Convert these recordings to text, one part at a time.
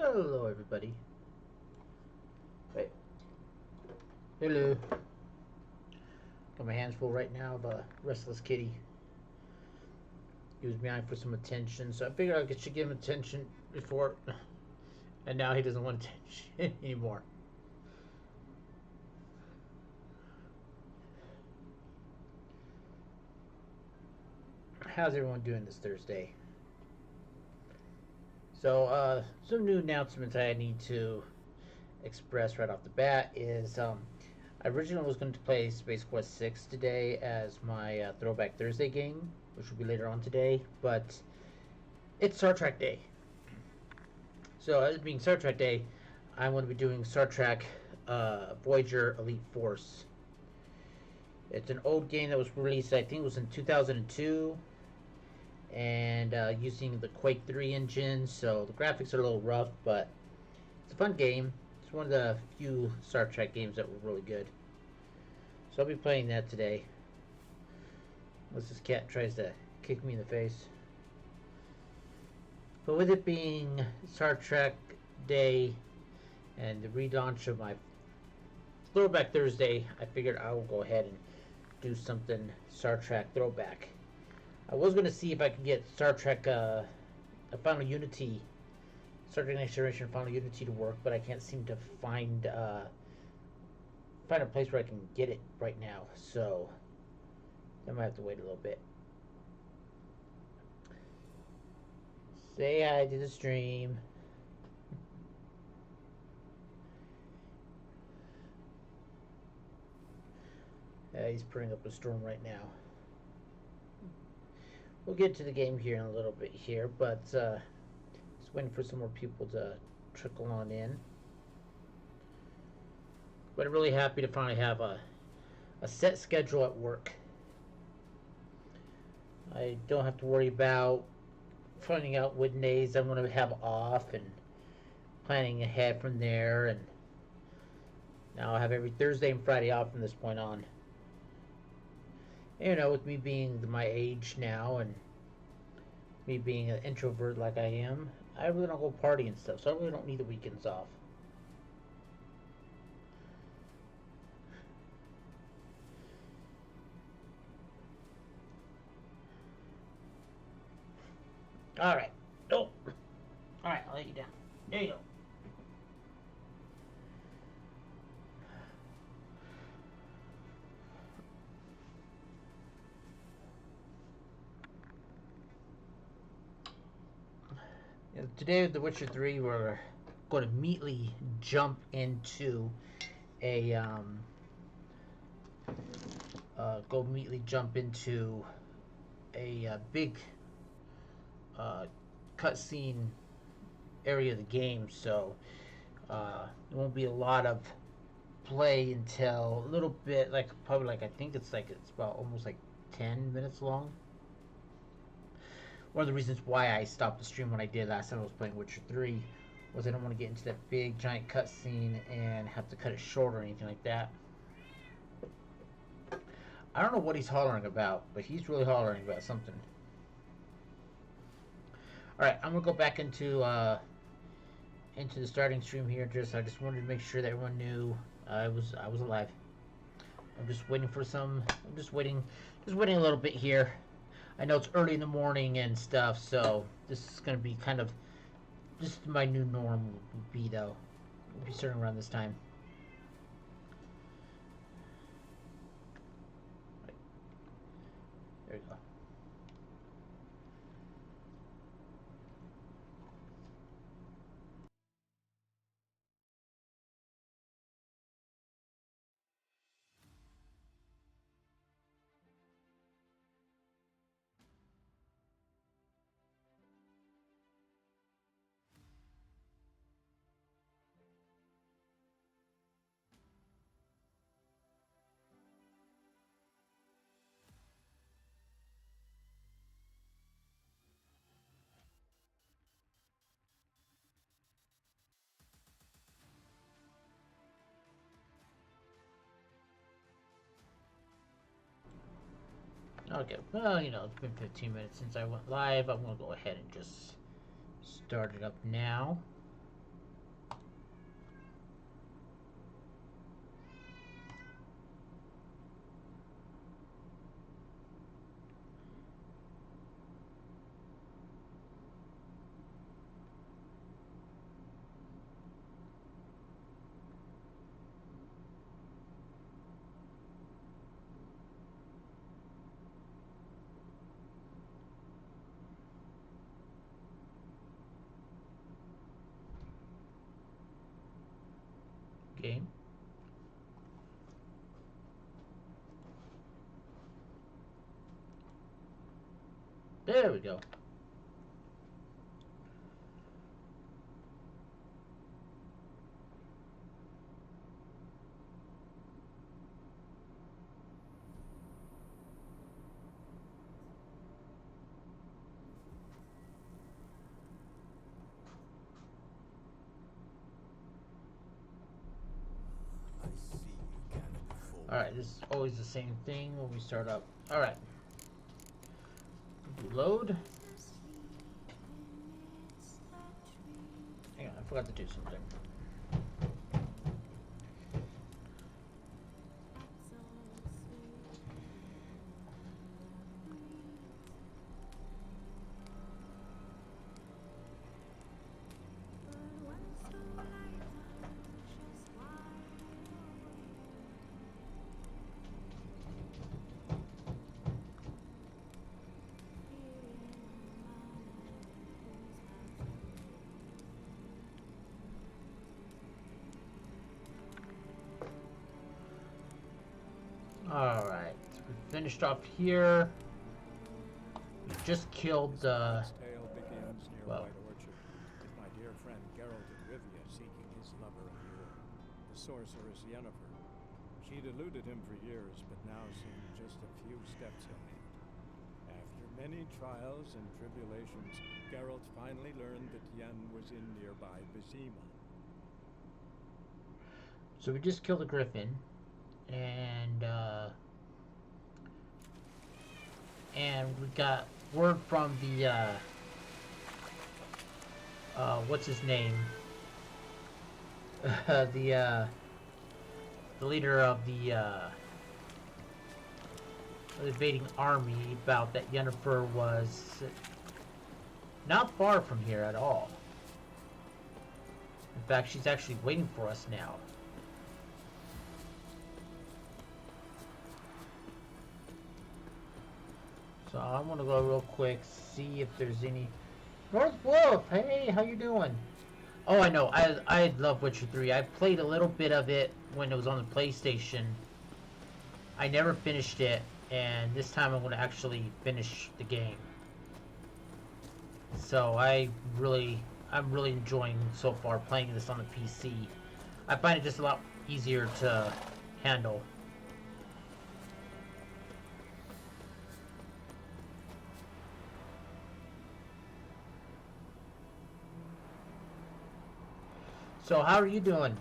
Hello, everybody. Hey. Hello. Got my hands full right now of a restless kitty. He was behind for some attention, so I figured I should give him attention before. And now he doesn't want attention anymore. How's everyone doing this Thursday? So, some new announcements I need to express right off the bat is I originally was going to play Space Quest 6 today as my Throwback Thursday game, which will be later on today, but it's Star Trek Day. So, as being Star Trek Day, I'm going to be doing Star Trek Voyager Elite Force. It's an old game that was released, I think it was in 2002, and using the Quake 3 engine, so the graphics are a little rough, but it's a fun game. It's one of the few Star Trek games that were really good. So I'll be playing that today. Unless this cat tries to kick me in the face. But with it being Star Trek Day and the relaunch of my Throwback Thursday, I figured I will go ahead and do something Star Trek throwback. I was going to see if I could get Star Trek Final Unity, Star Trek Next Generation Final Unity to work, but I can't seem to find a place where I can get it right now. So I might have to wait a little bit. Say hi to the stream. He's putting up a storm right now. We'll get to the game here in a little bit here, but just waiting for some more people to trickle on in. But I'm really happy to finally have a set schedule at work. I don't have to worry about finding out what days I'm going to have off and planning ahead from there. And now I have every Thursday and Friday off from this point on. You know, with me being my age now and me being an introvert like I am, I really don't go party and stuff, so I really don't need the weekends off. Alright. Oh! Alright, I'll let you down. There you go. Today with The Witcher 3, we're going to immediately jump into a big cutscene area of the game. So there won't be a lot of play until a little bit, like probably like I think it's about almost like 10 minutes long. One of the reasons why I stopped the stream when I did last time I was playing Witcher 3 was I don't want to get into that big giant cutscene and have to cut it short or anything like that. I don't know what he's hollering about, but he's really hollering about something. Alright, I'm gonna go back into the starting stream here. I just wanted to make sure that everyone knew I was alive. I'm just waiting a little bit here. I know it's early in the morning and stuff, so this is going to be kind of just my new norm would be, though. We'll be starting around this time. Right. There we go. Okay, well, you know, it's been 15 minutes since I went live. I'm going to go ahead and just start it up now. game. There we go. Alright, this is always the same thing when we start up. Alright. Load. Hang on, I forgot to do something. Alright, we finished off here. We just killed the... tale begins near well, White Orchard, with my dear friend Geralt of Rivia seeking his lover of yore, the sorceress Yennefer. She'd eluded him for years, but now seemed just a few steps ahead. After many trials and tribulations, Geralt finally learned that Yen was in nearby Vizima. so we just killed a griffin. And we got word from the what's his name? The leader of the invading army about that Yennefer was not far from here at all. In fact, she's actually waiting for us now. So I want to go real quick, see if there's any... North Wolf, hey, how you doing? Oh, I know, I love Witcher 3. I played a little bit of it when it was on the PlayStation. I never finished it, and this time I'm going to actually finish the game. So I'm really enjoying so far playing this on the PC. I find it just a lot easier to handle. So how are you doing?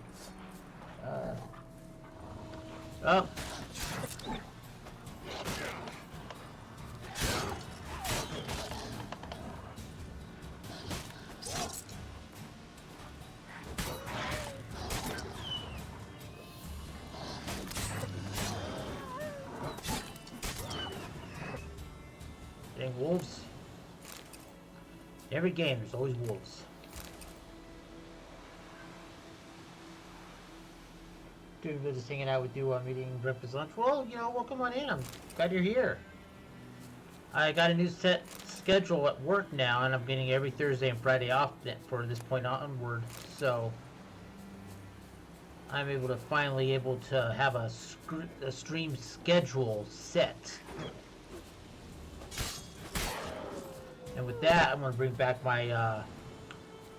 Oh. Dang wolves. Every game there's always wolves. Doing good, just hanging out with you while I'm eating breakfast lunch. Well, you know, welcome on in. I'm glad you're here. I got a new set schedule at work now, and I'm getting every Thursday and Friday off for this point onward. So I'm finally able to have a stream schedule set. And with that, I'm going to bring back my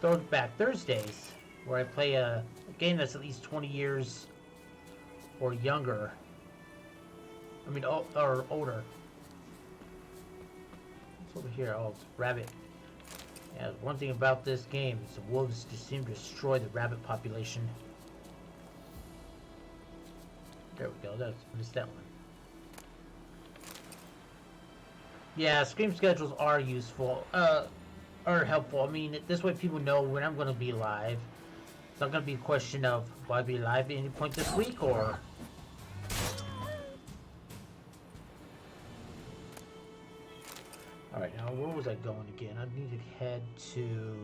Throwback Thursdays, where I play a game that's at least 20 years or younger. I mean, or older. What's over here? Oh, it's rabbit. Yeah, one thing about this game is the wolves just seem to destroy the rabbit population. There we go. Missed that one. Yeah, stream schedules are useful. Are helpful. I mean, this way people know when I'm going to be live. It's not going to be a question of, will I be live at any point this week, or... Alright, now where was I going again? I need to head to...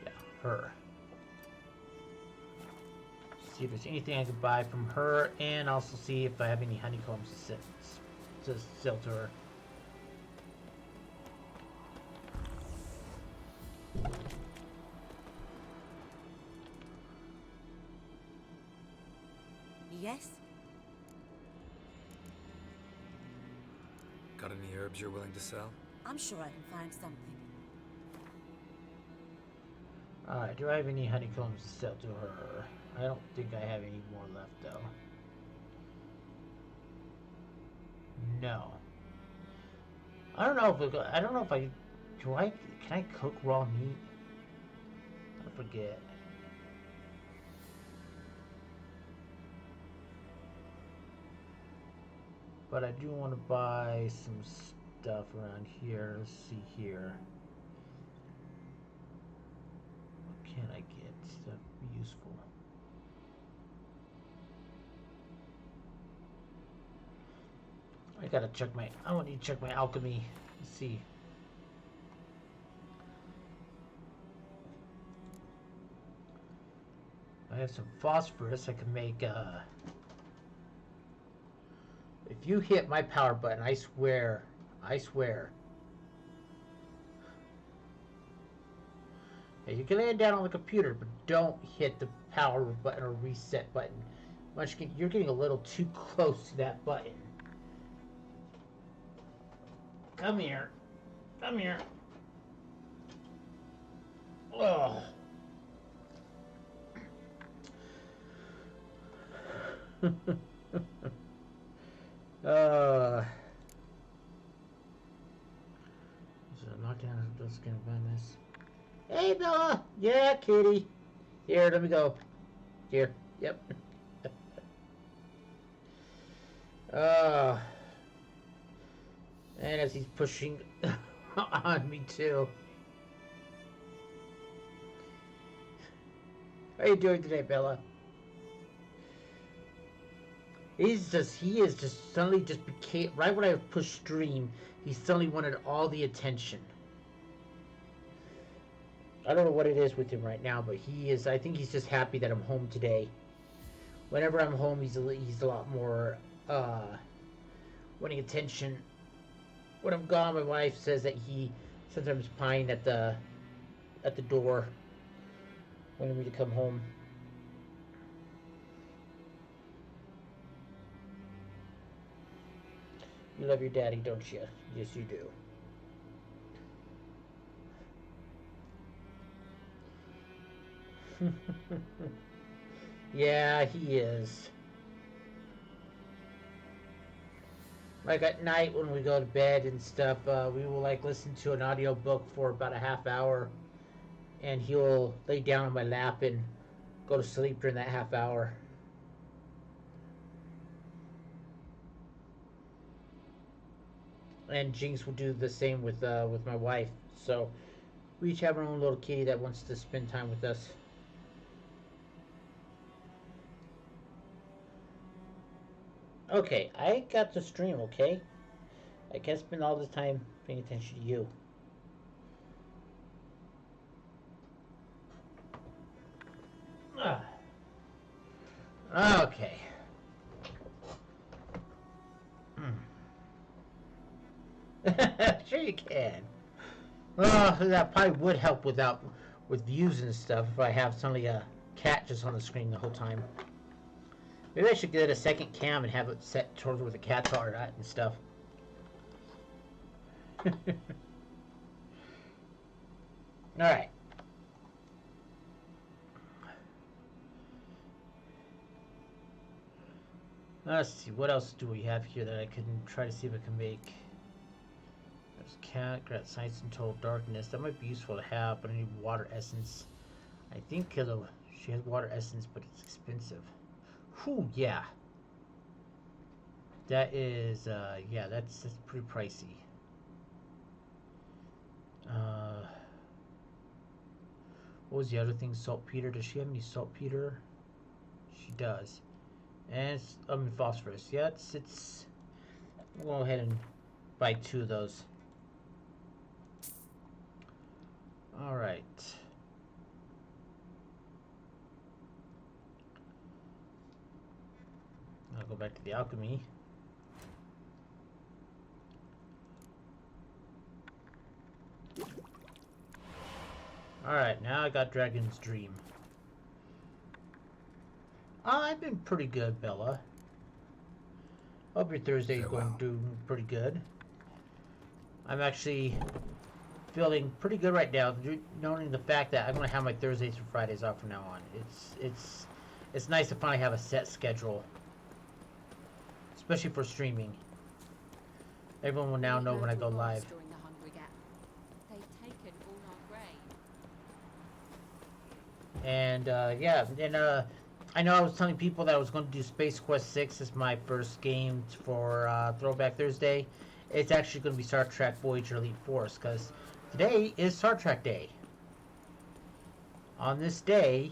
yeah, her. See if there's anything I can buy from her, and also see if I have any honeycombs to sell to her. Got any herbs you're willing to sell? I'm sure I can find something. Alright, do I have any honeycombs to sell to her? I don't think I have any more left though. No. I don't know if can I cook raw meat? I forget. But I do want to buy some stuff around here. Let's see here. What can I get that would be useful? I want to check my alchemy. Let's see. I have some phosphorus. I can make, if you hit my power button, I swear. Hey, you can lay it down on the computer, but don't hit the power button or reset button. You're getting a little too close to that button. Come here. Oh. So knockdown just gonna find this. Hey Bella! Yeah, kitty. Here, let me go. Here. Yep. And as he's pushing on me too. How you doing today, Bella? He is just suddenly just became, right when I pushed stream, he suddenly wanted all the attention. I don't know what it is with him right now, but I think he's just happy that I'm home today. Whenever I'm home, he's a lot more, wanting attention. When I'm gone, my wife says that he sometimes pine at the door, wanting me to come home. You love your daddy, don't you? Yes, you do. Yeah, he is. Like at night when we go to bed and stuff, we will like listen to an audio book for about a half hour, and he'll lay down on my lap and go to sleep during that half hour. And Jinx will do the same with my wife. So we each have our own little kitty that wants to spend time with us. Okay, I got the stream, okay? I can't spend all this time paying attention to you. Okay. Sure you can. Well, that probably would help with views and stuff if I have suddenly a cat just on the screen the whole time. Maybe I should get a second cam and have it set towards where the cats are at and stuff. Alright. Let's see, what else do we have here that I can try to see if I can make? There's cat, grant science and total darkness. That might be useful to have, but I need water essence. I think she has water essence, but it's expensive. Whew, yeah. That is, yeah, that's pretty pricey. What was the other thing? Saltpeter. Does she have any saltpeter? She does. And phosphorus. Yeah, it's. We'll go ahead and buy 2 of those. All right. I'll go back to the alchemy. Alright, now I got Dragon's Dream. I've been pretty good, Bella. Hope your Thursday is going to do pretty good. I'm actually feeling pretty good right now, knowing the fact that I'm going to have my Thursdays and Fridays off from now on. It's nice to finally have a set schedule, especially for streaming. Everyone will now know when I go live. During the Hungry Gap. They've taken all our grain. And yeah, and I know I was telling people that I was going to do Space Quest 6 as my first game for Throwback Thursday. It's actually going to be Star Trek Voyager Elite Force, because today is Star Trek Day. On this day,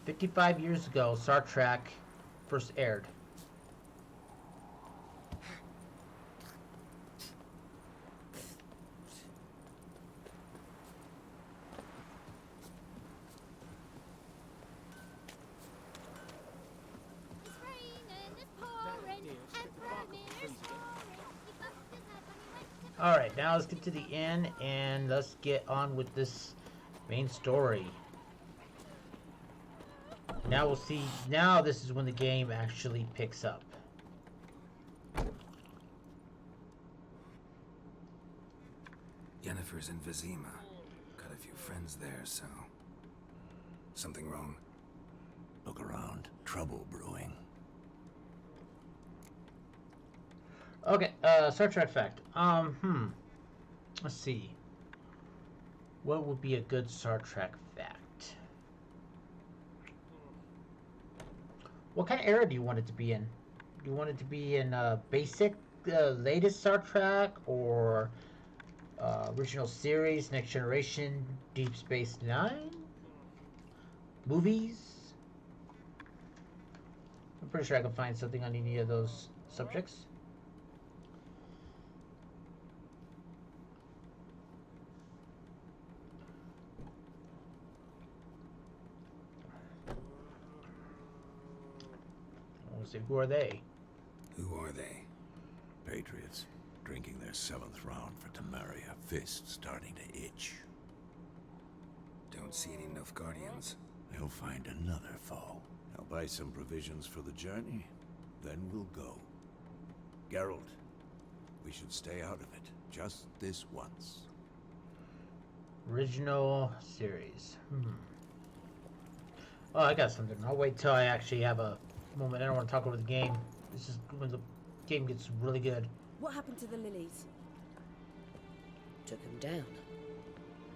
55 years ago, Star Trek first aired. Alright, now let's get to the end and let's get on with this main story. Now we'll see, now this is when the game actually picks up. Yennefer's in Vizima. Got a few friends there, so... Something wrong? Look around. Trouble brewing. Okay, Star Trek fact. Let's see. What would be a good Star Trek fact? What kind of era do you want it to be in? Do you want it to be in basic, latest Star Trek, or original series, Next Generation, Deep Space Nine? Movies? I'm pretty sure I can find something on any of those subjects. Let's see, who are they? Who are they? Patriots. Drinking their 7th round for Temeria. Fists starting to itch. Don't see any Nilfgaardians. They'll find another foe. I'll buy some provisions for the journey. Then we'll go. Geralt, we should stay out of it. Just this once. Original series. Oh, I got something. I'll wait till I actually have a moment. I don't want to talk over the game. This is when the game gets really good. What happened to the lilies? Took him down.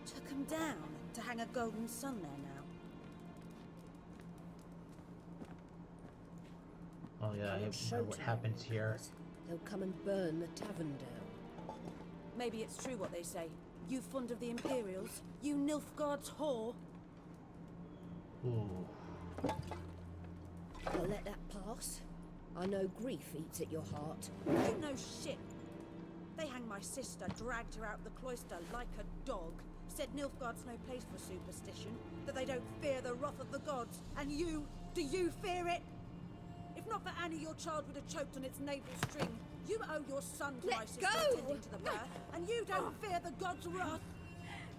Took them down to hang a golden sun there now. Oh yeah, I know what happens here. They'll come and burn the tavern down. Maybe it's true what they say. You fond of the Imperials? You Nilfgaard's whore? Ooh. I'll let that pass. I know grief eats at your heart. You know shit. They hanged my sister, dragged her out the cloister like a dog. Said Nilfgaard's no place for superstition, that they don't fear the wrath of the gods. And you, do you fear it? If not for Annie, your child would have choked on its navel string. You owe your son to my sister attending to the birth, and you don't fear the gods' wrath.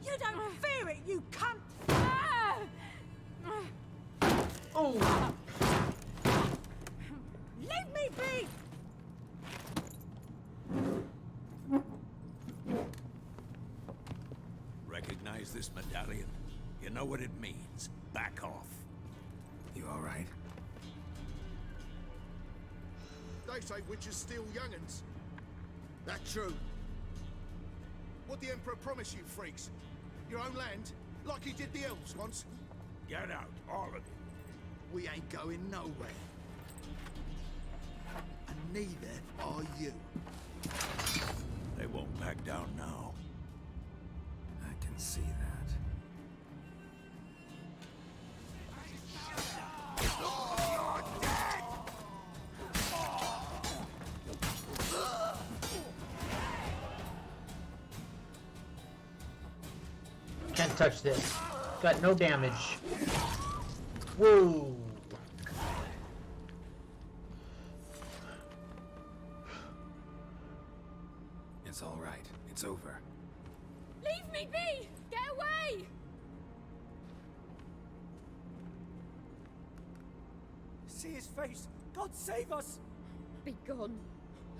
You don't fear it, you cunt! Oh! Leave me be! Recognize this medallion? You know what it means. Back off. You alright? They say witches steal young'uns. That true? What the Emperor promised you freaks? Your own land? Like he did the elves once? Get out, all of you. We ain't going nowhere. And neither are you. They won't back down now. I can see that. Can't touch this. Got no damage. Whoa! It's alright. It's over. Leave me be! Get away! See his face! God save us! Be gone,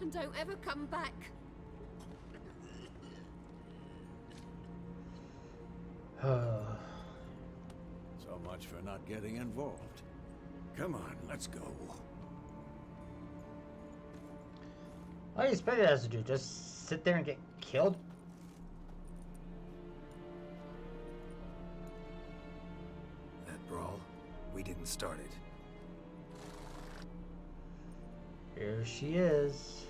and don't ever come back. So much for not getting involved. Come on, let's go. What do you expect us to do? Just sit there and get killed? That brawl, we didn't start it. Here she is.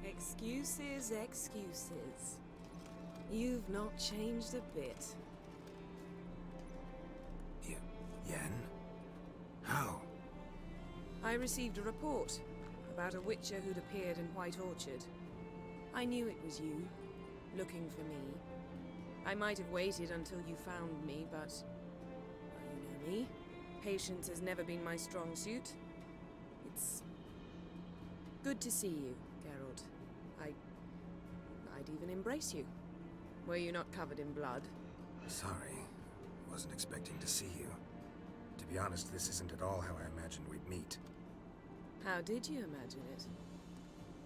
Excuses, excuses. You've not changed a bit. Yen? How? I received a report about a witcher who'd appeared in White Orchard. I knew it was you, looking for me. I might have waited until you found me, but... well, you know me. Patience has never been my strong suit. It's... good to see you, Geralt. I'd even embrace you. Were you not covered in blood? Sorry. Wasn't expecting to see you. To be honest, this isn't at all how I imagined we'd meet. How did you imagine it?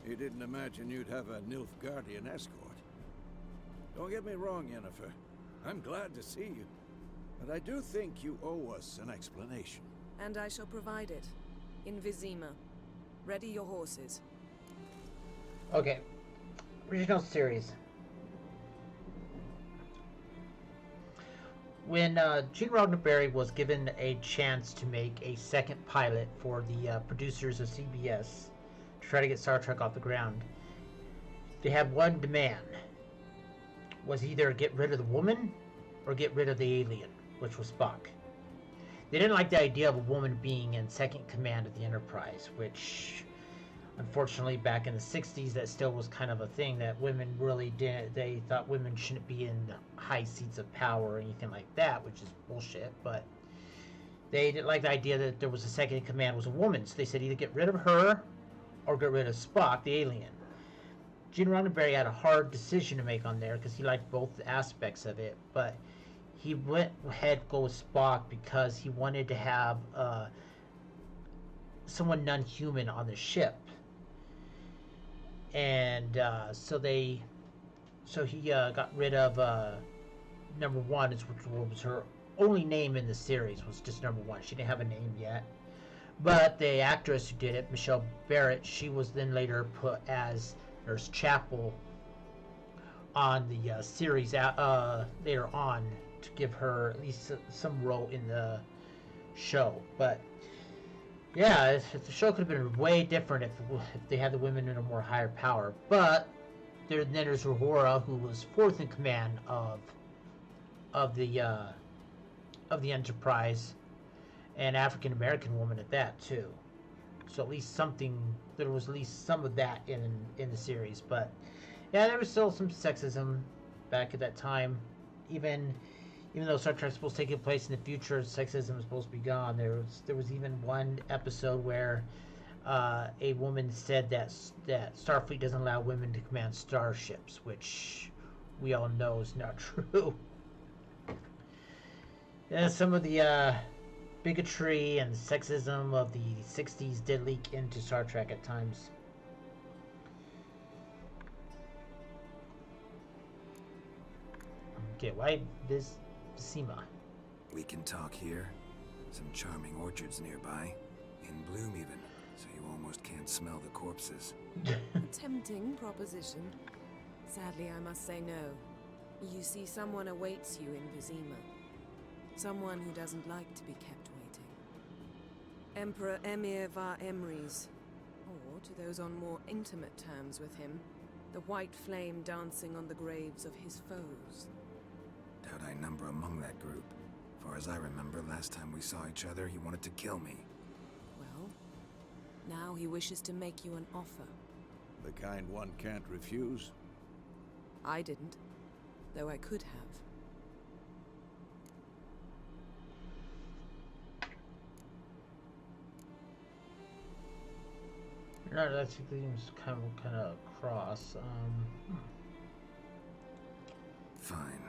You didn't imagine you'd have a Nilfgaardian escort. Don't get me wrong, Yennefer. I'm glad to see you. But I do think you owe us an explanation. And I shall provide it. In Vizima. Ready your horses. Okay. Original series. When Gene Roddenberry was given a chance to make a second pilot for the producers of CBS to try to get Star Trek off the ground, they had one demand. Was either get rid of the woman or get rid of the alien, which was Spock. They didn't like the idea of a woman being in second command of the Enterprise, which unfortunately back in the 60s that still was kind of a thing that women really didn't. They thought women shouldn't be in high seats of power or anything like that, which is bullshit. But they didn't like the idea that there was a second in command was a woman, so they said either get rid of her or get rid of Spock, the alien. Gene Roddenberry had a hard decision to make on there because he liked both aspects of it, but he went ahead to go with Spock because he wanted to have someone non-human on the ship. And so he got rid of number one, which was her only name in the series, was just number one. She didn't have a name yet. But the actress who did it, Michelle Barrett, she was then later put as Nurse Chapel on the series later on to give her at least some role in the show. But yeah, the show could have been way different if they had the women in a more higher power. But then there's Uhura, who was fourth in command of the Enterprise, and African American woman at that too. So at least there was at least some of that in the series. But yeah, there was still some sexism back at that time. Even though Star Trek's supposed to take place in the future, sexism was supposed to be gone. There was even one episode where a woman said that Starfleet doesn't allow women to command starships, which we all know is not true. And some of the bigotry and sexism of the 60s did leak into Star Trek at times. Okay, why this Vizima? We can talk here. Some charming orchards nearby. In bloom even, so you almost can't smell the corpses. A tempting proposition. Sadly, I must say no. You see, someone awaits you in Vizima. Someone who doesn't like to be kept waiting. Emperor Emir var Emrys. Or, to those on more intimate terms with him, the white flame dancing on the graves of his foes. Doubt I number among that group. Far as I remember, last time we saw each other, he wanted to kill me. Well, now he wishes to make you an offer. The kind one can't refuse? I didn't, though I could have. No, that seems kind of cross. Fine.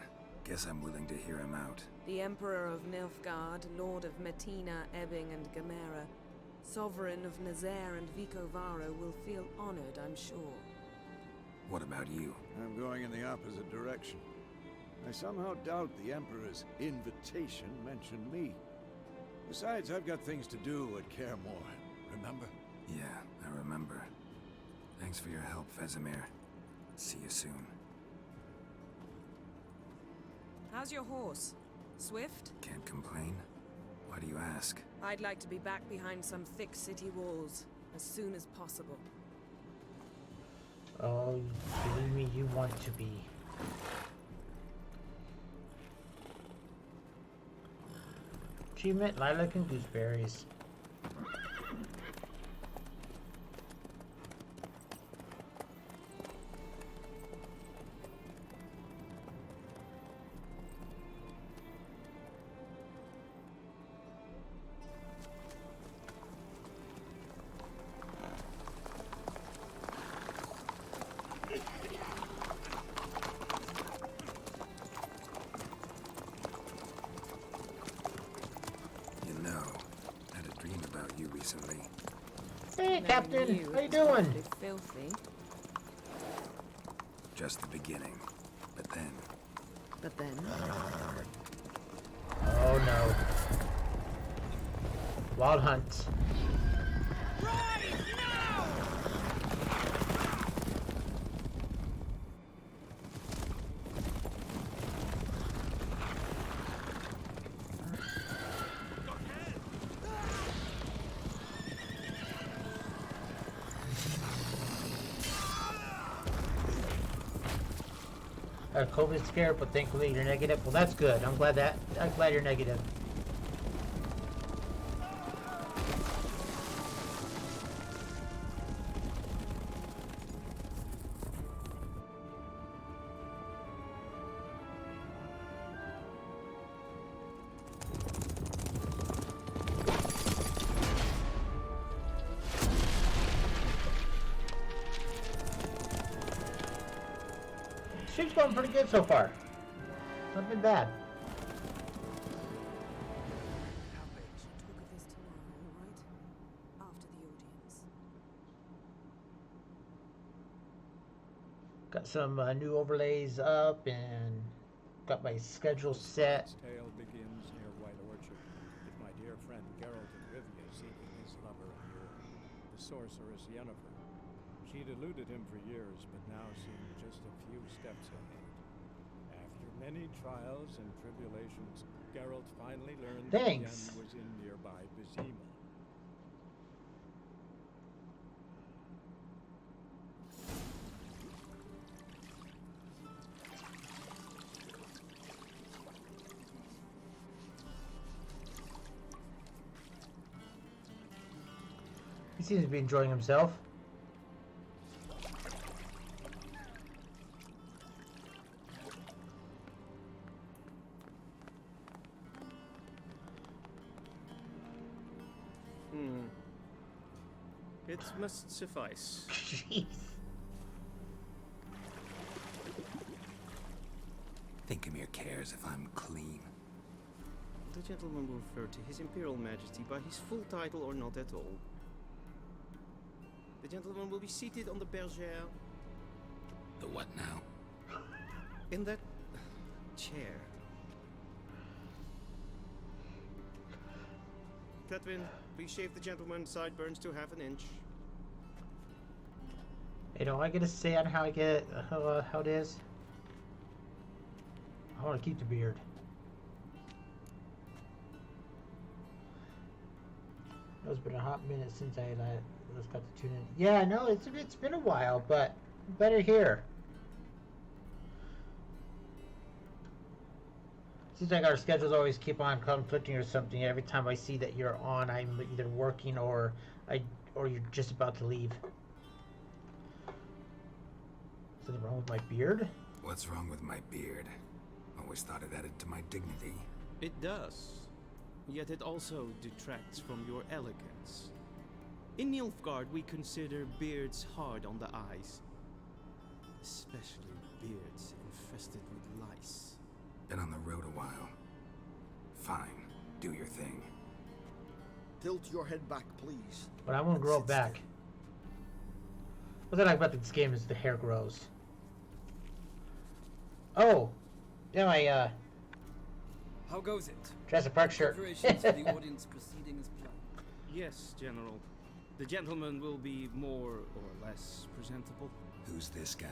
Guess I'm willing to hear him out. The Emperor of Nilfgaard, Lord of Metina, Ebbing, and Gamera, Sovereign of Nazaire and Vicovaro will feel honored, I'm sure. What about you? I'm going in the opposite direction. I somehow doubt the Emperor's invitation mentioned me. Besides, I've got things to do at Kaer Morhen, remember? Yeah, I remember. Thanks for your help, Vesemir. See you soon. How's your horse? Swift? Can't complain. Why do you ask? I'd like to be back behind some thick city walls as soon as possible. Oh, believe me, you want to be. Achievement, lilac and gooseberries. Recently. Hey, Captain, how you doing? Probably filthy. Just the beginning. But then. Oh no. Wild hunt. COVID scared, but thankfully you're negative. Well, that's good. I'm glad you're negative. Stream's going pretty good so far. Not been bad. Talk of this tomorrow, all right? After the audience. Got some new overlays up and got my schedule set. This tale begins near White Orchard, with my dear friend Geralt of Rivia seeking his lover in Europe, the sorceress Yennefer. She'd eluded him for years, but now seemed just a few steps ahead. After many trials and tribulations, Geralt finally learned that Yen was in nearby Vizima. He seems to be enjoying himself. It must suffice. Jeez. Thinkamir cares if I'm clean. The gentleman will refer to His Imperial Majesty by his full title or not at all. The gentleman will be seated on the bergère. The what now? In that chair. Catwin, please shave the gentleman's sideburns to half an inch. Hey, don't I get a say on how I get how it is? I want to keep the beard. It's been a hot minute since I just got to tune in. Yeah, no, it's been a while, but better here. Seems like our schedules always keep on conflicting or something. Every time I see that you're on, I'm either working or you're just about to leave. Something wrong with my beard? What's wrong with my beard? Always thought it added to my dignity. It does. Yet it also detracts from your elegance. In Nilfgaard, we consider beards hard on the eyes. Especially beards infested with lice. Been on the road a while. Fine, do your thing. Tilt your head back, please. But I won't grow it back. What I like about this game is the hair grows. Oh, yeah, my How goes it? Jurassic Park shirt. Preparations for the audience proceeding as planned. Yes, General. The gentleman will be more or less presentable. Who's this guy?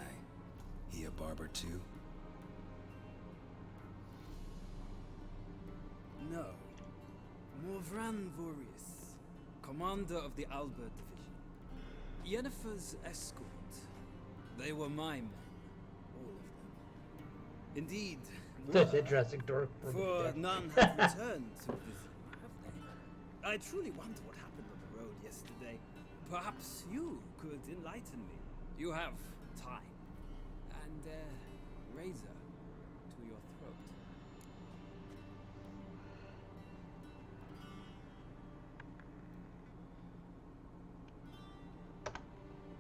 He a barber too? No. Morvran Vorius, commander of the Albert Division. Yennefer's escort. They were my men. All of them. Indeed. That's interesting, Dork. For none have returned to Vizima, have they? I truly wonder what happened on the road yesterday. Perhaps you could enlighten me. You have time. And a razor to your throat.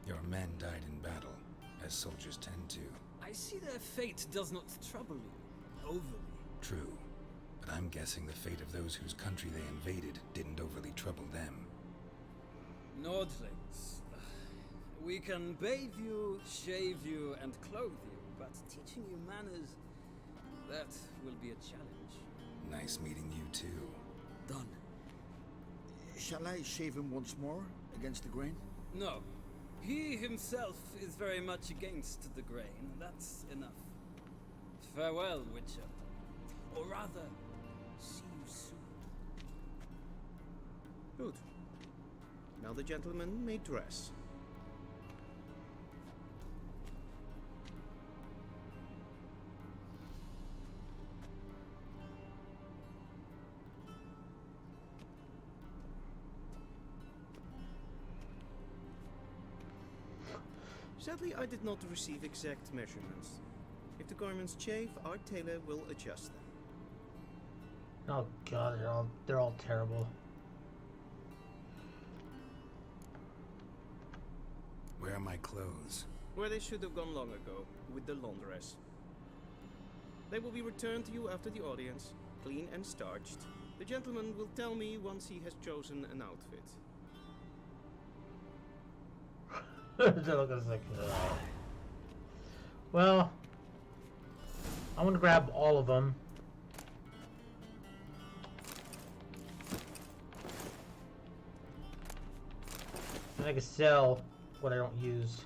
Your men died in battle, as soldiers tend to. I see their fate does not trouble you overly. True, but I'm guessing the fate of those whose country they invaded didn't overly trouble them. Nordlings. We can bathe you, shave you, and clothe you, but teaching you manners, that will be a challenge. Nice meeting you too. Done. Shall I shave him once more, against the grain? No. He himself is very much against the grain. That's enough. Farewell, Witcher. Or rather, see you soon. Good. Now the gentleman may dress. Sadly, I did not receive exact measurements. If the garments chafe, our tailor will adjust them. Oh god, they're all terrible. Where are my clothes? Where they should have gone long ago, with the laundress. They will be returned to you after the audience, clean and starched. The gentleman will tell me once he has chosen an outfit. Well, I'm gonna grab all of them. And I can sell what I don't use.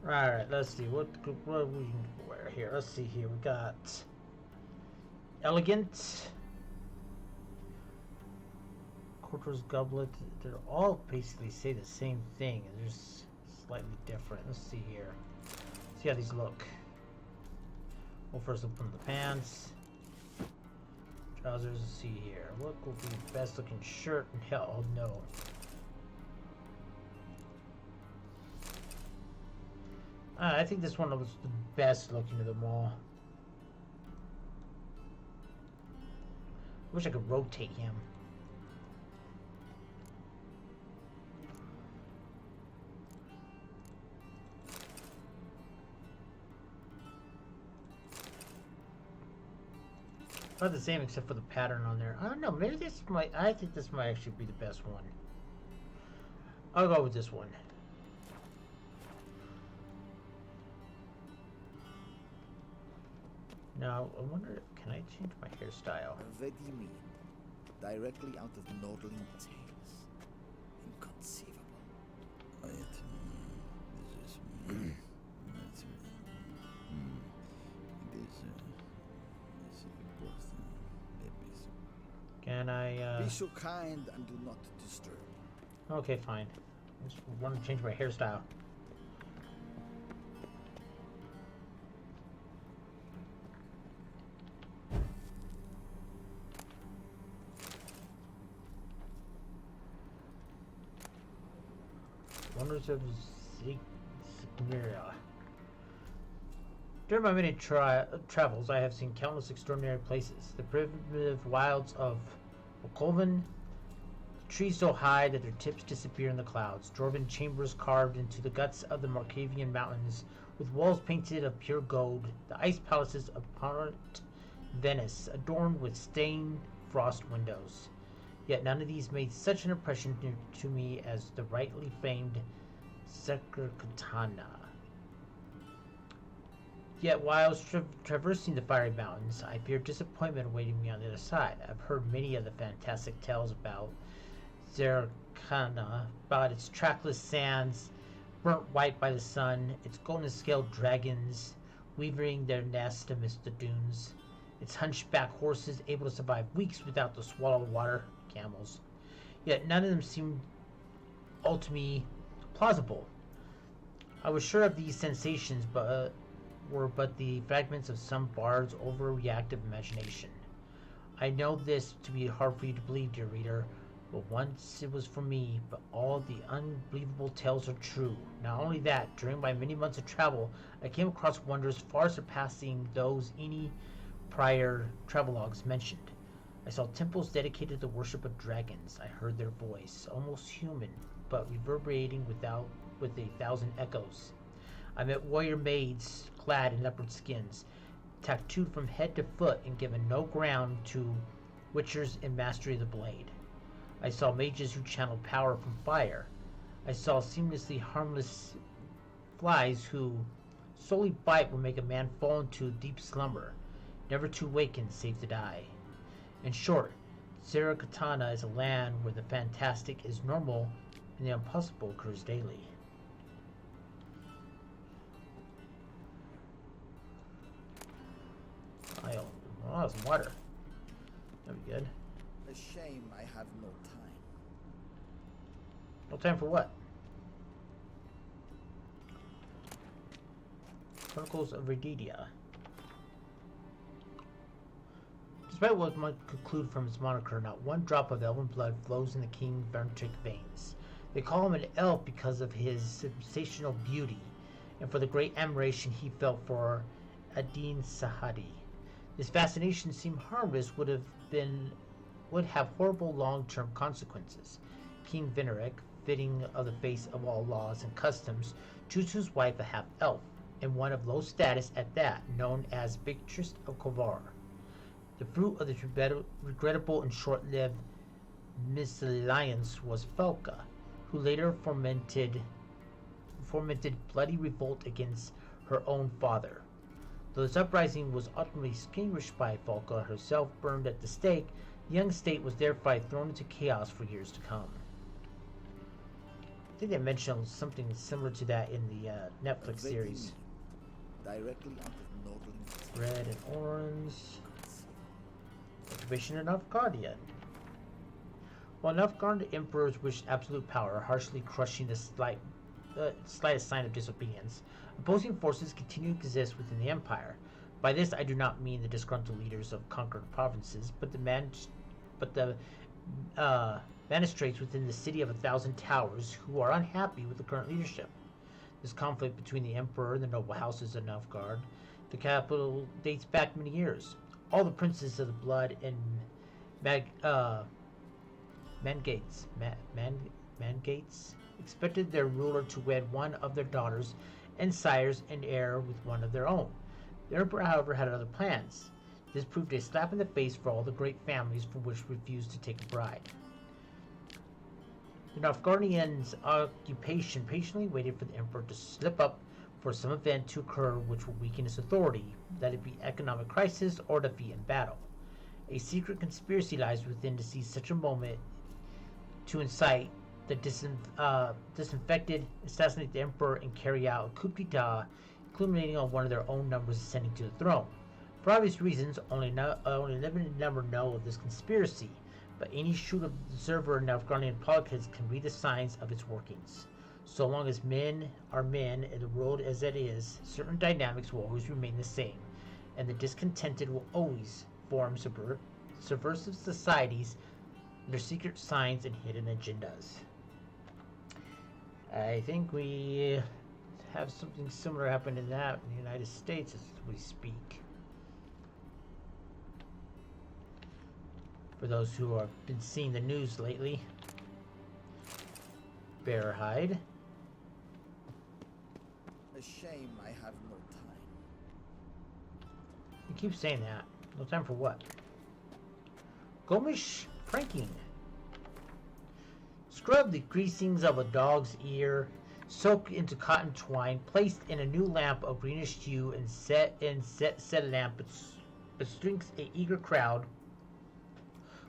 Alright, let's see. What we can wear here? Let's see here. We got elegant. Cortor's goblet. They're all basically say the same thing. They're just slightly different. Let's see here. See how these look. We'll first open the pants. Trousers. Let's see here. What will be the best looking shirt? Hell no. I think this one was the best looking of them all. Wish I could rotate him. About the same except for the pattern on there. I don't know. Maybe this might. I think this might actually be the best one. I'll go with this one. Now I wonder, can I change my hairstyle? What do you mean? Directly out of Nordling tales. Inconceivable. Can I, Be so kind and do not disturb. Okay, fine. I just want to change my hairstyle. Wonders of Sigmaria. During my many travels, I have seen countless extraordinary places. The primitive wilds of Volkovan, trees so high that their tips disappear in the clouds. Dwarven chambers carved into the guts of the Markavian mountains, with walls painted of pure gold. The ice palaces of Parent Venice, adorned with stained frost windows. Yet none of these made such an impression to me as the rightly famed Katana. Yet while I was traversing the fiery mountains, I feared disappointment awaiting me on the other side. I've heard many of the fantastic tales about Zerkana, about its trackless sands, burnt white by the sun, its golden-scaled dragons weaving their nests amidst the dunes, its hunchback horses able to survive weeks without the swallow water, camels. Yet none of them seemed ultimately plausible. I was sure of these sensations, but were but the fragments of some bard's overreactive imagination. I know this to be hard for you to believe, dear reader, but once it was for me, but all the unbelievable tales are true. Not only that, during my many months of travel, I came across wonders far surpassing those any prior travelogues mentioned. I saw temples dedicated to the worship of dragons. I heard their voice, almost human, but reverberating with 1,000 echoes. I met warrior maids clad in leopard skins, tattooed from head to foot and given no ground to witchers in mastery of the blade. I saw mages who channeled power from fire. I saw seamlessly harmless flies who solely bite will make a man fall into deep slumber, never to waken save to die. In short, Katana is a land where the fantastic is normal and the impossible occurs daily. Oh, some water. That'd be good. A shame I have no time. No time for what? Chronicles of Redidia. Despite what one might conclude from his moniker, not one drop of elven blood flows in the King Verntric veins. They call him an elf because of his sensational beauty, and for the great admiration he felt for Adin Sahadi. This fascination seemed harmless would have horrible long-term consequences. King Veneric, fitting of the face of all laws and customs, chose his wife a half-elf, and one of low status at that, known as Beatrice of Kovar. The fruit of this regrettable and short-lived misalliance was Felka, who later fomented bloody revolt against her own father. Though this uprising was ultimately extinguished by Falca herself burned at the stake, the young state was thereby thrown into chaos for years to come. I think they mentioned something similar to that in the Netflix series. Directly under Nordling's Red and orange. Occupation of Nilfgaardia. While Nilfgaard emperors wished absolute power, harshly crushing the slightest sign of disobedience, opposing forces continue to exist within the empire. By this, I do not mean the disgruntled leaders of conquered provinces, but the magistrates within the city of 1,000 towers who are unhappy with the current leadership. This conflict between the emperor and the noble houses of Nilfgaard, the capital, dates back many years. All the princes of the blood and Mangates expected their ruler to wed one of their daughters and sires and heir with one of their own. The emperor, however, had other plans. This proved a slap in the face for all the great families from which refused to take a bride. The Nilfgaardians' occupation patiently waited for the emperor to slip up for some event to occur which would weaken his authority, let it be economic crisis or defeat in battle. A secret conspiracy lies within to seize such a moment to incite the disinfected, assassinate the emperor, and carry out a coup d'etat, culminating on one of their own numbers ascending to the throne. For obvious reasons, only a limited number know of this conspiracy, but any shrewd observer in Nilfgaardian politics can read the signs of its workings. So long as men are men and the world as it is, certain dynamics will always remain the same, and the discontented will always form subversive societies, their secret signs and hidden agendas. I think we have something similar happen in the United States as we speak. For those who have been seeing the news lately, bear hide. A shame I have no time. You keep saying that. No time for what? Gomish pranking. Scrub the greasings of a dog's ear, soaked into cotton twine, placed in a new lamp of greenish hue, and set a lamp, bestrinks a eager crowd.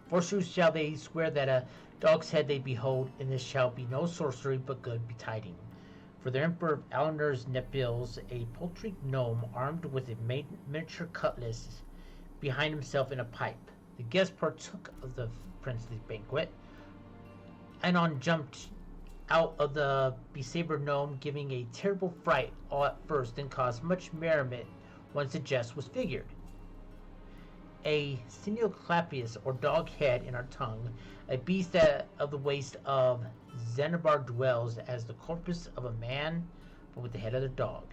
Forsooth shall they swear that a dog's head they behold, and this shall be no sorcery but good betiding. For the Emperor of Alinor's Nepils, a paltry gnome armed with a miniature cutlass behind himself in a pipe. The guests partook of the princely banquet. Anon jumped out of the besabered gnome, giving a terrible fright all at first, and caused much merriment once the jest was figured. A Sineoclapius, or dog head in our tongue, a beast that of the waste of Xanabar dwells as the corpus of a man, but with the head of a dog.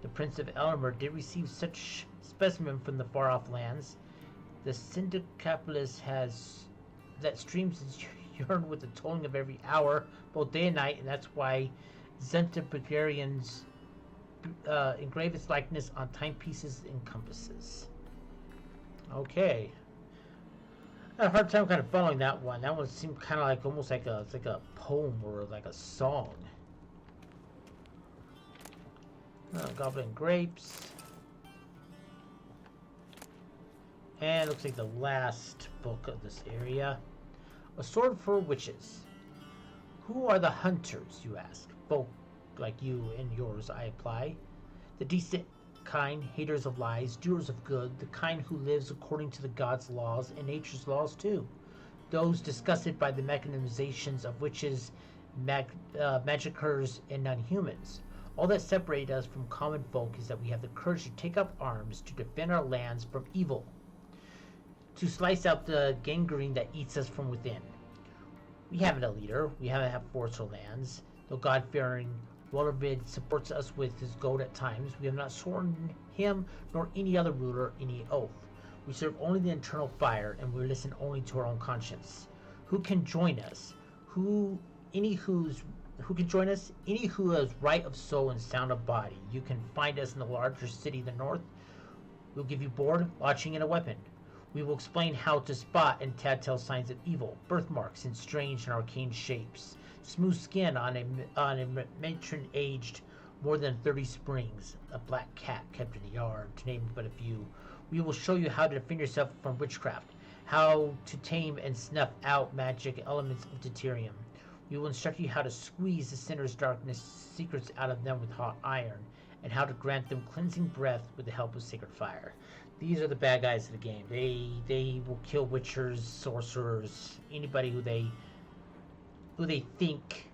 The Prince of Elinor did receive such specimen from the far-off lands. The Sineoclapius has that streams its urine with the tolling of every hour, both day and night, and that's why Xantabulgarians engrave its likeness on timepieces and compasses. Okay. I had a hard time kind of following that one. That one seemed kind of like almost like a poem or like a song. Goblin grapes. And it looks like the last book of this area. A sword for witches. Who are the hunters, you ask? Folk like you and yours, I apply. The decent kind, haters of lies, doers of good, the kind who lives according to the gods' laws and nature's laws too. Those disgusted by the mechanizations of witches, magicers, and non-humans. All that separates us from common folk is that we have the courage to take up arms to defend our lands from evil, to slice out the gangrene that eats us from within. We haven't a leader, we haven't had forests or lands, though God-fearing Rollerbid supports us with his gold at times. We have not sworn him nor any other ruler any oath. We serve only the eternal fire, and we listen only to our own conscience. Who can join us? Who can join us? Any who has right of soul and sound of body. You can find us in the larger city in the north. We'll give you board, lodging, and a weapon. We will explain how to spot and telltale signs of evil, birthmarks in strange and arcane shapes, smooth skin on a matron aged more than 30 springs, a black cat kept in the yard, to name but a few. We will show you how to defend yourself from witchcraft, how to tame and snuff out magic elements of deuterium. We will instruct you how to squeeze the sinner's darkness secrets out of them with hot iron, and how to grant them cleansing breath with the help of sacred fire. These are the bad guys of the game. They will kill witchers, sorcerers, anybody who they think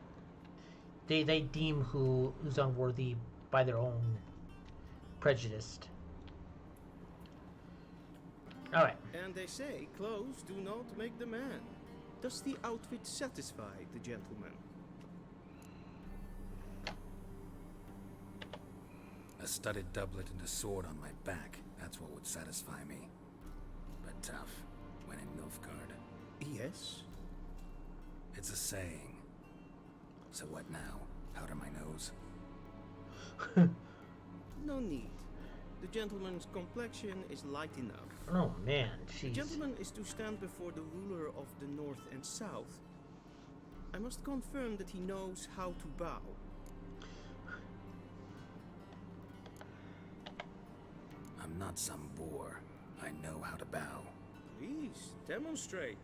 they deem who's unworthy by their own prejudice. All right. And they say clothes do not make the man. Does the outfit satisfy the gentleman? A studded doublet and a sword on my back. That's what would satisfy me. But tough, when in Nilfgaard. Yes? It's a saying. So what now? Powder my nose? No need. The gentleman's complexion is light enough. Oh man, jeez. The gentleman is to stand before the ruler of the north and south. I must confirm that he knows how to bow. I'm not some boor. I know how to bow. Please, demonstrate.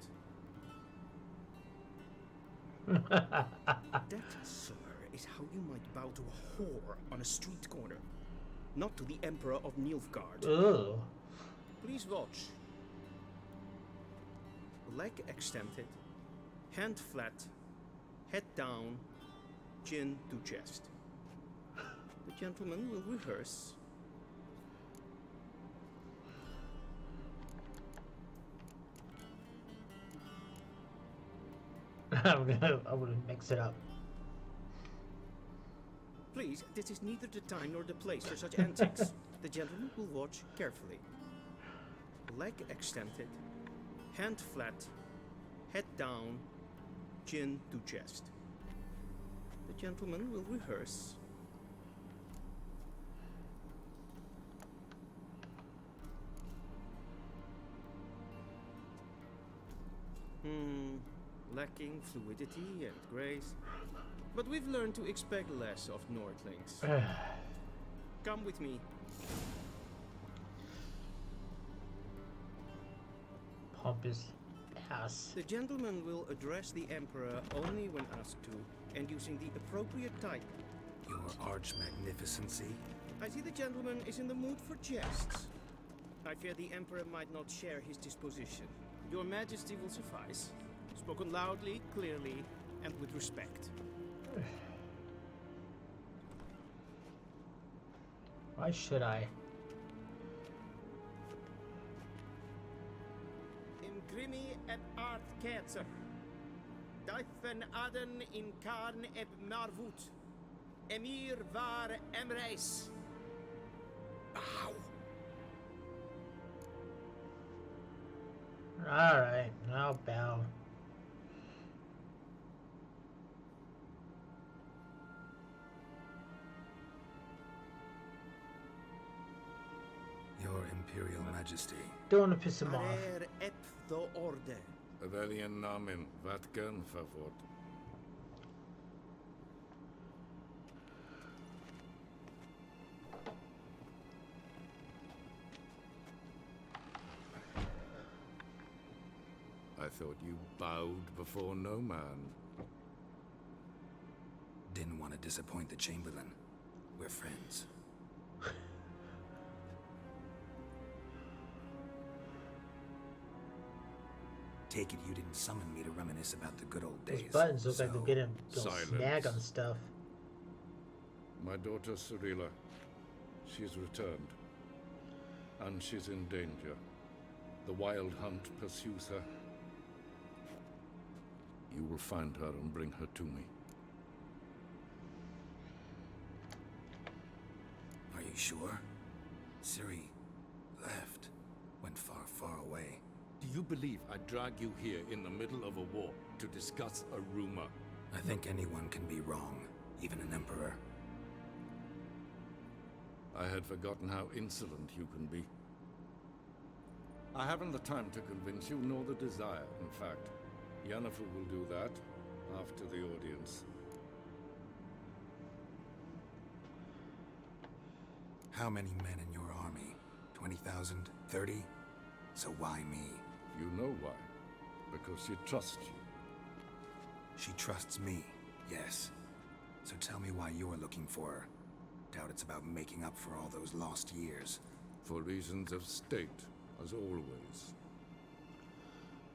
That, sir, is how you might bow to a whore on a street corner. Not to the Emperor of Nilfgaard. Ugh. Please watch. Leg extended, hand flat, head down, chin to chest. The gentleman will rehearse. I would mix it up. Please, this is neither the time nor the place for such antics. The gentleman will watch carefully. Leg extended, hand flat, head down, chin to chest. The gentleman will rehearse. lacking fluidity and grace. But we've learned to expect less of Nordlings. Come with me. Pompous ass. The gentleman will address the Emperor only when asked to, and using the appropriate title. Your Arch-Magnificency? I see the gentleman is in the mood for jests. I fear the Emperor might not share his disposition. Your Majesty will suffice. Spoken loudly, clearly, and with respect. Why should I? Grimi et art ketzer. Daifen aden in karn eb marvut. Emir var emreis. Ow! Alright, I'll bow. Your Imperial Majesty. Don't want to piss him off. The order. Welchen Namen? Wat gern verwort? I thought you bowed before no man. Didn't want to disappoint the Chamberlain. We're friends. Take it you didn't summon me to reminisce about the good old days. Those buttons look like they'll get him Silence. snag on stuff. My daughter Cyrilla, she's returned. And she's in danger. The Wild Hunt pursues her. You will find her and bring her to me. Are you sure? Ciri left. Went far, far away. Do you believe I drag you here in the middle of a war to discuss a rumor? I think anyone can be wrong, even an emperor. I had forgotten how insolent you can be. I haven't the time to convince you, nor the desire, in fact. Yennefer will do that after the audience. How many men in your army? 20,000? 30? So why me? You know why. Because she trusts you. She trusts me, yes. So tell me why you're looking for her. Doubt it's about making up for all those lost years. For reasons of state, as always.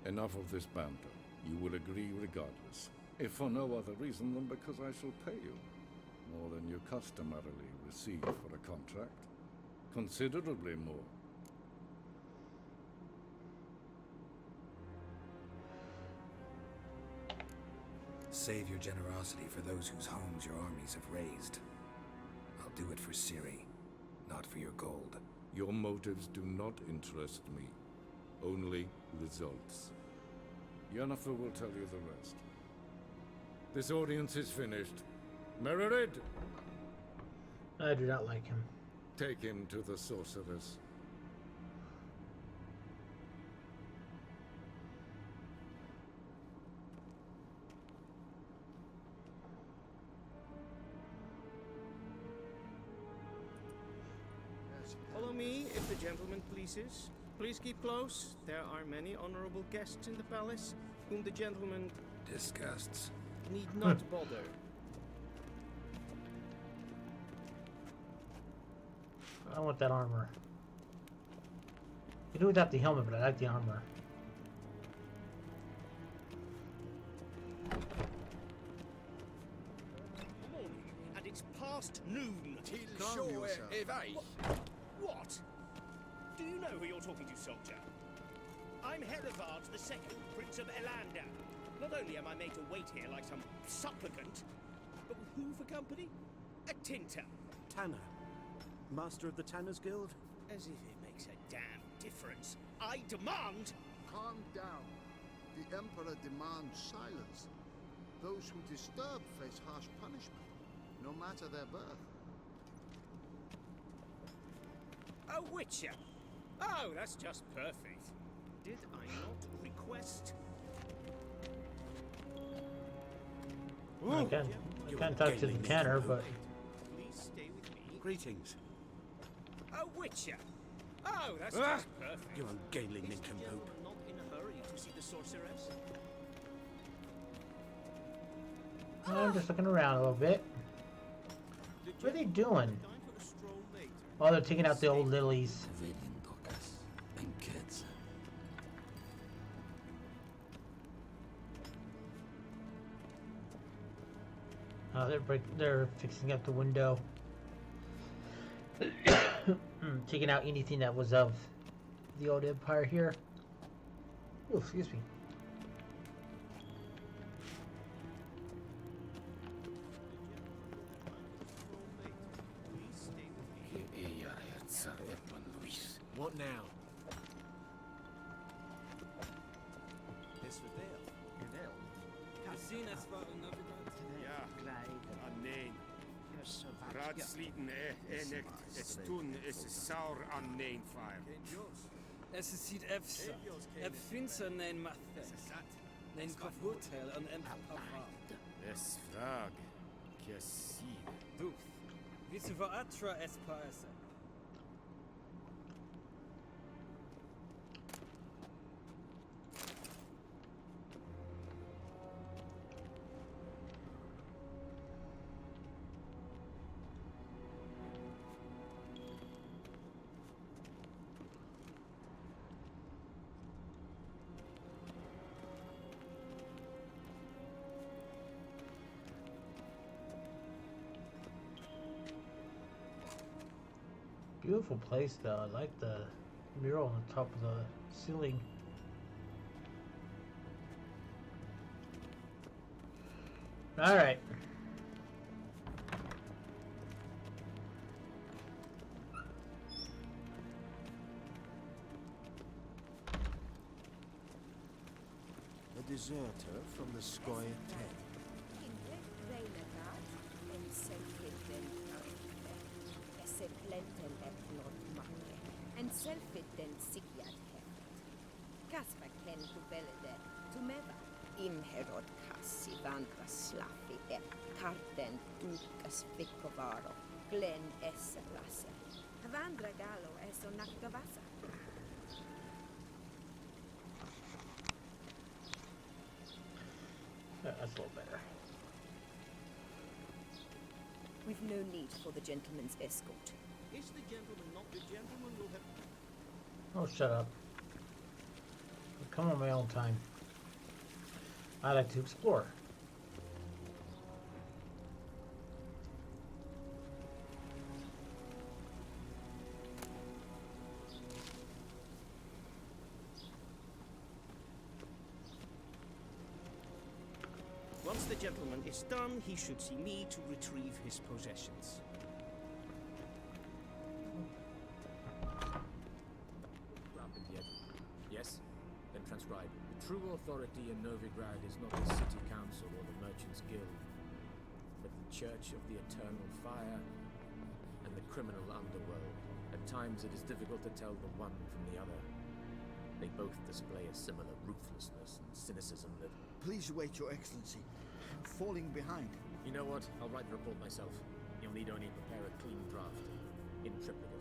Enough of this banter. You will agree regardless. If for no other reason than because I shall pay you. More than you customarily receive for a contract. Considerably more. Save your generosity for those whose homes your armies have razed. I'll do it for Ciri, not for your gold. Your motives do not interest me. Only results. Yennefer will tell you the rest. This audience is finished. Mererid! I do not like him. Take him to the sorceress. Follow me, if the gentleman pleases. Please keep close. There are many honorable guests in the palace, whom the gentleman disgusts. Need not bother. I want that armor. You do without the helmet, but I like the armor. Morning, and it's past noon. Calm yourself. What? Do you know who you're talking to, soldier? I'm Helivard II, Prince of Elander. Not only am I made to wait here like some supplicant, but with who for company? A tinter. Tanner. Master of the Tanners Guild? As if it makes a damn difference. I demand... Calm down. The Emperor demands silence. Those who disturb face harsh punishment, no matter their birth. A witcher. Oh, that's just perfect. Did I not request? I can't talk to the tanner, but Please stay with me. Greetings. A witcher. Oh, that's just perfect. You ungainly Is the nincompoop. gentleman not in a hurry to see the sorceress? I'm just looking around a little bit. What are they doing? Time for a stroll later. Oh, they're taking out the old lilies. Oh, they're fixing up the window. Taking out anything that was of the old empire here. Oh, excuse me. What now? This verdeelt. Casinas voor een Ja, nee. Raadsleden enig is toen is saur aan nee fire. Es ziet efsa. Ep finser nein mathe. Nein kaputel an empapa. Es frag. Kessie. Duf. Wie se voor atra es paese. Beautiful place though. I like the mural on the top of the ceiling. Alright. A deserter from the Squire Tent. En selvfitten sigjat heft. Kasper ken tu belede, tu meva. Imherod kassi vandra slaffi karten tukas pikkovaro, glen esse lasse. Vandra galo eso nakkavasa. That's a little better. We've no need for the gentleman's escort. Is the gentleman not the gentleman will have... Oh, shut up. I'll come on my own time. I like to explore. Once the gentleman is done, he should see me to retrieve his possessions. Yes? Then transcribe. The true authority in Novigrad is not the city council or the merchants' guild, but the Church of the Eternal Fire and the criminal underworld. At times it is difficult to tell the one from the other. They both display a similar ruthlessness and cynicism that... Please wait, Your Excellency. I'm falling behind. You know what? I'll write the report myself. You'll need only prepare a clean draft. In triplicate.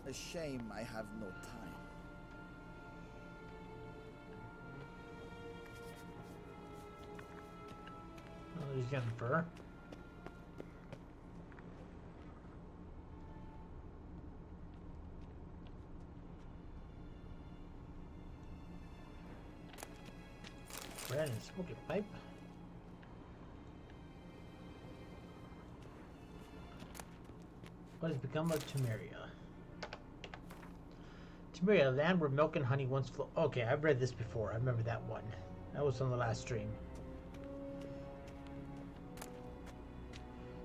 A shame I have no time. Oh, he's getting fur. Bread and smoky pipe. What has become of Temeria? Temeria, land where milk and honey once flow. Okay, I've read this before. I remember that one. That was on the last stream.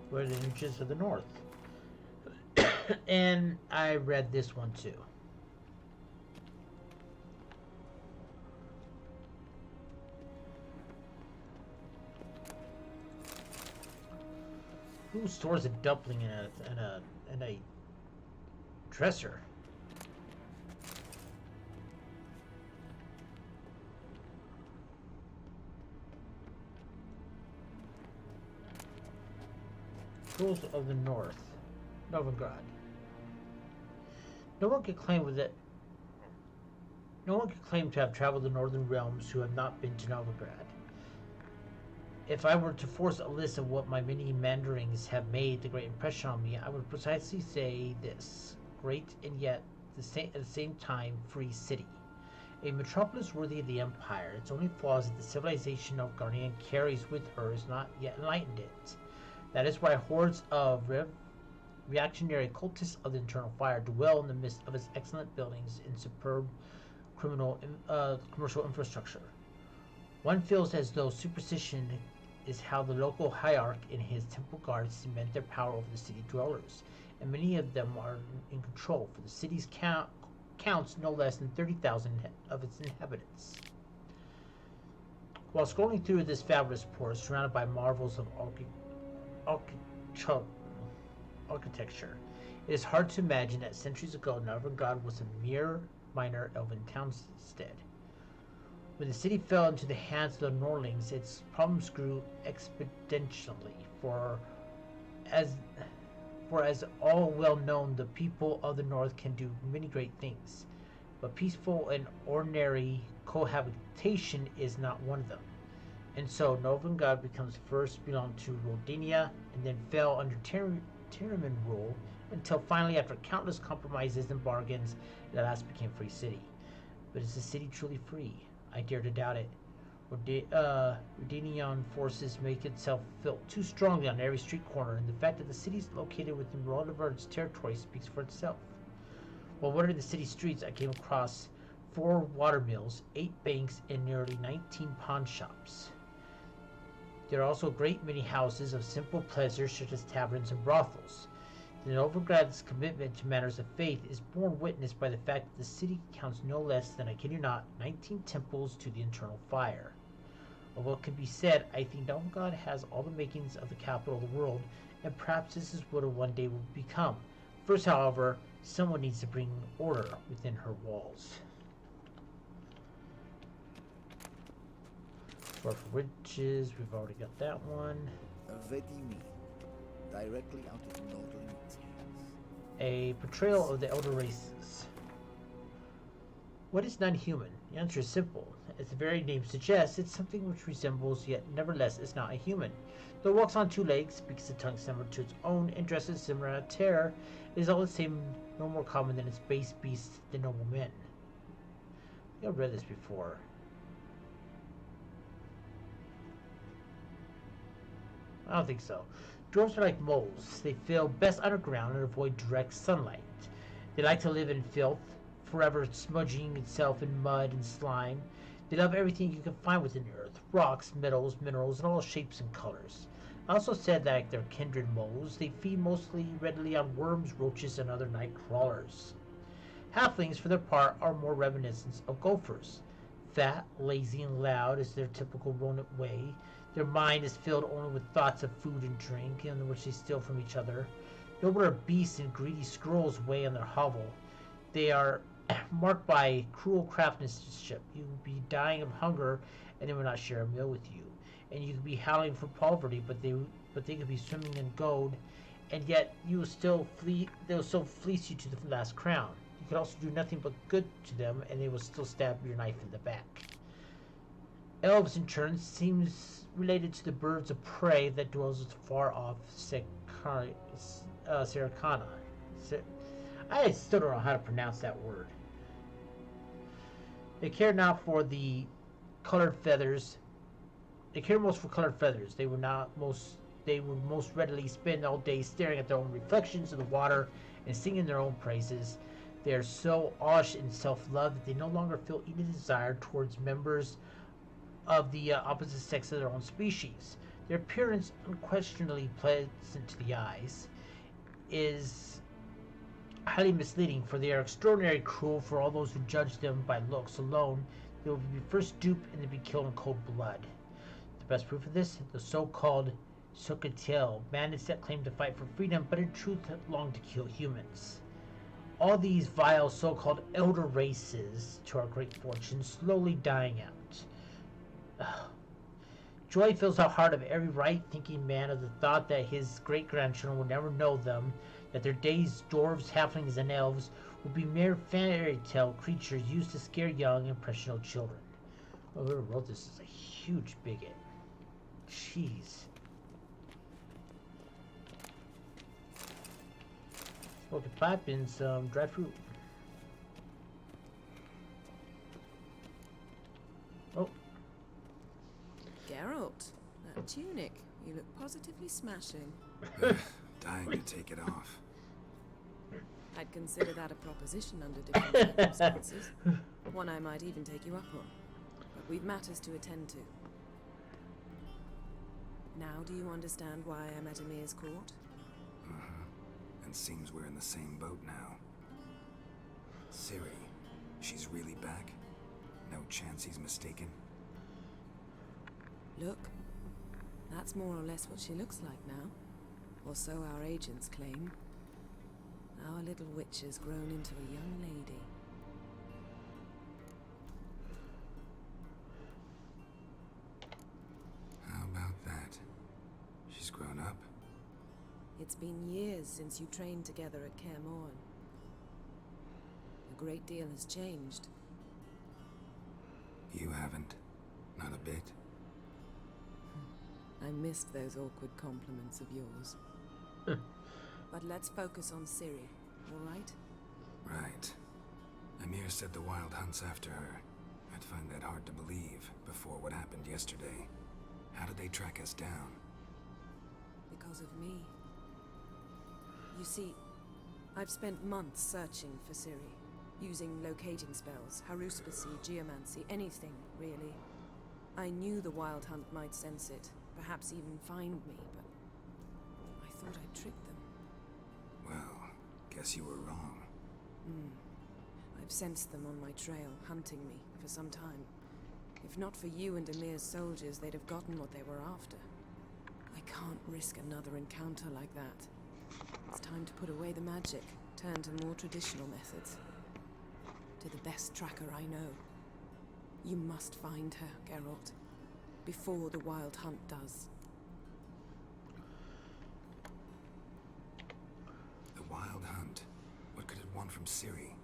Where the inches of the north. And I read this one too. Who stores a dumpling in a dresser? Rules of the North, Novigrad. No one can claim to have traveled the northern realms who have not been to Novigrad. If I were to force a list of what my many mandarings have made a great impression on me, I would precisely say this: great and yet at the same time free city. A metropolis worthy of the Empire. Its only flaw is that the civilization of Guardian carries with her has not yet enlightened it. That is why hordes of reactionary cultists of the Eternal Fire dwell in the midst of its excellent buildings and superb commercial infrastructure. One feels as though superstition is how the local hierarch and his temple guards cement their power over the city dwellers, and many of them are in control, for the city's counts no less than 30,000 of its inhabitants. While scrolling through this fabulous port, surrounded by marvels of architecture, it is hard to imagine that centuries ago Novigrad was a mere minor elven townstead. When the city fell into the hands of the Norlings, its problems grew exponentially, for as all well known, the people of the North can do many great things, but peaceful and ordinary cohabitation is not one of them. And so Novigrad becomes first belonged to Rodinia, and then fell under Tyriman rule, until finally, after countless compromises and bargains, it at last became a free city. But is the city truly free? I dare to doubt it. Rhodanian forces make itself felt too strongly on every street corner, and the fact that the city is located within Rodovard's territory speaks for itself. While wandering the city streets, I came across 4 watermills, 8 banks, and nearly 19 pawn shops. There are also a great many houses of simple pleasure, such as taverns and brothels. The Novigrad's commitment to matters of faith is borne witness by the fact that the city counts no less than, I kid you not, 19 temples to the Eternal Fire. Of what can be said, I think Novigrad has all the makings of the capital of the world, and perhaps this is what it one day will become. First, however, someone needs to bring order within her walls. For riches, we've already got that one. Vedimi, directly out of Nordling Tales. A portrayal of the elder races. What is non-human? The answer is simple. As the very name suggests, it's something which resembles, yet nevertheless is not a human. Though it walks on 2 legs, speaks a tongue similar to its own, and dresses similar to terror, it is all the same, no more common than its base beasts, the noble men. I think I've read this before. I don't think so. Dwarves are like moles. They feel best underground and avoid direct sunlight. They like to live in filth, forever smudging itself in mud and slime. They love everything you can find within the earth: rocks, metals, minerals, and all shapes and colors. I also said that, like their kindred moles, they feed mostly readily on worms, roaches, and other night crawlers. Halflings, for their part, are more reminiscent of gophers. Fat, lazy, and loud is their typical rodent way. Their mind is filled only with thoughts of food and drink, in which they steal from each other. Nobler beasts and greedy squirrels weigh on their hovel. They are marked by cruel craftsmanship. You would be dying of hunger, and they would not share a meal with you. And you could be howling for poverty, but they could be swimming in gold, and yet you will still flee. They will still fleece you to the last crown. You could also do nothing but good to them, and they will still stab your knife in the back. Elves, in turn, seems related to the birds of prey that dwells far off Serikana. I still don't know how to pronounce that word. They care not for the colored feathers. They care most for colored feathers. They would most readily spend all day staring at their own reflections in the water and singing their own praises. They are so awesh in self-love that they no longer feel any desire towards members of the opposite sex of their own species. Their appearance, unquestionably pleasant to the eyes, is highly misleading, for they are extraordinarily cruel. For all those who judge them by looks alone, they will be first duped and then be killed in cold blood. The best proof of this, the so-called Sokatel, bandits that claim to fight for freedom, but in truth long to kill humans. All these vile so-called elder races, to our great fortune, slowly dying out. Joy fills the heart of every right-thinking man of the thought that his great-grandchildren will never know them, that their days, dwarves, halflings, and elves, will be mere fairy tale creatures used to scare young, impressionable children. Whoever wrote this is a huge bigot. Jeez. Smoking pipe and some dried fruit. Oh. Geralt, that tunic. You look positively smashing. Dying to take it off. I'd consider that a proposition under different circumstances. One I might even take you up on. But we've matters to attend to. Now do you understand why I'm at Emir's court? And seems we're in the same boat now. Ciri, she's really back? No chance he's mistaken? Look, that's more or less what she looks like now. Or so our agents claim. Our little witch has grown into a young lady. How about that? She's grown up? It's been years since you trained together at Kaer Morhen. A great deal has changed. You haven't. Not a bit. I missed those awkward compliments of yours. But let's focus on Ciri, all right? Right. Emir said the Wild Hunt's after her. I'd find that hard to believe before what happened yesterday. How did they track us down? Because of me. You see, I've spent months searching for Ciri, using locating spells, haruspicy, geomancy, anything, really. I knew the Wild Hunt might sense it, perhaps even find me, but I thought I'd tricked them. Well, guess you were wrong. I've sensed them on my trail, hunting me, for some time. If not for you and Emir's soldiers, they'd have gotten what they were after. I can't risk another encounter like that. It's time to put away the magic, turn to more traditional methods. To the best tracker I know. You must find her, Geralt, before the Wild Hunt does. The Wild Hunt? What could it want from Ciri?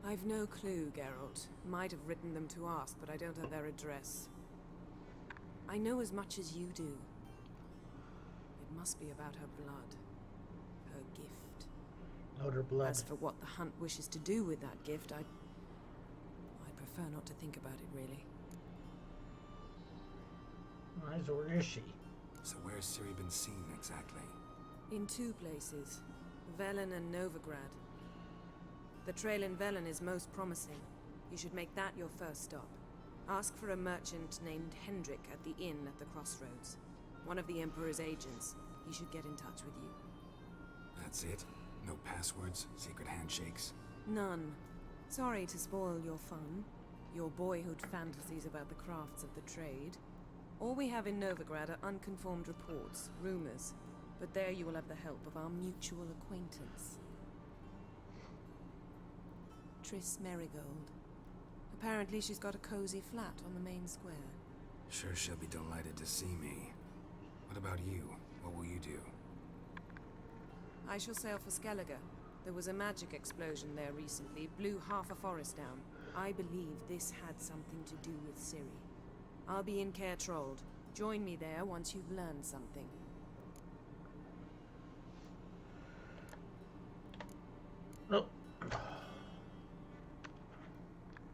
I've no clue, Geralt. Might have written them to ask, but I don't have their address. I know as much as you do. It must be about her blood. Her gift. Not her blood. As for what the Hunt wishes to do with that gift, I'd prefer not to think about it, really. So where is she? So where's Ciri been seen, exactly? In two places. Velen and Novigrad. The trail in Velen is most promising. You should make that your first stop. Ask for a merchant named Hendrik at the inn at the crossroads. One of the Emperor's agents. He should get in touch with you. That's it? No passwords? Secret handshakes? None. Sorry to spoil your fun. Your boyhood fantasies about the crafts of the trade. All we have in Novigrad are unconfirmed reports, rumors. But there you will have the help of our mutual acquaintance. Triss Merigold. Apparently she's got a cozy flat on the main square. Sure she'll be delighted to see me. What about you? What will you do? I shall sail for Skellige. There was a magic explosion there recently, blew half a forest down. I believe this had something to do with Ciri. I'll be in Caer Trold. Join me there once you've learned something. Oh.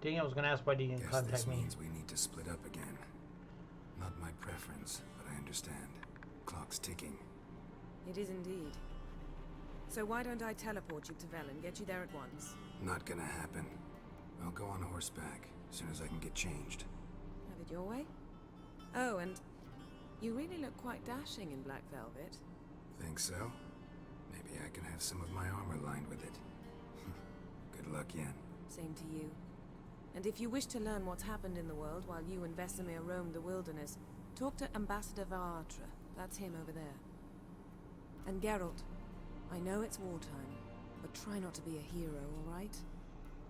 Dang, I was gonna ask why didn't you contact this me. Means we need to split up again. Not my preference, but I understand. Clock's ticking. It is indeed. So why don't I teleport you to Velen, get you there at once? Not gonna happen. I'll go on horseback, as soon as I can get changed. Have it your way? Oh, and you really look quite dashing in black velvet. Think so? Maybe I can have some of my armor lined with it. Good luck, Yen. Same to you. And if you wish to learn what's happened in the world while you and Vesemir roamed the wilderness, talk to Ambassador Varatra. That's him over there. And Geralt, I know it's wartime, but try not to be a hero, all right?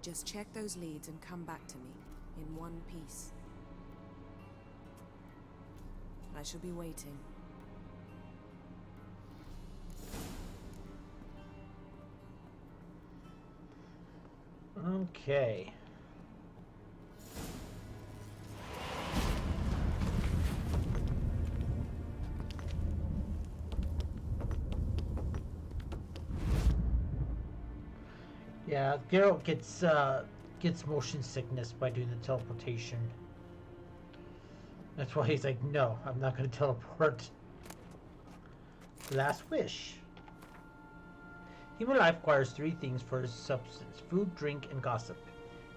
Just check those leads and come back to me, in one piece. I shall be waiting. Okay. Yeah, Geralt gets motion sickness by doing the teleportation. That's why he's like, no, I'm not going to teleport. Last wish. Human life requires three things for its substance: food, drink, and gossip.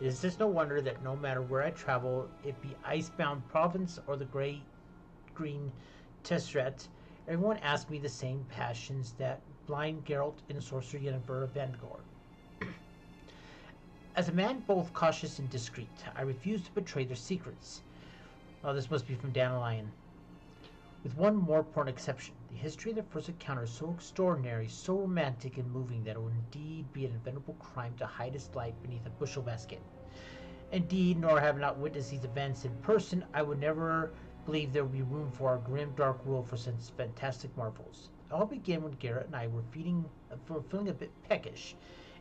It is just no wonder that no matter where I travel, it be icebound province or the great green Tesseret, everyone asks me the same passions that blind Geralt and sorcerer Yennefer of Vangor. As a man both cautious and discreet, I refuse to betray their secrets. Oh, this must be from Dandelion. With one more important exception, the history of their first encounter is so extraordinary, so romantic and moving that it would indeed be an inventable crime to hide its light beneath a bushel basket. Indeed, nor have not witnessed these events in person, I would never believe there would be room for our grim, dark world for such fantastic marvels. It all began when Garrett and I were feeling a bit peckish,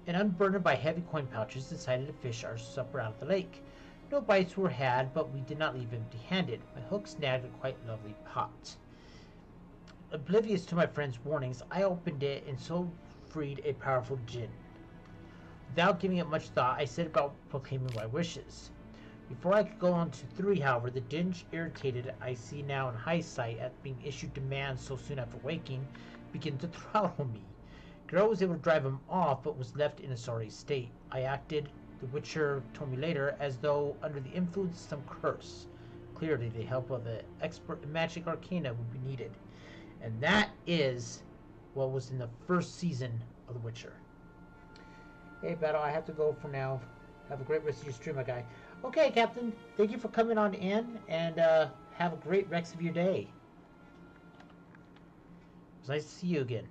and unburdened by heavy coin pouches, decided to fish our supper out of the lake. No bites were had, but we did not leave empty-handed. My hook snagged a quite lovely pot. Oblivious to my friend's warnings, I opened it and so freed a powerful djinn. Without giving it much thought, I set about proclaiming my wishes. Before I could go on to 3, however, the djinn, irritated, I see now in hindsight, at being issued demands so soon after waking, began to throttle me. Geralt was able to drive him off, but was left in a sorry state. I acted, the Witcher told me later, as though under the influence of some curse. Clearly, the help of an expert in magic arcana would be needed. And that is what was in the first season of The Witcher. Hey, Battle, I have to go for now. Have a great rest of your stream, my guy. Okay, Captain, thank you for coming on in, and have a great rest of your day. It was nice to see you again.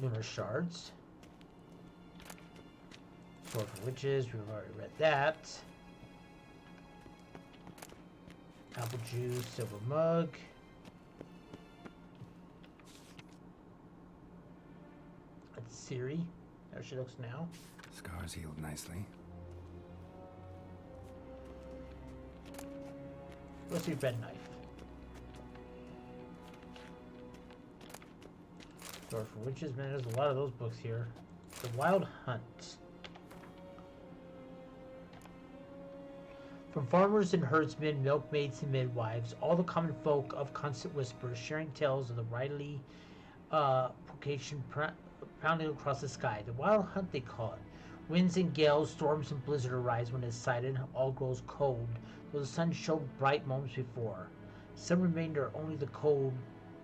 Lunar Shards. Sword for Witches, we've already read that. Apple Juice, Silver Mug. That's Ciri. There she looks now. Scars healed nicely. What's your red knife? Sword for Witches, man, there's a lot of those books here. The Wild Hunt. From farmers and herdsmen, milkmaids and midwives, all the common folk of constant whispers, sharing tales of the rightly vocation pounding across the sky. The Wild Hunt, they call it. Winds and gales, storms and blizzard arise when it is sighted. All grows cold, though the sun shone bright moments before. Some remember only the cold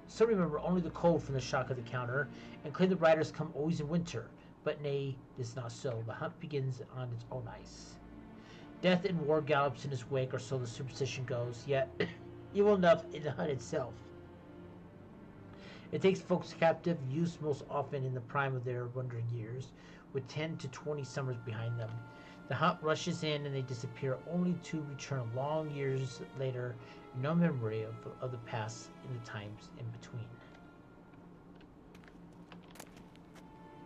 from the shock of the counter, and claim the riders come always in winter. But nay, this is not so. The hunt begins on its own ice. Death and war gallops in his wake, or so the superstition goes, yet evil enough in the hunt itself. It takes folks captive, youth most often in the prime of their wandering years, with 10 to 20 summers behind them. The hunt rushes in and they disappear, only to return long years later, no memory of the past in the times in between.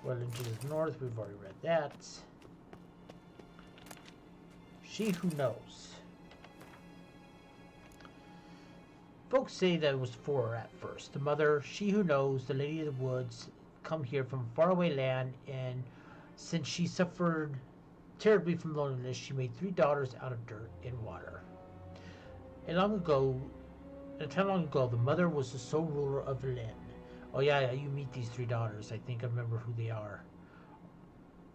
Well, into the north, we've already read that. She Who Knows. Folks say that it was for her at first. The mother, she who knows, the lady of the woods, come here from a faraway land, and since she suffered terribly from loneliness, she made 3 daughters out of dirt and water. A time long ago, the mother was the sole ruler of Lynn. Oh yeah, you meet these 3 daughters. I think I remember who they are.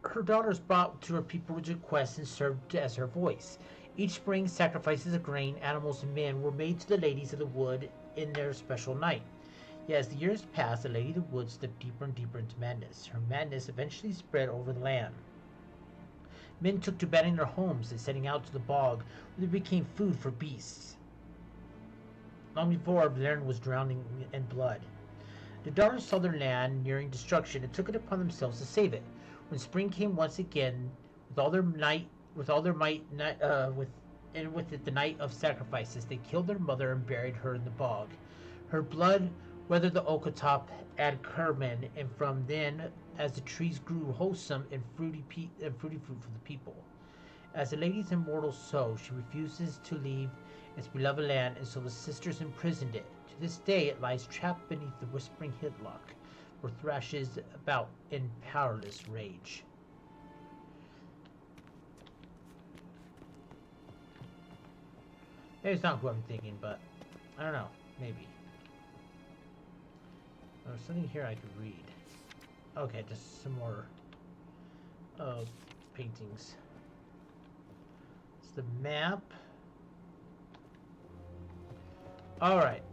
Her daughters brought to her people requests and served as her voice. Each spring, sacrifices of grain, animals, and men were made to the ladies of the wood in their special night. Yet as the years passed, the lady of the wood slipped deeper and deeper into madness. Her madness eventually spread over the land. Men took to abandoning their homes and setting out to the bog, where they became food for beasts. Long before, Blairn was drowning in blood. The daughters saw their land nearing destruction and took it upon themselves to save it. When spring came once again, with all their might, and with it the night of sacrifices. They killed their mother and buried her in the bog. Her blood weathered the Okatop and Kerman, and from then, as the trees grew wholesome and fruity fruit for the people. As the lady's immortal soul, she refuses to leave its beloved land, and so the sisters imprisoned it. To this day, it lies trapped beneath the whispering hillock, where thrashes about in powerless rage. Maybe it's not who I'm thinking, but I don't know. Maybe. There's something here I could read. Okay, just some more paintings. It's the map. Alright.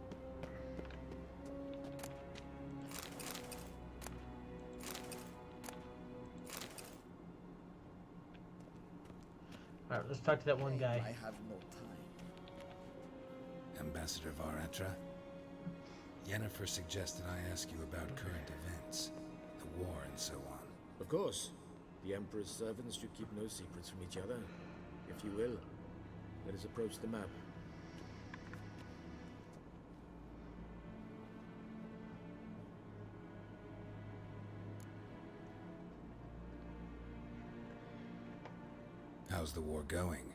Alright, let's talk to that one guy. I have no time. Ambassador Varatra, Yennefer suggested I ask you about current events, the war and so on. Of course. The Emperor's servants should keep no secrets from each other. If you will, let us approach the map. How's the war going?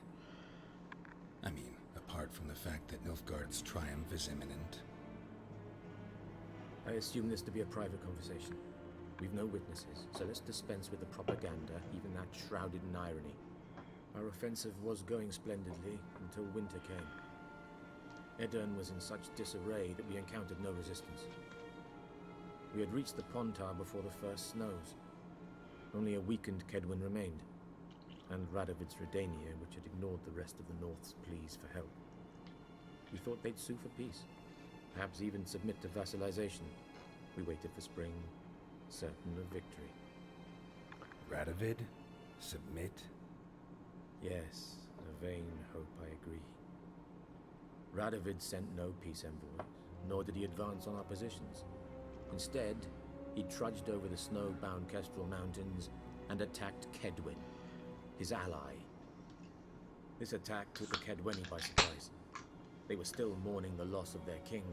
I mean, apart from the fact that Nilfgaard's triumph is imminent. I assume this to be a private conversation. We've no witnesses, so let's dispense with the propaganda, even that shrouded in irony. Our offensive was going splendidly until winter came. Edirn was in such disarray that we encountered no resistance. We had reached the Pontar before the first snows. Only a weakened Kedwin remained, and Radovid's Redania, which had ignored the rest of the North's pleas for help. We thought they'd sue for peace, perhaps even submit to vassalization. We waited for spring, certain of victory. Radovid? Submit? Yes, a vain hope, I agree. Radovid sent no peace envoys, nor did he advance on our positions. Instead, he trudged over the snow-bound Kestrel Mountains and attacked Kedwin, his ally. This attack took the Kedweni by surprise. They were still mourning the loss of their king.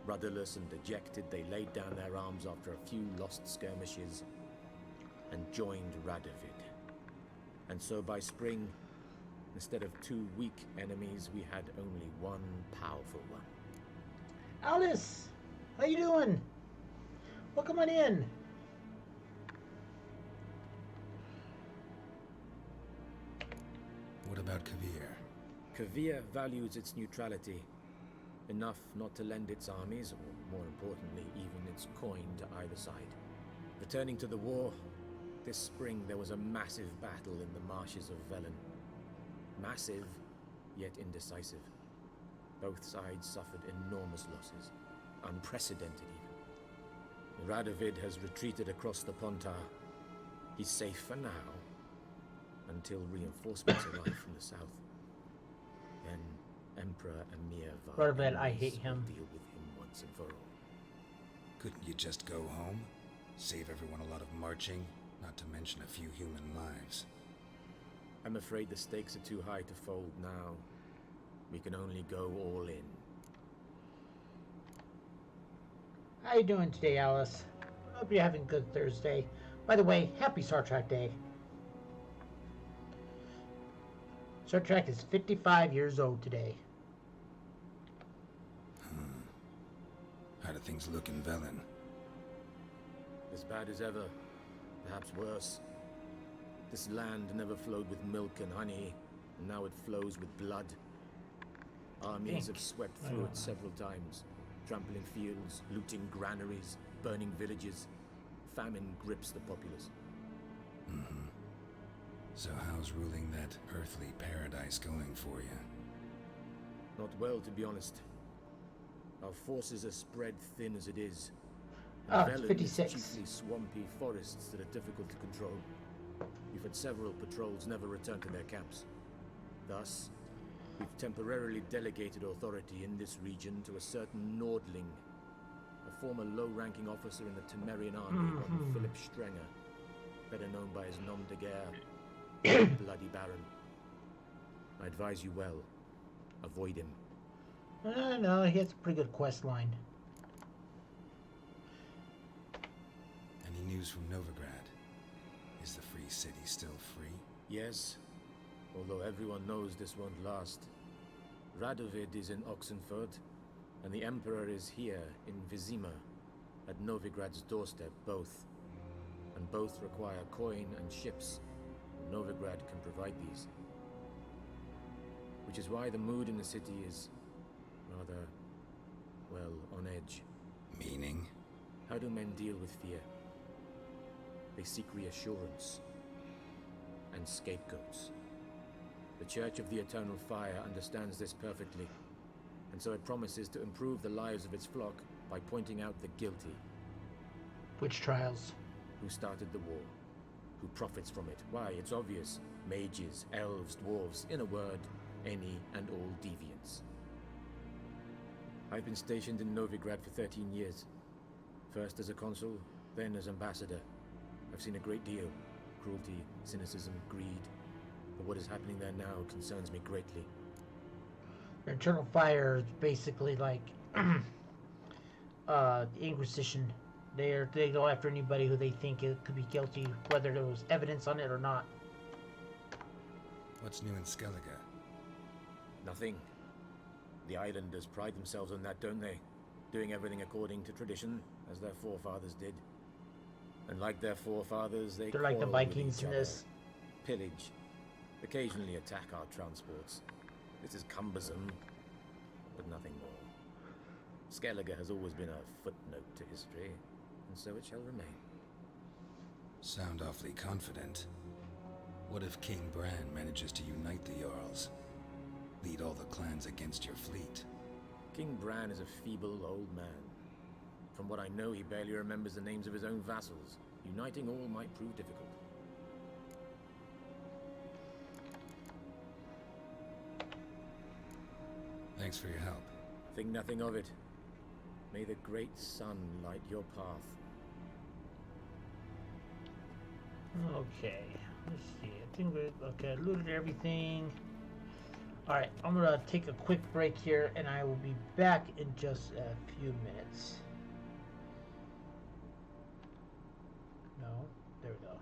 Rudderless and dejected, they laid down their arms after a few lost skirmishes and joined Radovid. And so by spring, instead of two weak enemies, we had only one powerful one. Alice! How you doing? Welcome on in. What about Kavir? Kavir values its neutrality, enough not to lend its armies, or more importantly, even its coin to either side. Returning to the war, this spring there was a massive battle in the marshes of Velen. Massive, yet indecisive. Both sides suffered enormous losses, unprecedented even. Radovid has retreated across the Pontar. He's safe for now, until reinforcements arrive from the south. Then Emperor Emir Radovid, I hate him. Deal with him once and for all. Couldn't you just go home? Save everyone a lot of marching, not to mention a few human lives. I'm afraid the stakes are too high to fold now. We can only go all in. How you doing today, Alice? Hope you're having a good Thursday. By the way, happy Star Trek Day. Star Trek is 55 years old today. How do things look in Velen? As bad as ever, perhaps worse. This land never flowed with milk and honey, and now it flows with blood. Armies have swept through it several times, trampling fields, looting granaries, burning villages. Famine grips the populace. Mm-hmm. So how's ruling that earthly paradise going for you? Not well, to be honest. Our forces are spread thin as it is. Ah, Velen is 56. chiefly swampy forests that are difficult to control. We've had several patrols never return to their camps. Thus, we've temporarily delegated authority in this region to a certain Nordling, a former low-ranking officer in the Temerian army, one Philip Strenger, better known by his nom de guerre, Bloody Baron. I advise you well. Avoid him. No, he has a pretty good quest line. Any news from Novigrad? Is the free city still free? Yes, although everyone knows this won't last. Radovid is in Oxenfurt, and the Emperor is here in Vizima, at Novigrad's doorstep, both. And both require coin and ships. Novigrad can provide these. Which is why the mood in the city is rather, well, on edge. Meaning? How do men deal with fear? They seek reassurance and scapegoats. The Church of the Eternal Fire understands this perfectly, and so it promises to improve the lives of its flock by pointing out the guilty. Witch trials. Who started the war? Who profits from it? Why, it's obvious. Mages, elves, dwarves, in a word, any and all deviants. I've been stationed in Novigrad for 13 years. First as a consul, then as ambassador. I've seen a great deal. Cruelty, cynicism, greed. But what is happening there now concerns me greatly. The Eternal Fire is basically like the Inquisition. They go after anybody who they think it could be guilty, whether there was evidence on it or not. What's new in Skellige? Nothing. The islanders pride themselves on that, don't they? Doing everything according to tradition, as their forefathers did. And like their forefathers, they're like the quarrel with Vikings each in other, this. Pillage. Occasionally attack our transports. This is cumbersome, but nothing more. Skellige has always been a footnote to history, and so it shall remain. Sound awfully confident. What if King Bran manages to unite the Jarls? Lead all the clans against your fleet? King Bran is a feeble old man. From what I know, he barely remembers the names of his own vassals. Uniting all might prove difficult. Thanks for your help. Think nothing of it. May the great sun light your path. Okay, let's see. I think I looted everything. Alright, I'm gonna take a quick break here and I will be back in just a few minutes. No, there we go.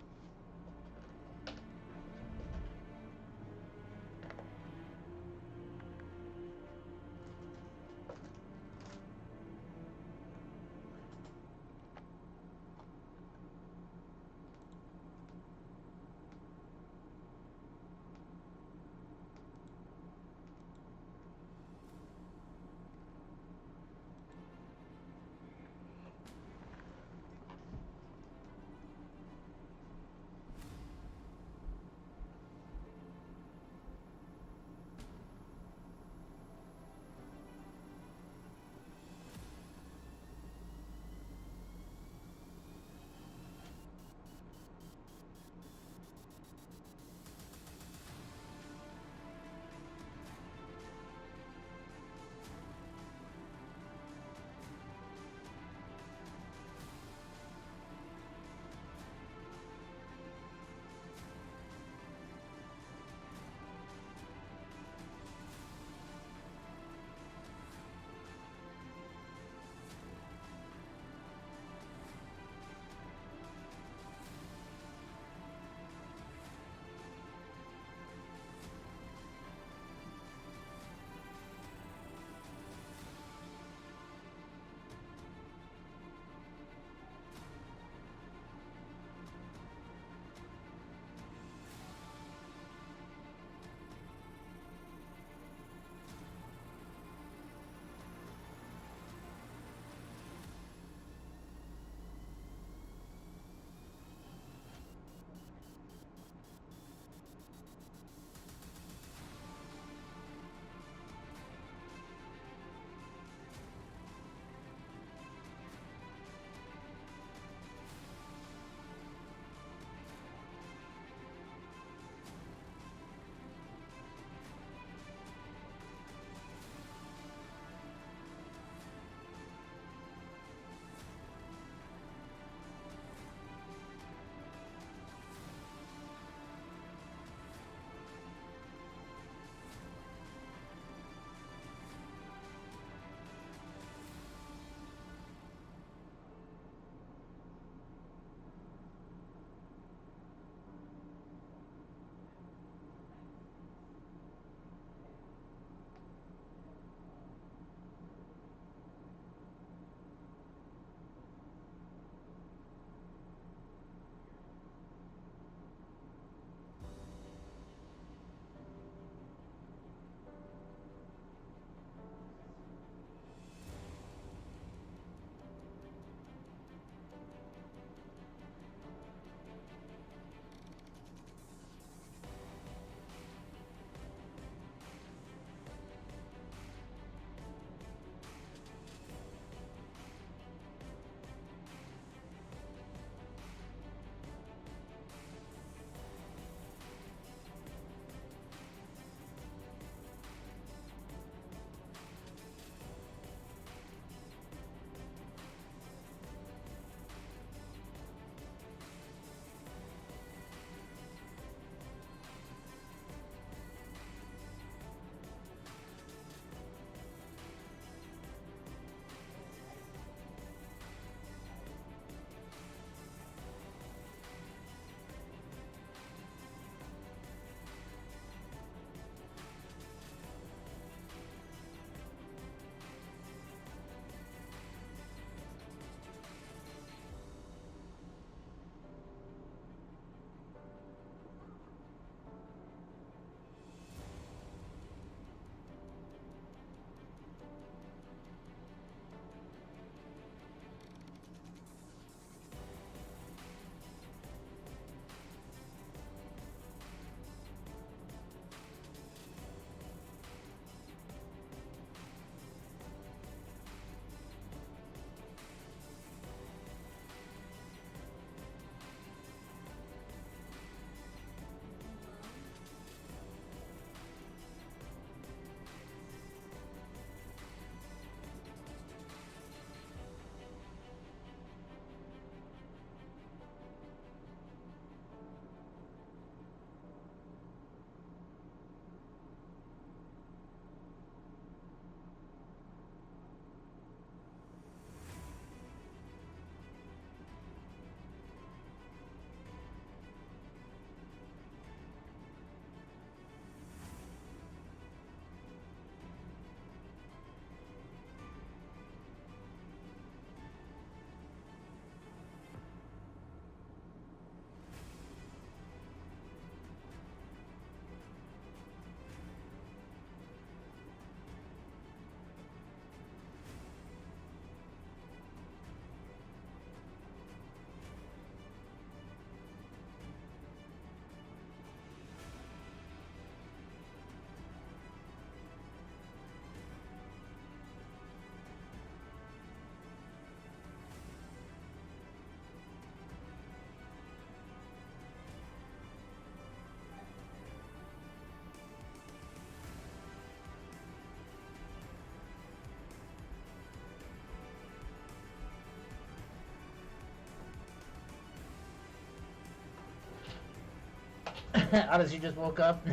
Honestly, just woke up.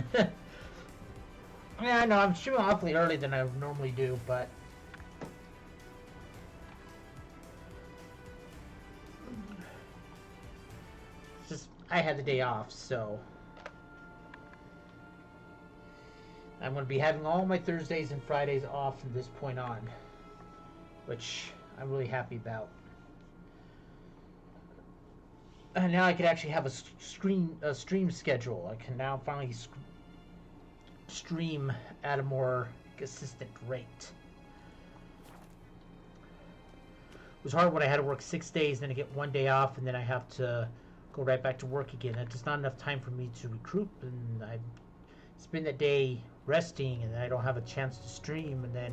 Yeah, I know, I'm streaming awfully early than I normally do, but... It's just, I had the day off, so... I'm going to be having all my Thursdays and Fridays off from this point on. Which I'm really happy about. And now I can actually have a stream schedule. I can now finally stream at a more consistent rate. It was hard when I had to work 6 days, then I get 1 day off, and then I have to go right back to work again. It's just not enough time for me to recruit, and I spend that day resting, and then I don't have a chance to stream, and then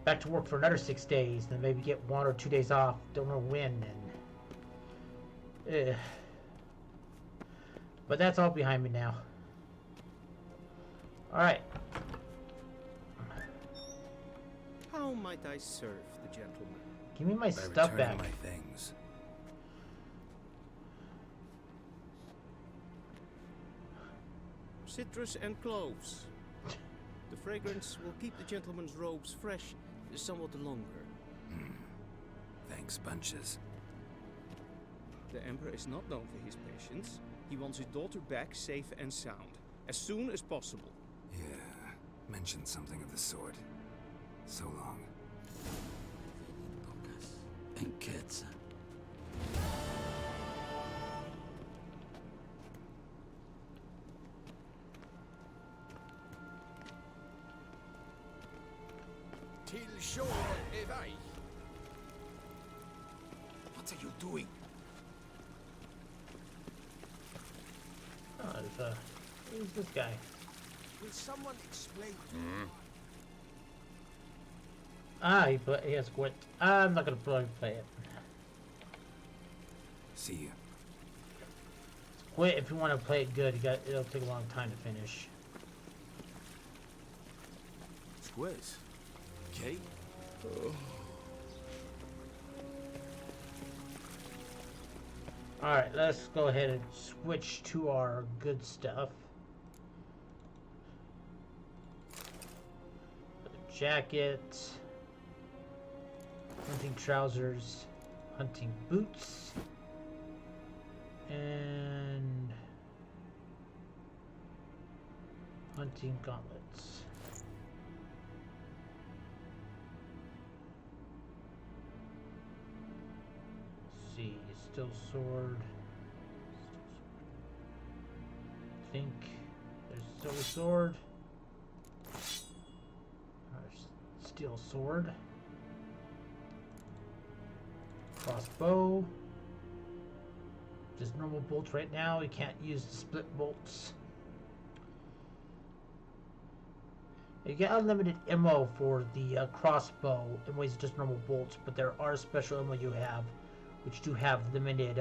back to work for another 6 days, then maybe get 1 or 2 days off, don't know when, and but that's all behind me now. Alright. How might I serve the gentleman? Give me my stuff back. My things. Citrus and cloves. The fragrance will keep the gentleman's robes fresh somewhat longer. Thanks, bunches. The Emperor is not known for his patience. He wants his daughter back safe and sound, as soon as possible. Yeah, mentioned something of the sort. So long. And kids. Till shore, Eve. What are you doing? Oh, who's this guy? Will someone explain? He has quit. I'm not gonna play it. See you. Quit if you want to play it good. It'll take a long time to finish. Squiz. Okay. Alright, let's go ahead and switch to our good stuff. Jacket, hunting trousers, hunting boots, and hunting gauntlets. Let's see, still sword. I think there's silver sword. Steel sword. Crossbow. Just normal bolts right now. You can't use the split bolts. You get unlimited ammo for the crossbow. It weighs just normal bolts, but there are special ammo you have, which do have limited,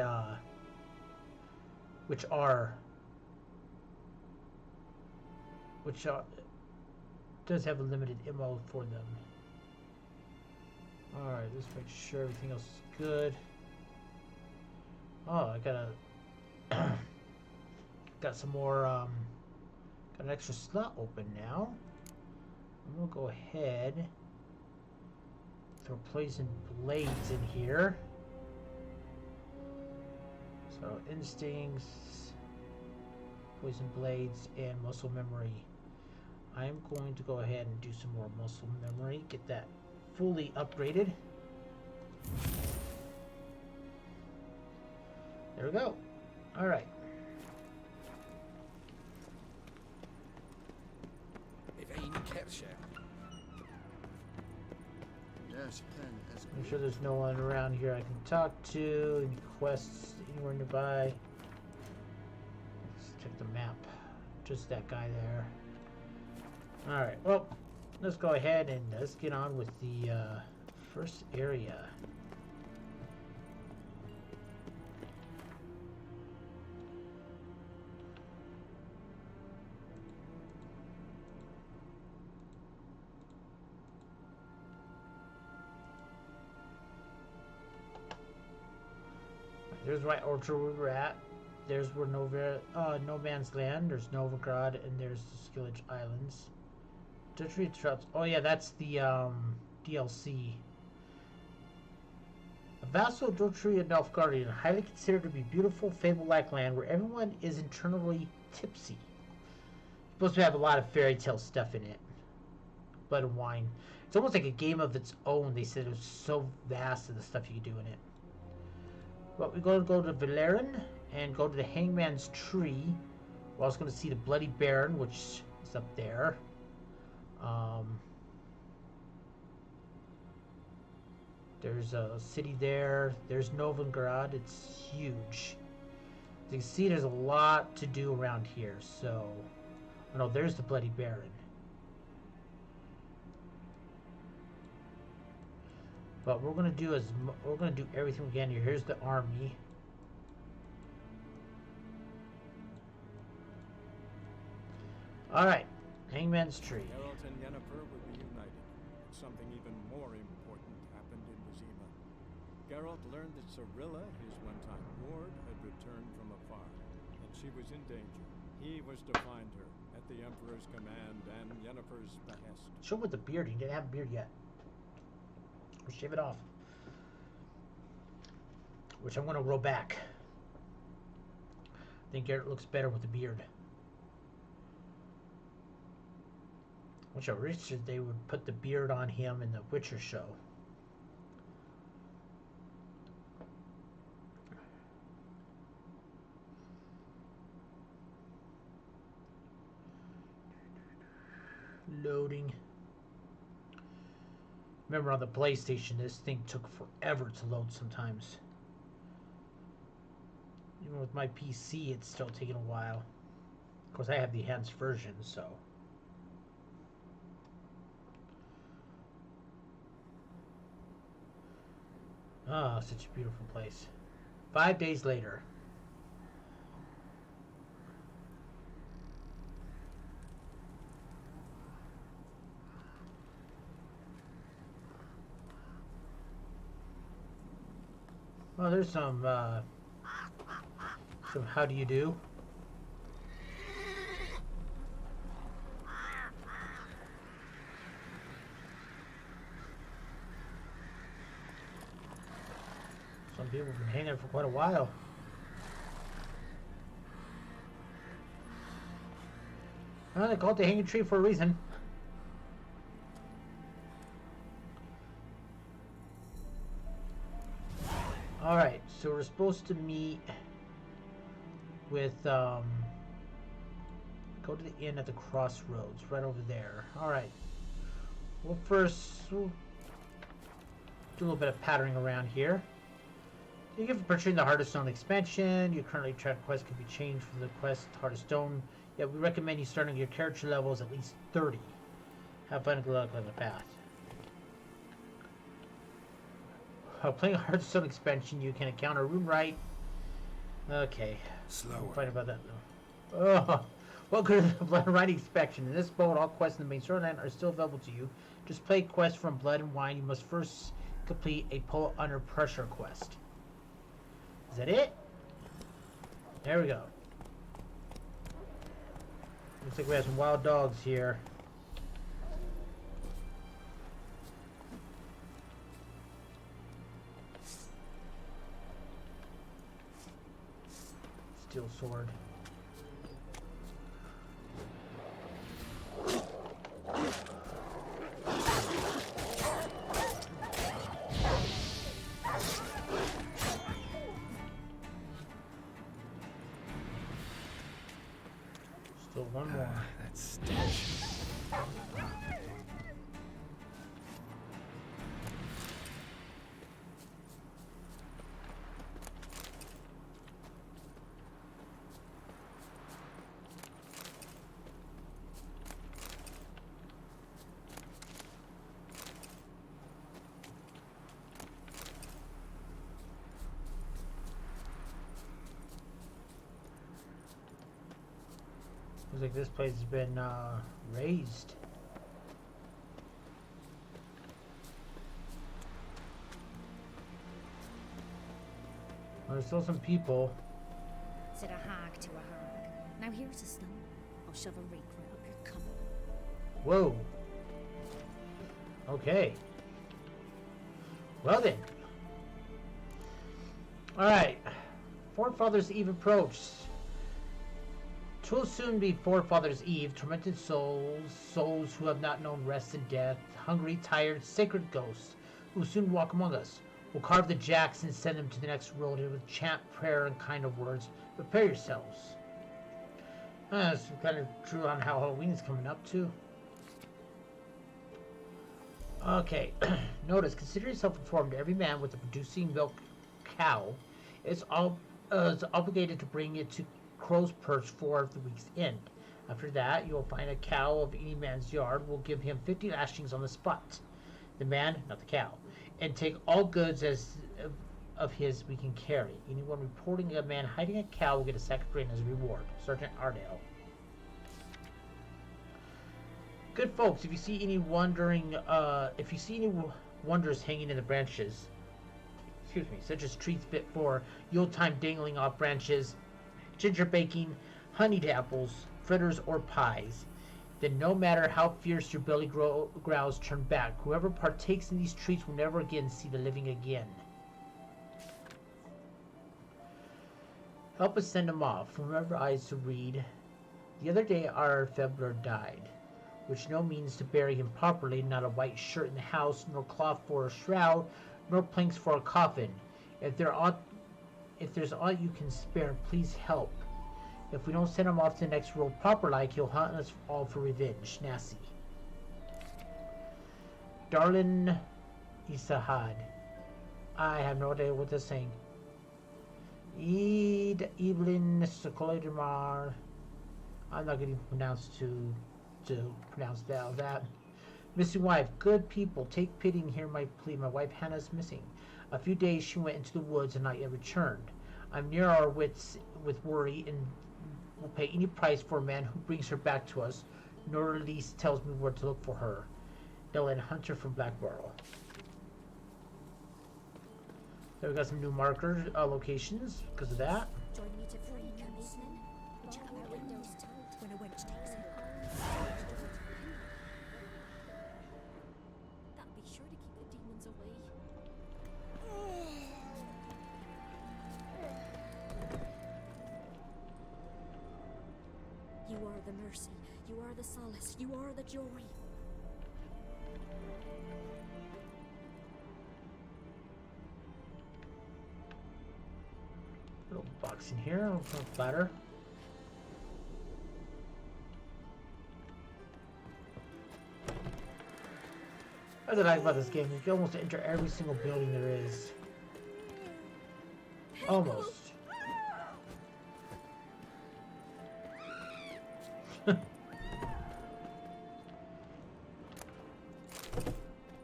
does have a limited ammo for them. Alright, let's make sure everything else is good. Oh, I got some more, got an extra slot open now. I'm gonna go ahead, throw poison blades in here. So, instincts, poison blades, and muscle memory. I'm going to go ahead and do some more muscle memory, get that fully upgraded. There we go. Alright. Yes, Ken. Make sure there's no one around here I can talk to. Any quests anywhere nearby? Let's check the map. Just that guy there. Alright, well, let's go ahead and let's get on with the first area. There's right orchard we were at. there's where No Man's Land. There's Novigrad, and there's the Skillage Islands. Dutry Traps. Oh yeah, that's the DLC. A vassal Dotry and Nilfgaardian, highly considered to be beautiful, fable-like land where everyone is internally tipsy. Supposed to have a lot of fairy tale stuff in it. Blood and wine. It's almost like a game of its own. They said it was so vast of the stuff you could do in it. But we're going to go to Valerian and go to the Hangman's Tree. We're also going to see the Bloody Baron, which is up there. There's a city there. There's Novigrad. It's huge. As you can see, there's a lot to do around here. So, oh no, there's the Bloody Baron. But we're gonna do everything we can here. Here's the army. All right, Hangman's Tree. Geralt and Yennefer were reunited. Something even more important happened in Vizima. Geralt learned that Cirilla, his one-time ward, had returned from afar, and she was in danger. He was to find her at the Emperor's command and Yennefer's behest. Show him with the beard. He didn't have a beard yet. We'll shave it off. Which I'm gonna grow back. I think Geralt looks better with the beard. Which I wish they would put the beard on him in the Witcher show. Loading. Remember on the PlayStation, this thing took forever to load sometimes. Even with my PC, it's still taking a while. Of course, I have the enhanced version, so. Ah, such a beautiful place. 5 days later. Well, there's some how do you do? Some people have been hanging for quite a while. Well, they call it the hanging tree for a reason. Alright, so we're supposed to meet with, go to the inn at the crossroads, right over there. Alright. Well, first, we'll do a little bit of pattering around here. You give purchasing the Heart of Stone expansion. Your currently tracked quest can be changed from the quest Heart of Stone. Yeah, we recommend you starting your character levels at least 30. Have fun and good luck on the path. Playing a Hearthstone expansion, you can encounter room right. Okay. Slower. We'll fight about that though. Oh, welcome to the Blood and Wine expansion. In this mode, all quests in the main storyline are still available to you. Just play quests from Blood and Wine. You must first complete a Pull Under Pressure quest. Is that it? There we go. Looks like we have some wild dogs here. Steel sword. Still one more. That's stench. Looks like this place has been raised. Well, there's still some people. said a hag to a hag. Now here's a stone. I'll shove a rake right up your cum. Whoa. Okay. Well then. Alright. Forefathers' Eve approached. 'Twill soon be Forefathers' Eve. Tormented souls who have not known rest and death, hungry, tired, sacred ghosts who soon walk among us. We'll carve the jacks and send them to the next world with chant, prayer, and kind of words. Prepare yourselves. That's kind of true on how Halloween's coming up too. Okay. Notice, consider yourself informed. Every man with a producing milk cow is obligated to bring it to Crow's Perch for the week's end. After that, you will find a cow of any man's yard. Will give him 50 lashings on the spot. The man, not the cow, and take all goods of his we can carry. Anyone reporting a man hiding a cow will get a sack of grain as a reward. Sergeant Ardale. Good folks, if you see any wonders hanging in the branches, such as treats bit for, Yuletime dangling off branches, ginger baking, honeyed apples, fritters, or pies, then no matter how fierce your belly growls, turn back. Whoever partakes in these treats will never again see the living again. Help us send him off. Remember eyes to read. The other day our Febler died, which no means to bury him properly, not a white shirt in the house, nor cloth for a shroud, nor planks for a coffin. If there's aught you can spare, please help. If we don't send him off to the next world proper like, he'll hunt us all for revenge. Nassi. Darlin Isahad. I have no idea what they're saying. Eid Evelyn Sokolidamar. I'm not getting pronounced to pronounce that. Missing wife, good people, take pity and hear my plea. My wife Hannah's missing. A few days she went into the woods and not yet returned. I'm near our wits with worry and will pay any price for a man who brings her back to us, nor at least tells me where to look for her. Dylan Hunter from Blackborough. There we got some new marker locations because of that. Join me to free an evening. Check out my windows when a wench takes it. That'll be sure to keep the demons away. You are the mercy, you are the solace, you are the joy. Little box in here, a little platter. That's what I like about this game. You can almost enter every single building there is. Almost.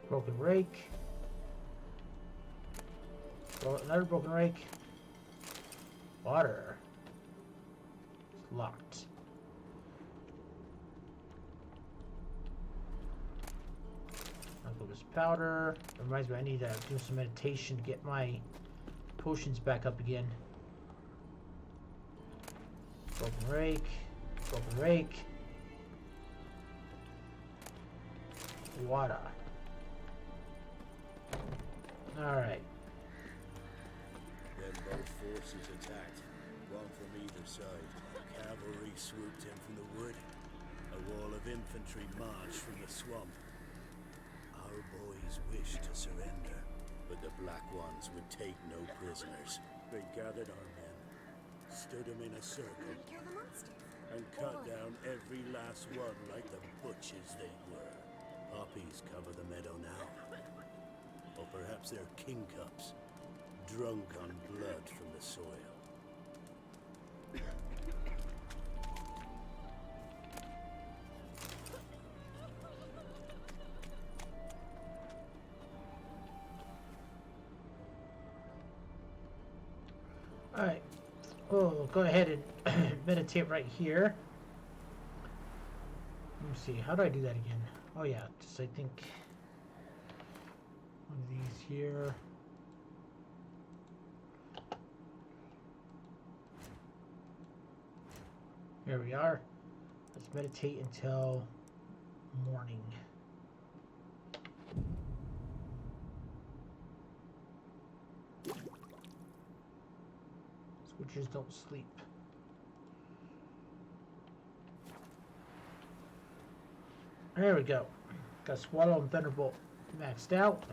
Broken rake. Another broken rake. Water. It's locked. Alchemist powder. Reminds me I need to do some meditation to get my potions back up again. Broken rake. Broken rake. Water. Alright. Then both forces attacked, one from either side. Cavalry swooped in from the wood. A wall of infantry marched from the swamp. Our boys wished to surrender, but the Black Ones would take no prisoners. They gathered our men, stood them in a circle, and cut down every last one like the butchers they were. Poppies cover the meadow now. Or perhaps they're kingcups, drunk on blood from the soil. Alright. We'll go ahead and meditate right here. Let me see. How do I do that again? Oh yeah, just I think one of these here. Here we are. Let's meditate until morning. Switchers don't sleep. There we go. Got Swallow and Thunderbolt maxed out.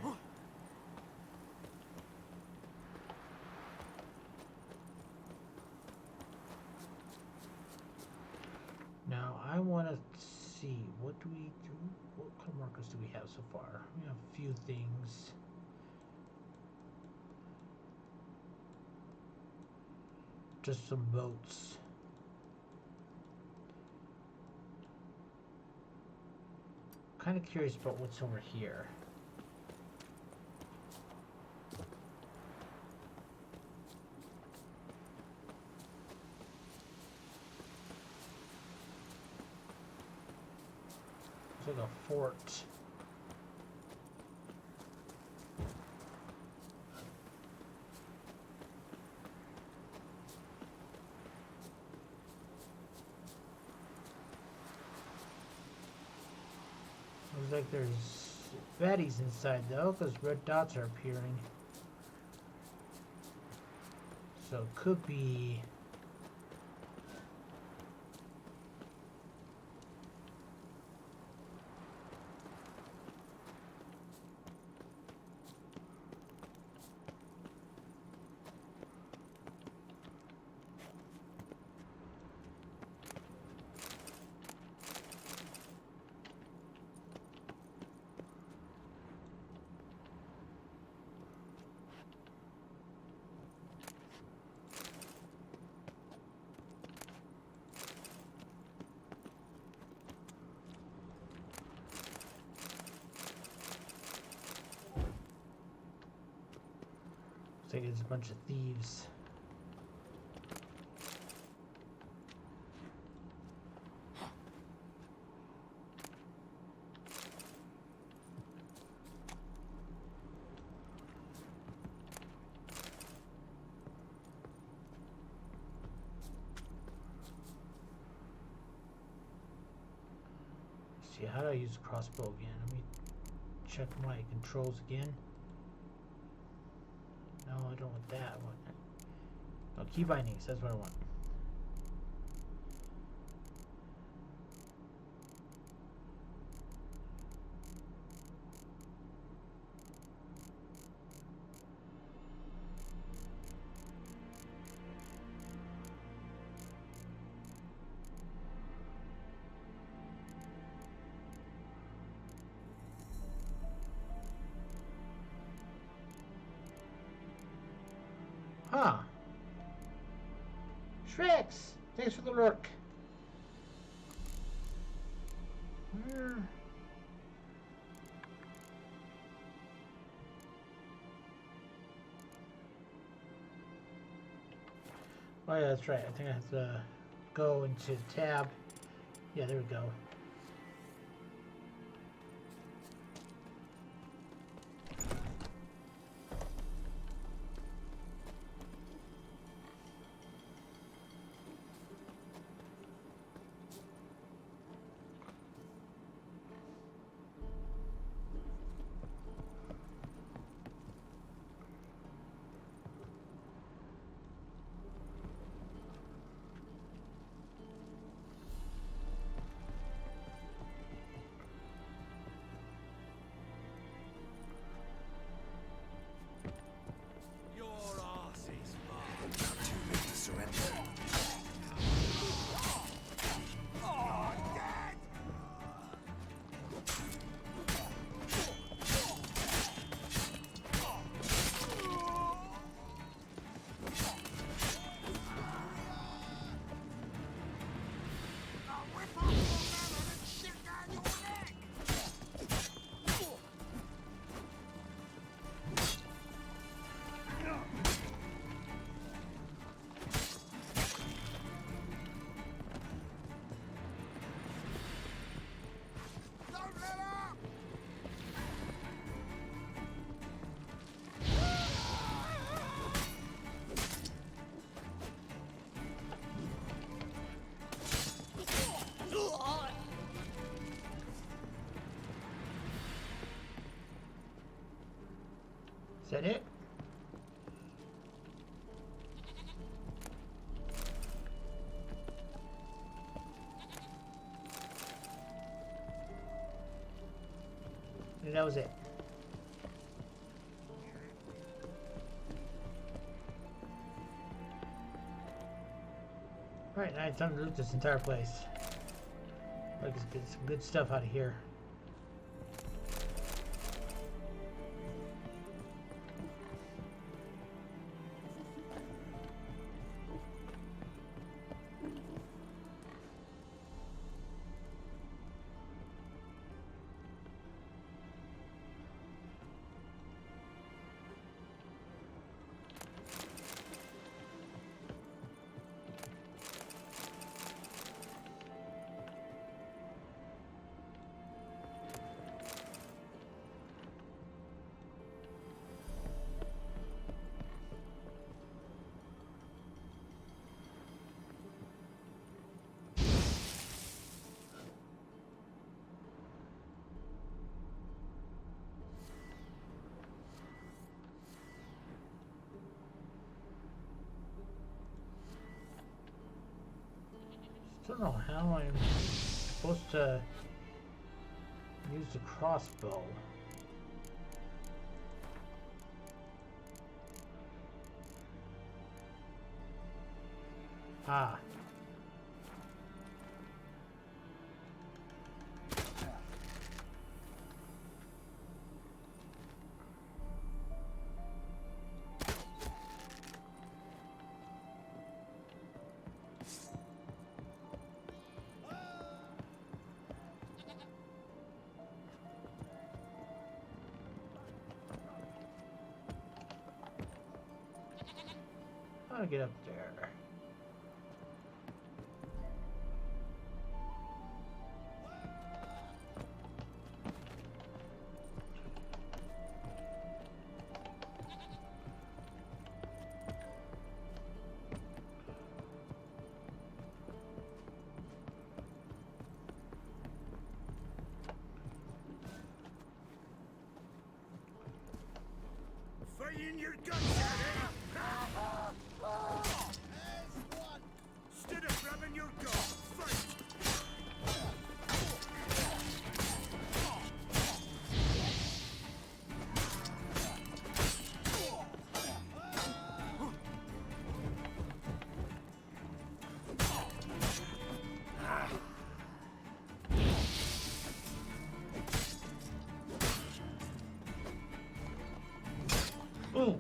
Now I want to see, what do we do? What kind of markers do we have so far? We have a few things. Just some boats. Kind of curious about what's over here. Looks like a fort. Looks like there's baddies inside though, because red dots are appearing. So it could be... Looks like it's a bunch of thieves. See, how do I use a crossbow again? Let me check my controls again. No, I don't want that one. Oh, key bindings, that's what I want. Huh. Shreks! Thanks for the lurk. Where? Oh yeah, that's right. I think I have to go into tab. Yeah, there we go. that it? And that was it. Alright, now it's time to loot this entire place. Let's get some good stuff out of here. Don't know how I'm supposed to use the crossbow. Ah. How to get up there? Firing your guns at him! Instead of grabbing your gun, fight! Ooh.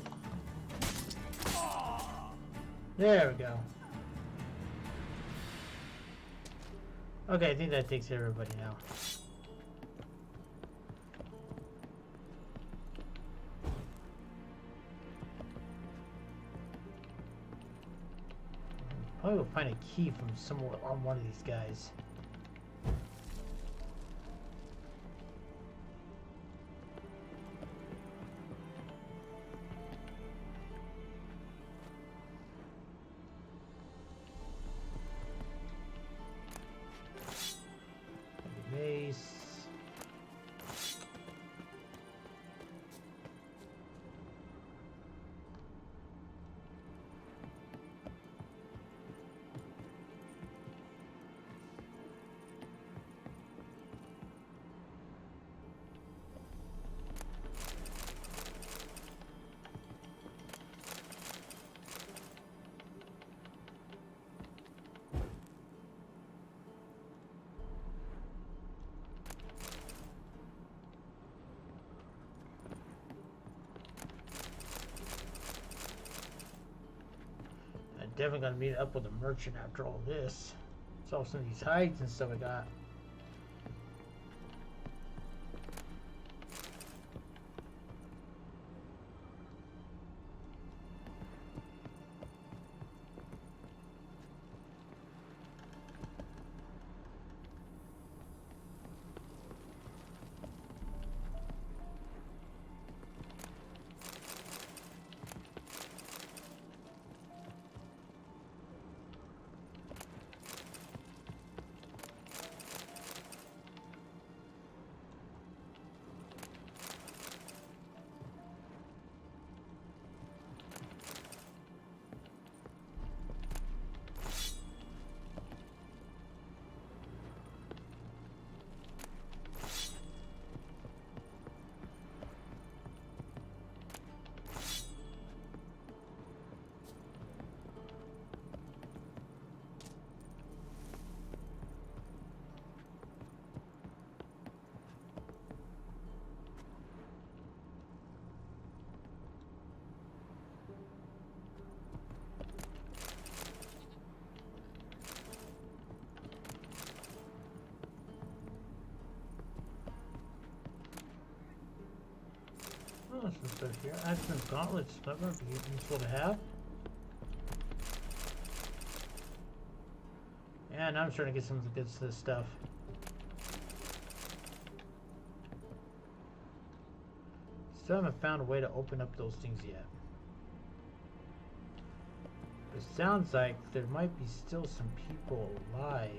There we go. Okay, I think that takes everybody now. Probably will find a key from somewhere on one of these guys. Mace. Definitely gonna meet up with a merchant after all this. Saw some of these hides and stuff I got. some stuff here. Action gauntlets. That would be useful to have. Yeah, now I'm starting to get some of the stuff. Still haven't found a way to open up those things yet. It sounds like there might be still some people alive.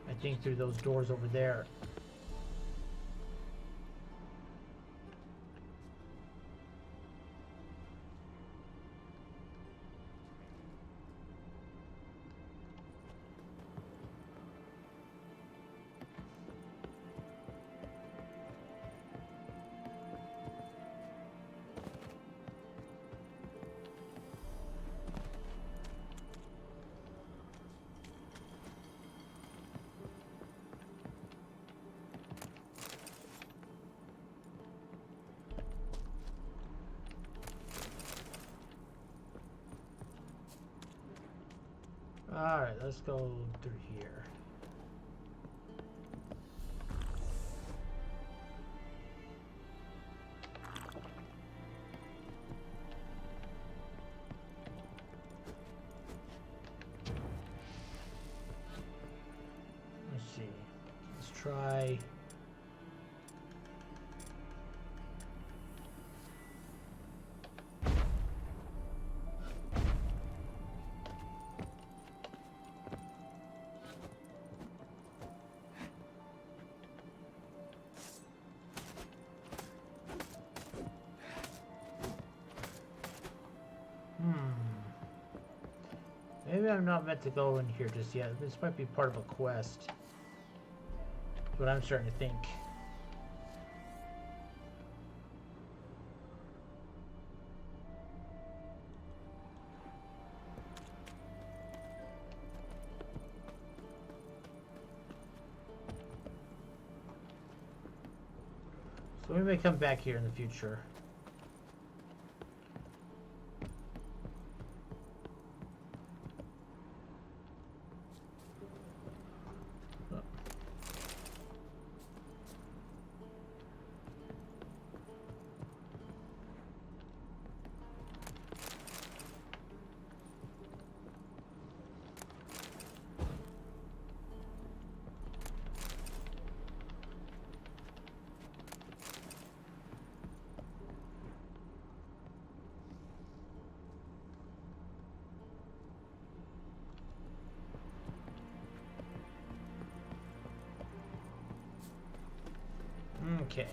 I think through those doors over there. Alright, let's go through here. Let's see. Let's try. Maybe I'm not meant to go in here just yet. This might be part of a quest. That's what I'm starting to think. So we may come back here in the future. Okay.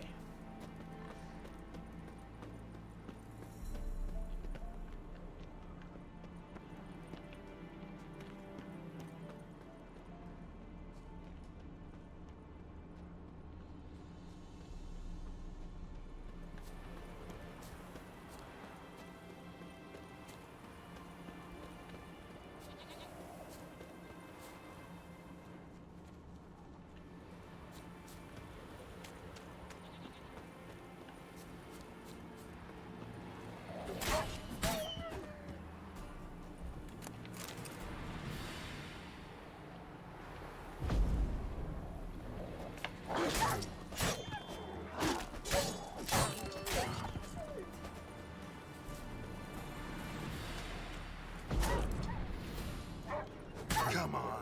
Come on.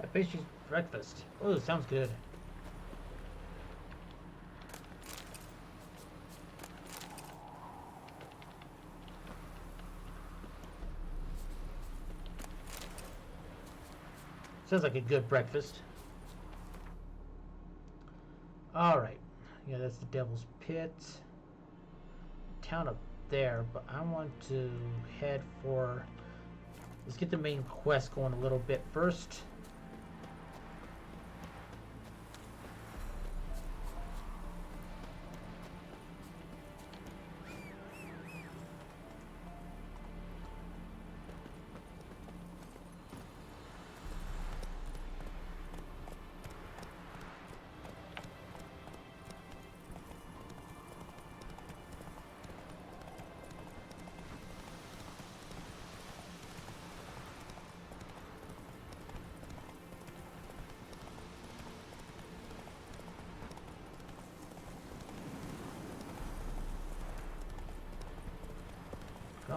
I bet she's breakfast. Oh, sounds good. Sounds like a good breakfast. Alright. Yeah, that's the Devil's Pit. Town up there, but I want to head for... Let's get the main quest going a little bit first.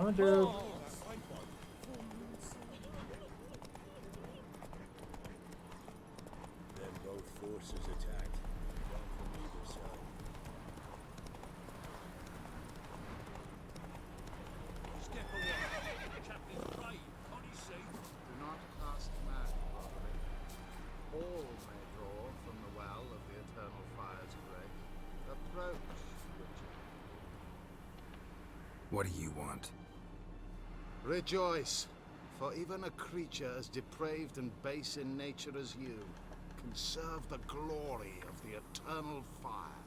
Coming through. Then both forces attacked, one from either side. Step away. Captain Ray, on his seat. Do not cast mad, Roderick. All may draw from the well of the eternal fire's grave. Approach, Richard. What do you want? Rejoice, for even a creature as depraved and base in nature as you can serve the glory of the eternal fire.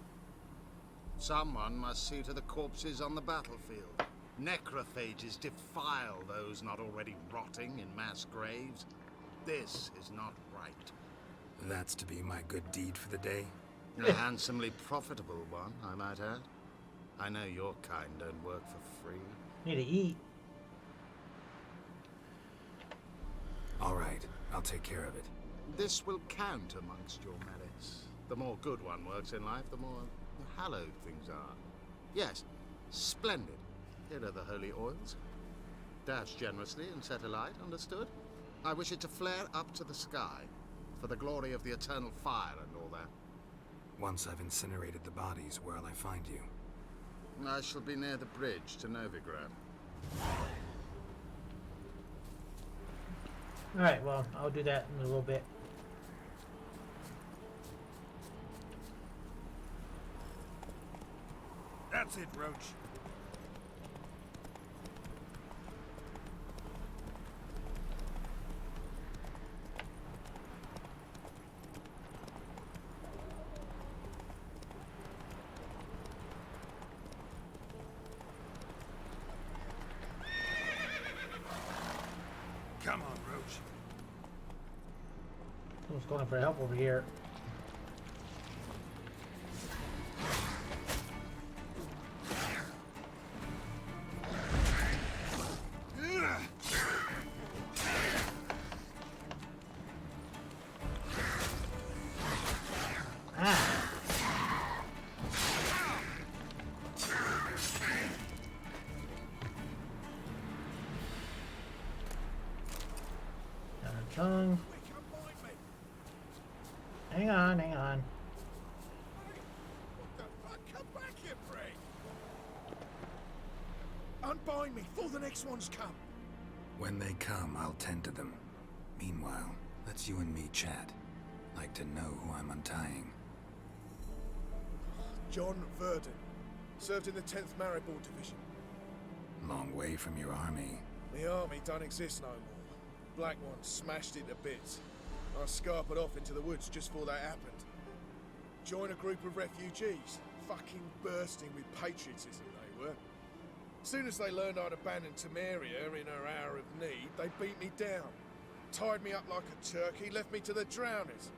Someone must see to the corpses on the battlefield. Necrophages defile those not already rotting in mass graves. This is not right. That's to be my good deed for the day? A handsomely profitable one, I might add. I know your kind don't work for free. Need to eat. All right, I'll take care of it. This will count amongst your merits. The more good one works in life, the more hallowed things are. Yes, splendid. Here are the holy oils. Dash generously and set alight, understood? I wish it to flare up to the sky, for the glory of the eternal fire and all that. Once I've incinerated the bodies, where'll I find you? I shall be near the bridge to Novigrad. Alright, well, I'll do that in a little bit. That's it, Roach. Come on, Roach. Someone's calling for help over here. Tongue. Hang on, hang on. What the fuck? Come back here, Prey! Unbind me before the next ones come. When they come, I'll tend to them. Meanwhile, let's you and me chat. Like to know who I'm untying. John Verdon. Served in the 10th Maribor Division. Long way from your army. The army don't exist no more. Black One smashed into bits. I scarpered off into the woods just before that happened. Joined a group of refugees. Fucking bursting with patriotism they were. Soon as they learned I'd abandoned Temeria in her hour of need, they beat me down. Tied me up like a turkey, left me to the drowners.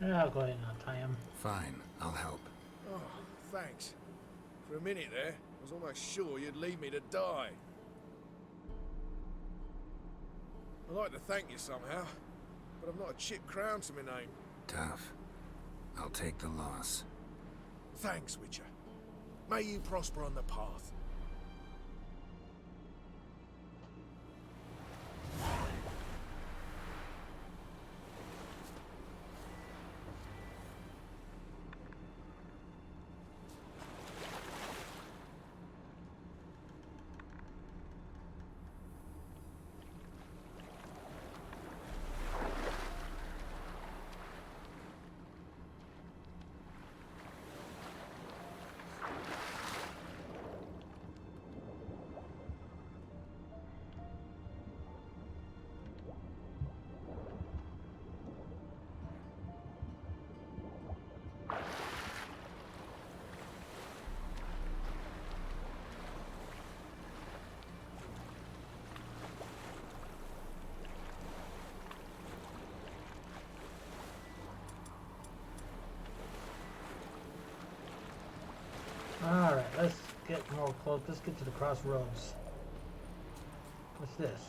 I'll go ahead and untie him. Fine, I'll help. Oh, thanks. For a minute there, I was almost sure you'd leave me to die. I'd like to thank you somehow, but I've not a chip crown to my name. Tough. I'll take the loss. Thanks, Witcher. May you prosper on the path. Alright, let's get more close. Let's get to the crossroads. What's this?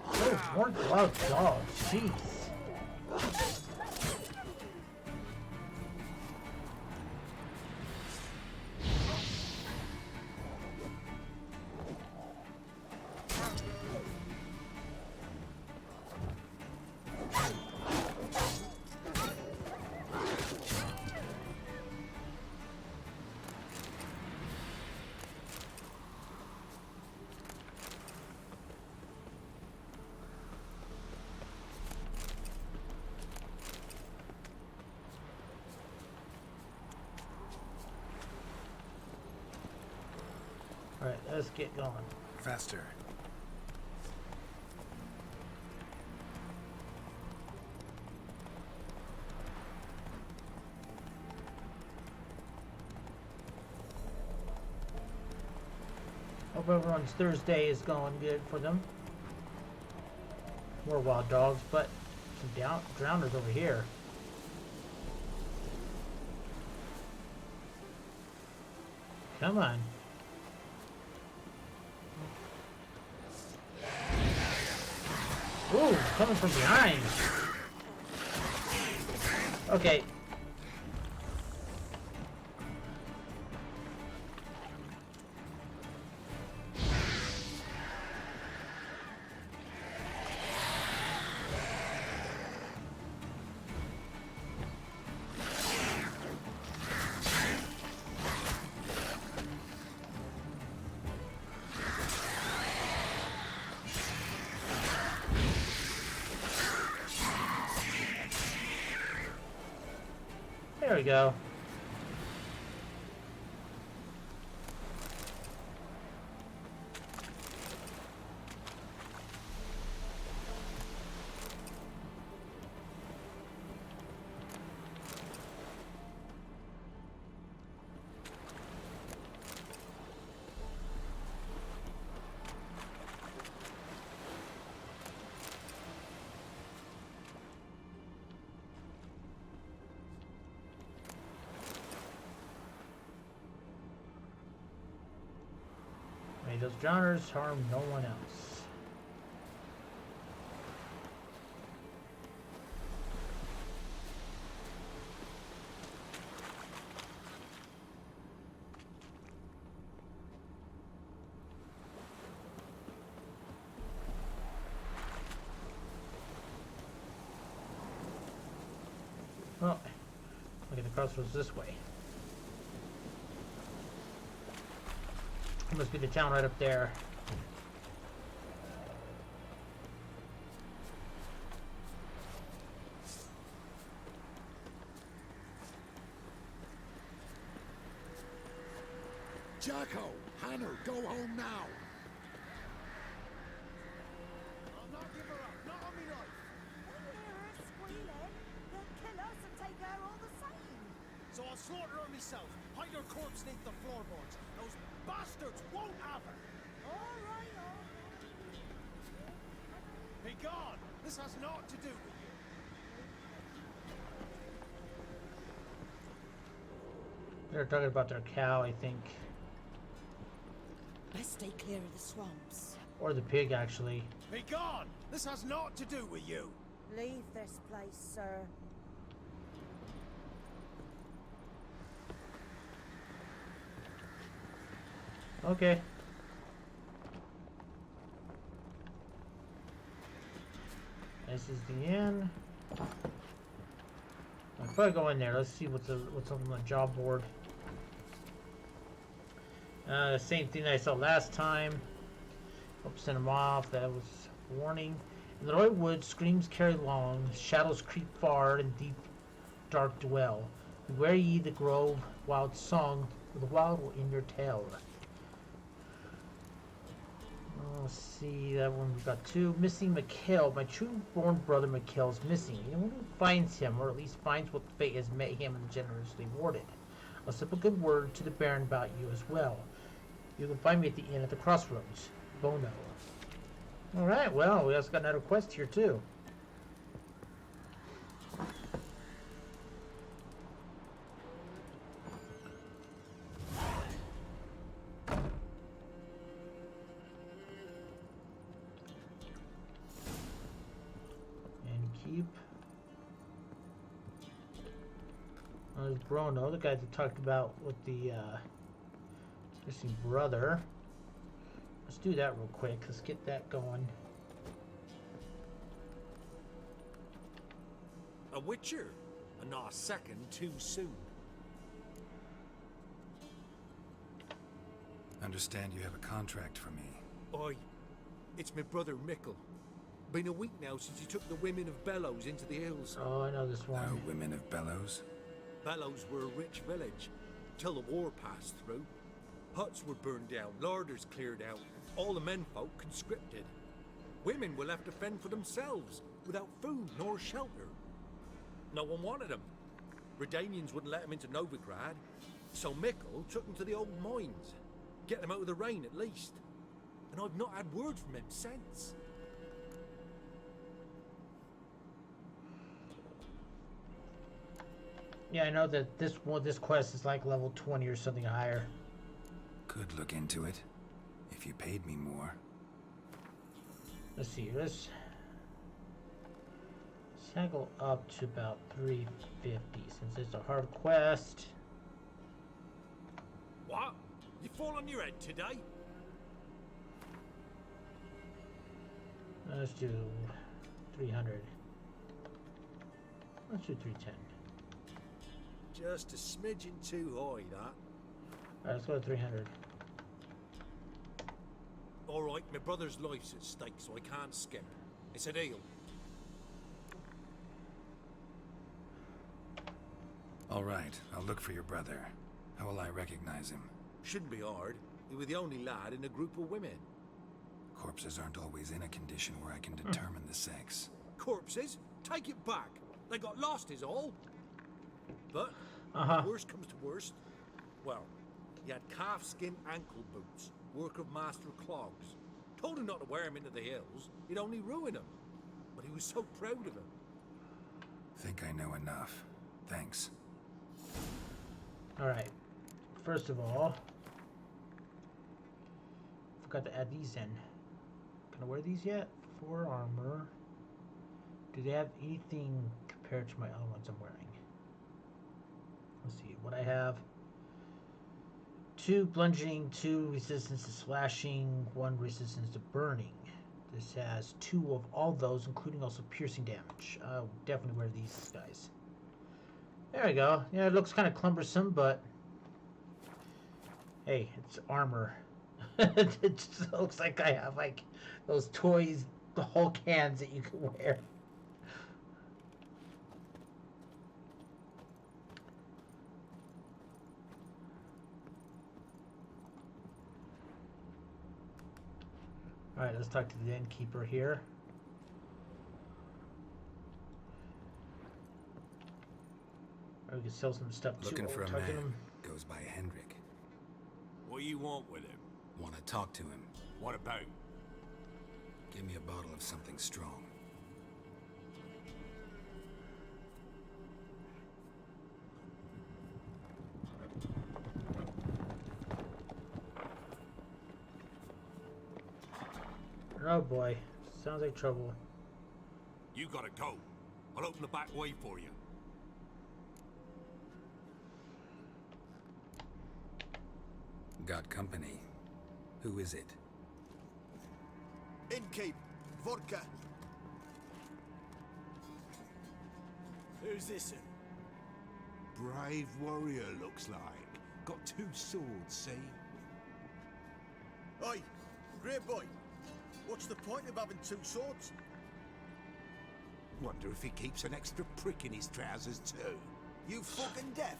Oh, more gloves. Oh, jeez. Alright, let's get going. Faster. Hope everyone's Thursday is going good for them. More wild dogs, but some drowners over here. Come on. Ooh, coming from behind. Okay. There we go. May those drowners harm no one else. Oh, look at the crossroads this way. Must be the town right up there. Jacko! Hannah, go home now! I'll not give her up, not on me life. When you hear her squealing, they'll kill us and take her all the same. So I'll slaughter her myself, hide her corpse beneath the floorboards. Those bastards won't have her. All right, all right. Be gone! This has naught to do with you. They're talking about their cow, I think. Let's stay clear of the swamps. Or the pig, actually. Be gone! This has naught to do with you. Leave this place, sir. Okay. This is the inn. I'll probably go in there. Let's see what's on the job board. The same thing I saw last time. Hope send him off. That was warning. In the Roy Woods, screams carry long, shadows creep far, and deep dark dwell. Beware ye the grove, wild song, with the wild will in your tale. Let's see, that one we got two. Missing Mikhail. My true-born brother Mikhail is missing. Anyone who finds him, or at least finds what fate has met him, and generously rewarded. I'll slip a good word to the Baron about you as well. You can find me at the inn at the crossroads. Bono. Alright, well, we also got another quest here, too. Keep. There's Bruno, the guy that talked about with the missing brother. Let's do that real quick. Let's get that going. A witcher? Not a second too soon. Understand you have a contract for me. Oi, it's my brother Mickle. Been a week now since he took the women of Bellows into the hills. Oh, I know this one. No women of Bellows? Bellows were a rich village, till the war passed through. Huts were burned down, larders cleared out, all the menfolk conscripted. Women were left to fend for themselves, without food nor shelter. No one wanted them. Redanians wouldn't let them into Novigrad, so Mikkel took them to the old mines. Get them out of the rain at least. And I've not had word from him since. Yeah, I know that this quest is like level 20 or something higher. Could look into it, if you paid me more. Let's see, let's cycle up to about 350 since it's a hard quest. What? You fall on your head today? Let's do 300. Let's do 310. Just a smidgen too high, that. Alright, let's go to 300. Alright, my brother's life's at stake, so I can't skip. It's a deal. Alright, I'll look for your brother. How will I recognize him? Shouldn't be hard. He was the only lad in a group of women. Corpses aren't always in a condition where I can determine the sex. Corpses? Take it back. They got lost is all. But, worst comes to worst, well, he had calfskin ankle boots, work of Master Clogs. Told him not to wear him into the hills, he'd only ruin him. But he was so proud of him. Think I know enough. Thanks. Alright, first of all, forgot to add these in. Can I wear these yet? 4 armor. Do they have anything compared to my other ones I'm wearing? Let's see what I have. 2 bludgeoning, 2 resistance to slashing, 1 resistance to burning. This has 2 of all those, including also piercing damage. I'll definitely wear these guys. There we go. Yeah, it looks kind of cumbersome, but hey, it's armor. It just looks like I have like those toys, the Hulk hands that you can wear. Alright, let's talk to the innkeeper here. Or we can sell some stuff too. Looking for a man. Goes by Hendrik. What do you want with him? Want to talk to him. What about? Give me a bottle of something strong. Oh boy, sounds like trouble. You gotta go. I'll open the back way for you. Got company. Who is it? Innkeep, vodka. Who's this? Brave warrior, looks like. Got 2 swords, see? Oi, grey boy. What's the point of having 2 swords? Wonder if he keeps an extra prick in his trousers too. You fucking deaf?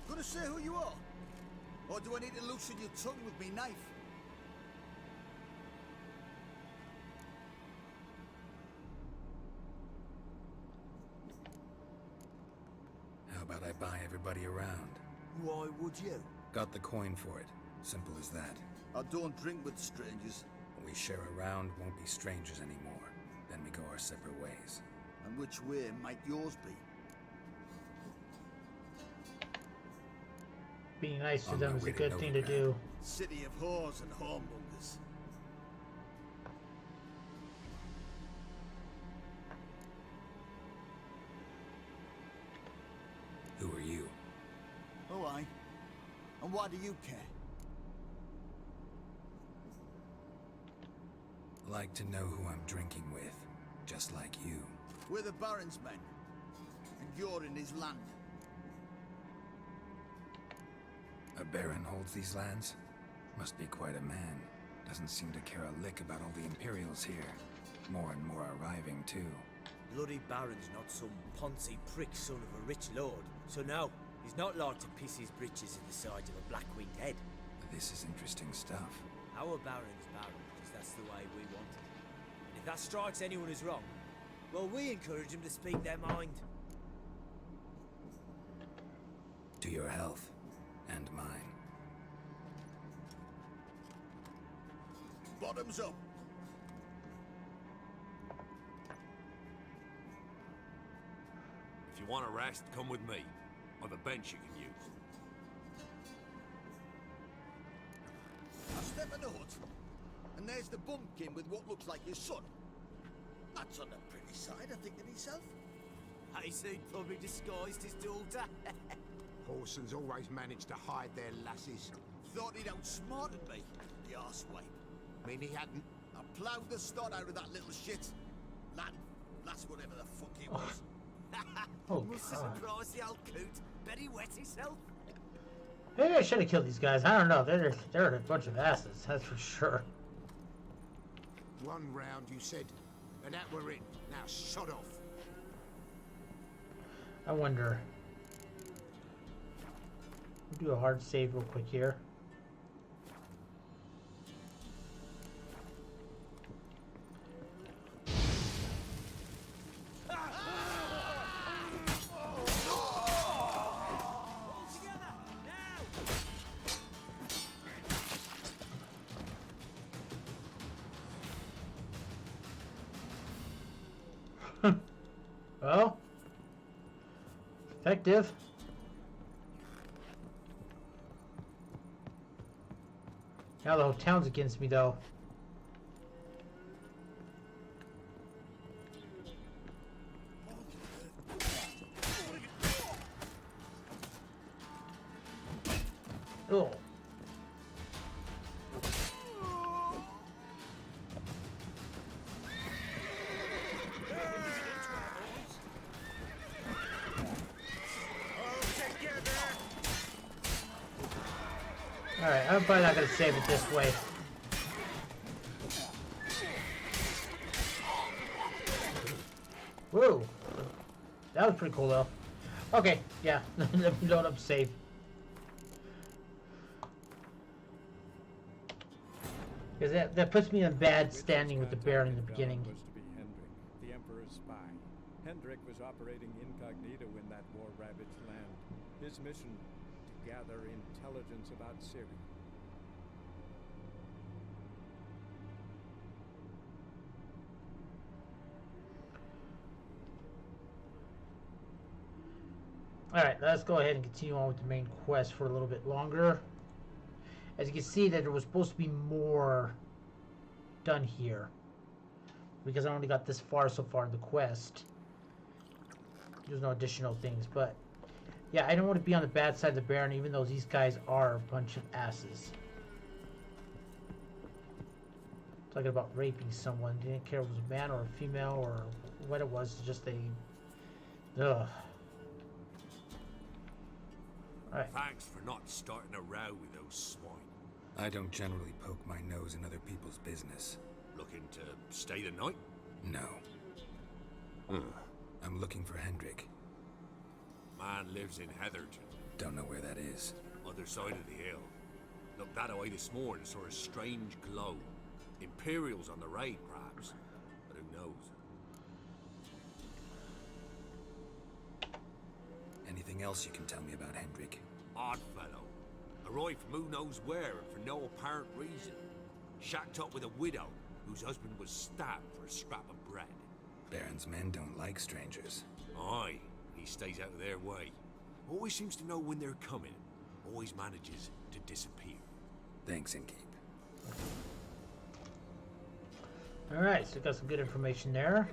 Gonna say who you are? Or do I need to loosen your tongue with me knife? How about I buy everybody around? Why would you? Got the coin for it. Simple as that. I don't drink with strangers. When we share a round, won't be strangers anymore. Then we go our separate ways. And which way might yours be? Being nice to them is a good thing to do. City of whores and hornmongers. Who are you? Oh, I. And why do you care? Like to know who I'm drinking with, just like you. We're the Baron's men, and you're in his land. A baron holds these lands? Must be quite a man. Doesn't seem to care a lick about all the Imperials here. More and more arriving, too. Bloody Baron's not some poncy prick son of a rich lord. So no, he's not like to piss his britches in the side of a black-winged head. This is interesting stuff. Our Baron's Baron, because that's the way we want it. And if that strikes anyone as wrong, well, we encourage them to speak their mind. To your health. And mine. Bottoms up. If you want a rest, come with me. I've a bench you can use. I step in the hut, and there's the bumpkin with what looks like his son. That's on the pretty side, I think to myself. I see he'd probably disguised his daughter. Horsons always manage to hide their lasses. Thought he'd outsmarted me, the arseway. Mean he hadn't? I ploughed the snot out of that little shit. That's whatever the fuck he was. Oh, Must have God. surprised the old coot. Bet he wet himself. Maybe I should have killed these guys. I don't know. They're a bunch of asses, that's for sure. One round, you said, and that we're in. Now shut off. I wonder. We'll do a hard save real quick here. Well, effective. Now the whole town's against me, though. Oh. Alright, I'm probably not going to save it this way. Whoa! That was pretty cool, though. Okay, yeah. Load up save. Because that puts me in bad standing with the Baron in the beginning. Was to be Hendrik, the Emperor's spy. Hendrik was operating incognito in that war-ravaged land. His mission, to gather intelligence about Syria. Alright, let's go ahead and continue on with the main quest for a little bit longer. As you can see, that there was supposed to be more done here. Because I only got this far so far in the quest. There's no additional things, but yeah, I don't want to be on the bad side of the Baron, even though these guys are a bunch of asses. Talking about raping someone. Didn't care if it was a man or a female or what it was. It's just ugh. Alright. Thanks for not starting a row with those swine. I don't generally poke my nose in other people's business. Looking to stay the night? No. I'm looking for Hendrik. Man lives in Heatherton. Don't know where that is. Other side of the hill. Looked that away this morning, saw a strange glow. Imperials on the raid, perhaps. But who knows? Anything else you can tell me about Hendrik? Odd fellow. Arrived from who knows where and for no apparent reason. Shacked up with a widow whose husband was stabbed for a scrap of bread. Baron's men don't like strangers. Aye, he stays out of their way. Always seems to know when they're coming. Always manages to disappear. Thanks, Innkeep. Alright, so got some good information there.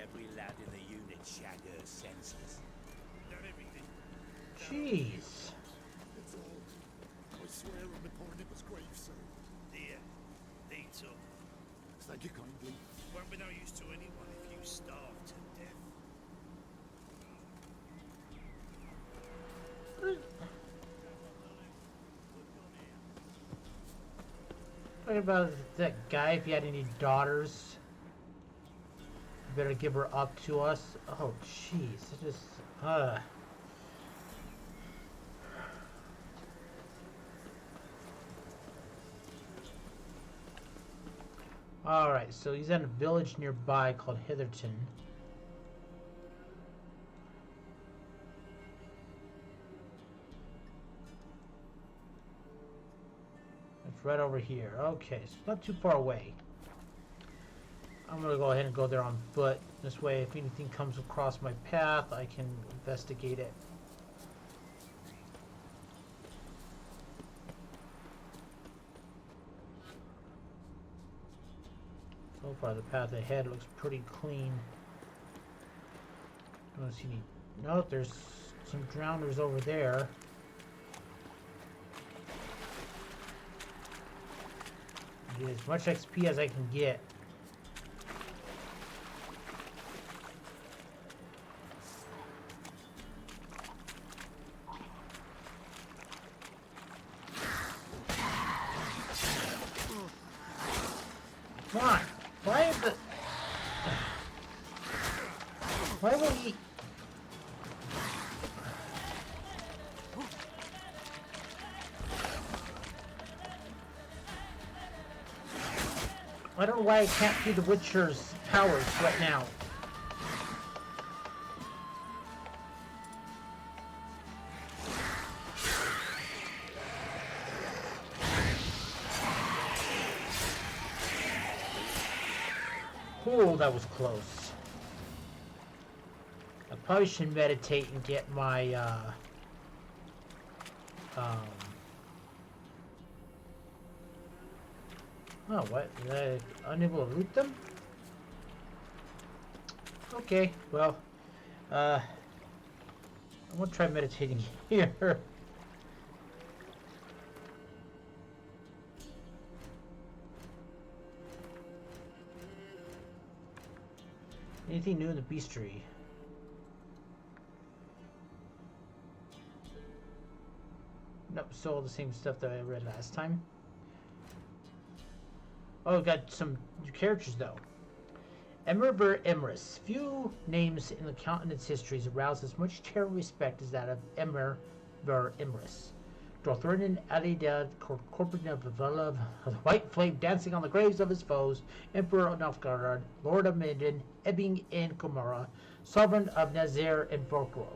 Every lad in the unit shag her senseless. Not everything. Jeez. It's all. I swear on the poor nipper's grave, sir. Dear. Thee too. Thank you kindly. Won't be no use to anyone if you starve to death. talking about that guy, if you had any daughters, you better give her up to us. Oh, jeez. It just, Alright, so he's in a village nearby called Hitherton. It's right over here. Okay, so it's not too far away. I'm gonna go ahead and go there on foot. This way, if anything comes across my path, I can investigate it. So far, the path ahead looks pretty clean. Don't see any. No, there's some drowners over there. Get as much XP as I can get. Come on. Why is it? Why will he? I don't know why I can't see the Witcher's powers right now. Oh, that was close. I probably should meditate and get my, oh, what? Was I unable to loot them? Okay, well, I'm gonna try meditating here. Anything new in the bestiary? Nope, still all the same stuff that I read last time. Oh, got some new characters though. Emerber Emrys. Few names in the continent's histories arouse as much terror and respect as that of Emerber Emrys. Dorthornan Alidad Corporation of the White Flame dancing on the graves of his foes, Emperor of Nilfgaard, Lord of Midden, Ebbing and Gomorrah, Sovereign of Nazir and Vorkro.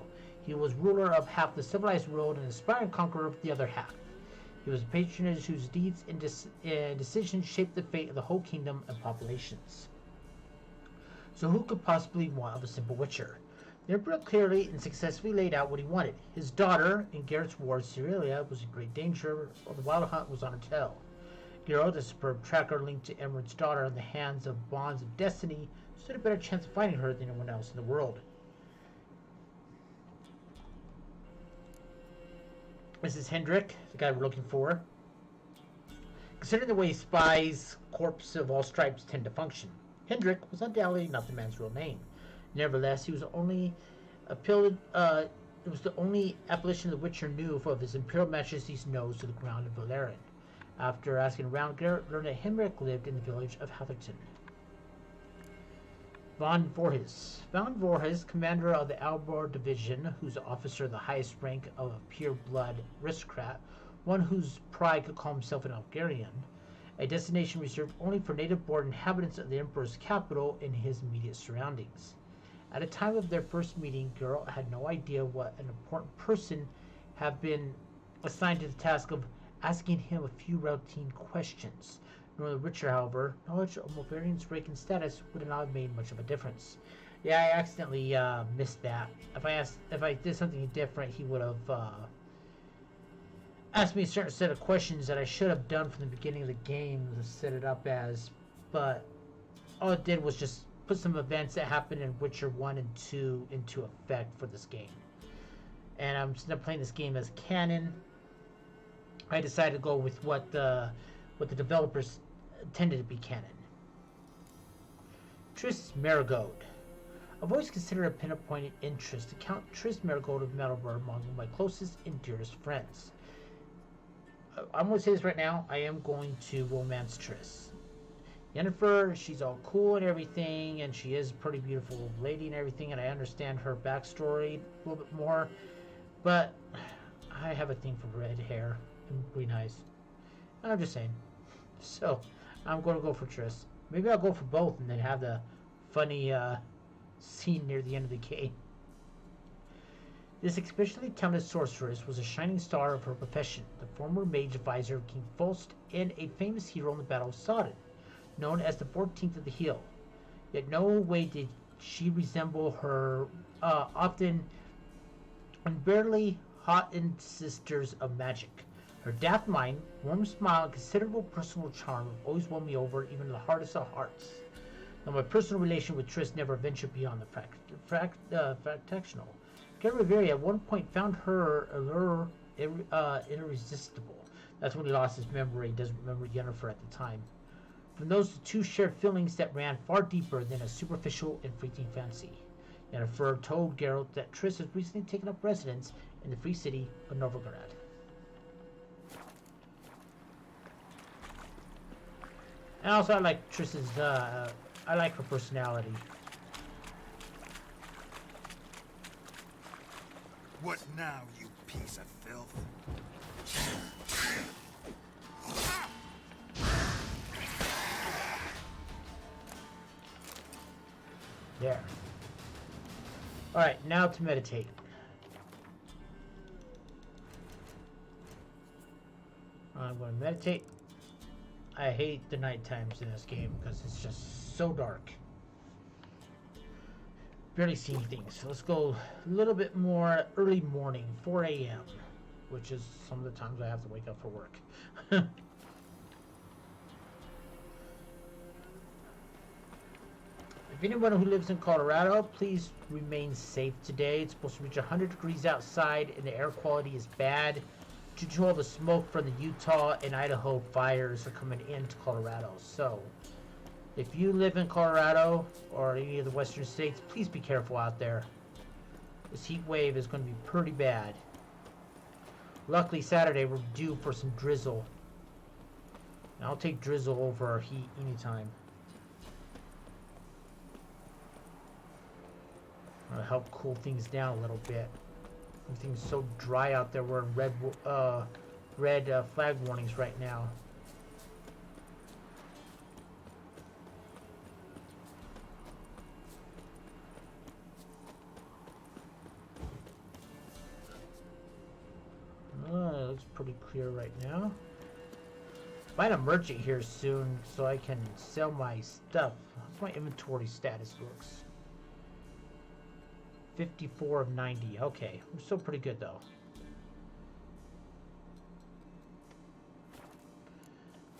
He was ruler of half the civilized world and aspiring conqueror of the other half. He was a patronage whose deeds and decisions shaped the fate of the whole kingdom and populations. So who could possibly want of a simple witcher? The Emperor clearly and successfully laid out what he wanted. His daughter, in Geralt's ward, Cerealia, was in great danger, while the wild hunt was on her tail. Geralt, a superb tracker linked to Emerald's daughter in the hands of bonds of destiny, stood a better chance of finding her than anyone else in the world. This is Hendrik, the guy we're looking for. Considering the way spies, corps of all stripes tend to function, Hendrik was undoubtedly not the man's real name. Nevertheless, he was only it was the only appellation the Witcher knew of his Imperial Majesty's nose to the ground in Valeran. After asking around, Geralt learned that Hendrik lived in the village of Hatherton. Von Voorhis. Von Voorhis, commander of the Albor Division, whose officer of the highest rank of a pure-blood aristocrat, one whose pride could call himself an Algarian, a destination reserved only for native-born inhabitants of the Emperor's capital and his immediate surroundings. At the time of their first meeting, Geralt had no idea what an important person had been assigned to the task of asking him a few routine questions. Nor the Witcher, however, knowledge of Mulvarian's rank and status would not have made much of a difference. Yeah, I accidentally missed that. If I did something different, he would have asked me a certain set of questions that I should have done from the beginning of the game to set it up as, but all it did was just put some events that happened in Witcher 1 and 2 into effect for this game. And I'm still playing this game as canon. I decided to go with what the developers intended to be canon. Triss Marigold. I've always considered a pinpointed interest to count Triss Marigold of Metalbur among my closest and dearest friends. I'm going to say this right now. I am going to romance Triss. Yennefer, she's all cool and everything, and she is a pretty beautiful lady and everything, and I understand her backstory a little bit more, but I have a thing for red hair and green eyes. I'm just saying. So, I'm going to go for Triss. Maybe I'll go for both and then have the funny scene near the end of the game. This especially talented sorceress was a shining star of her profession, the former mage advisor of King Faust and a famous hero in the Battle of Sodden, known as the 14th of the Heel. Yet no way did she resemble her often unbearably hot-end sisters of magic. Her daft mind, warm smile, and considerable personal charm have always won me over even the hardest of hearts. Though my personal relation with Triss never ventured beyond the fractional. Gariveri at one point found her allure irresistible. That's when he lost his memory. He doesn't remember Yennefer at the time. From those two shared feelings that ran far deeper than a superficial and fleeting fancy. Yennefer told Geralt that Triss has recently taken up residence in the free city of Novigrad. And also, I like Triss's. I like her personality. What now, you piece of filth? There. Alright, now to meditate. I'm going to meditate. I hate the night times in this game because it's just so dark. Barely seeing things. So let's go a little bit more early morning, 4 a.m., which is some of the times I have to wake up for work. If anyone who lives in Colorado, please remain safe today. It's supposed to reach 100 degrees outside and the air quality is bad due to all the smoke from the Utah and Idaho fires are coming into Colorado. So, if you live in Colorado or any of the western states, please be careful out there. This heat wave is going to be pretty bad. Luckily, Saturday we're due for some drizzle. And I'll take drizzle over heat anytime. It'll help cool things down a little bit. Everything's so dry out there. We're in red flag warnings right now. It looks pretty clear right now. Find a merchant here soon so I can sell my stuff. How's my inventory status looks? 54 of 90. Okay, I'm still pretty good though.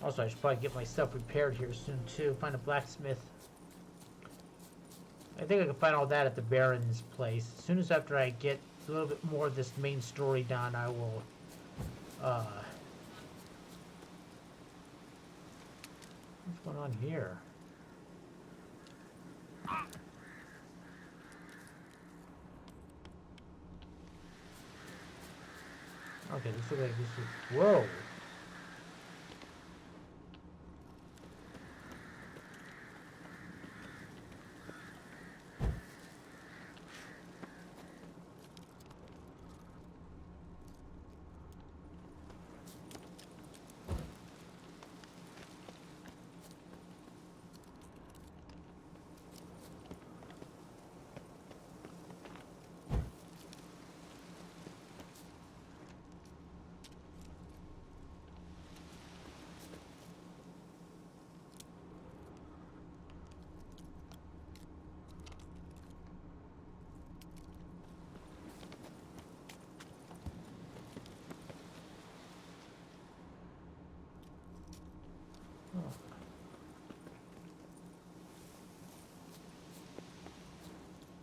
Also, I should probably get my stuff repaired here soon too. Find a blacksmith. I think I can find all that at the Baron's place. As soon as after I get a little bit more of this main story done, I will what's going on here? Okay, this looks like this is... Whoa!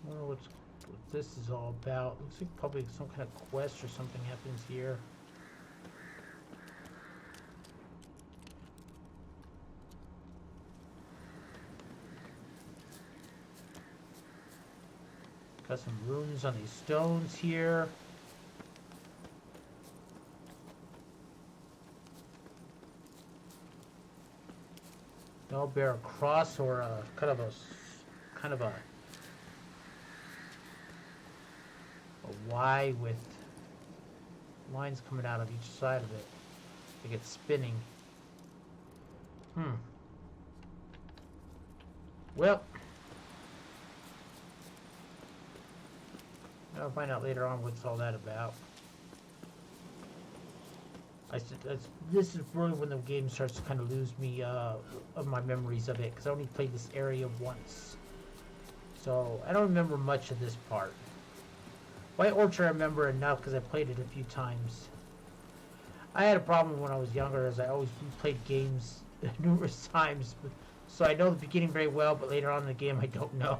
I don't know what this is all about. Looks like probably some kind of quest or something happens here. Got some runes on these stones here. Y'all bear a cross or a kind of a Y with lines coming out of each side of it. Like it's spinning. Well, I'll find out later on what's all that about. This is really when the game starts to kind of lose me of my memories of it, because I only played this area once. So I don't remember much of this part. White Orchard I remember enough because I played it a few times. I had a problem when I was younger, as I always replayed games numerous times. So I know the beginning very well, but later on in the game I don't know.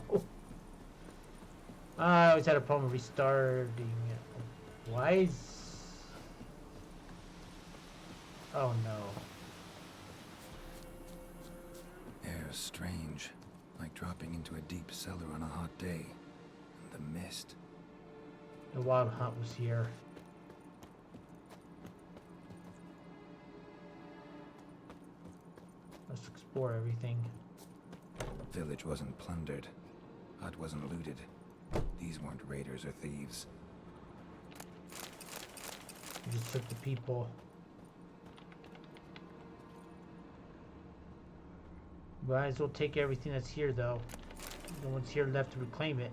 I always had a problem restarting it. Why is... Oh no. Air's strange, like dropping into a deep cellar on a hot day. And the mist. The wild hunt was here. Let's explore everything. Village wasn't plundered. Hut wasn't looted. These weren't raiders or thieves. We just took the people. Might as well take everything that's here, though. No one's here left to reclaim it.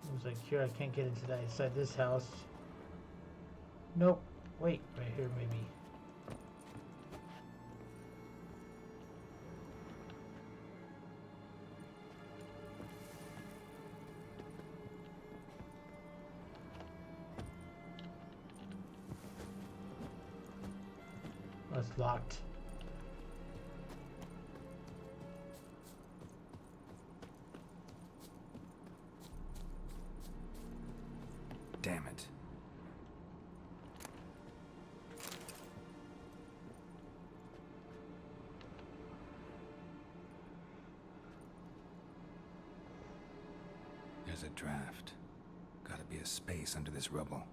I was like, here, I can't get into that inside this house. Nope. Wait, right here, maybe. Oh, it's locked. Damn it. There's a draft. Gotta be a space under this rubble.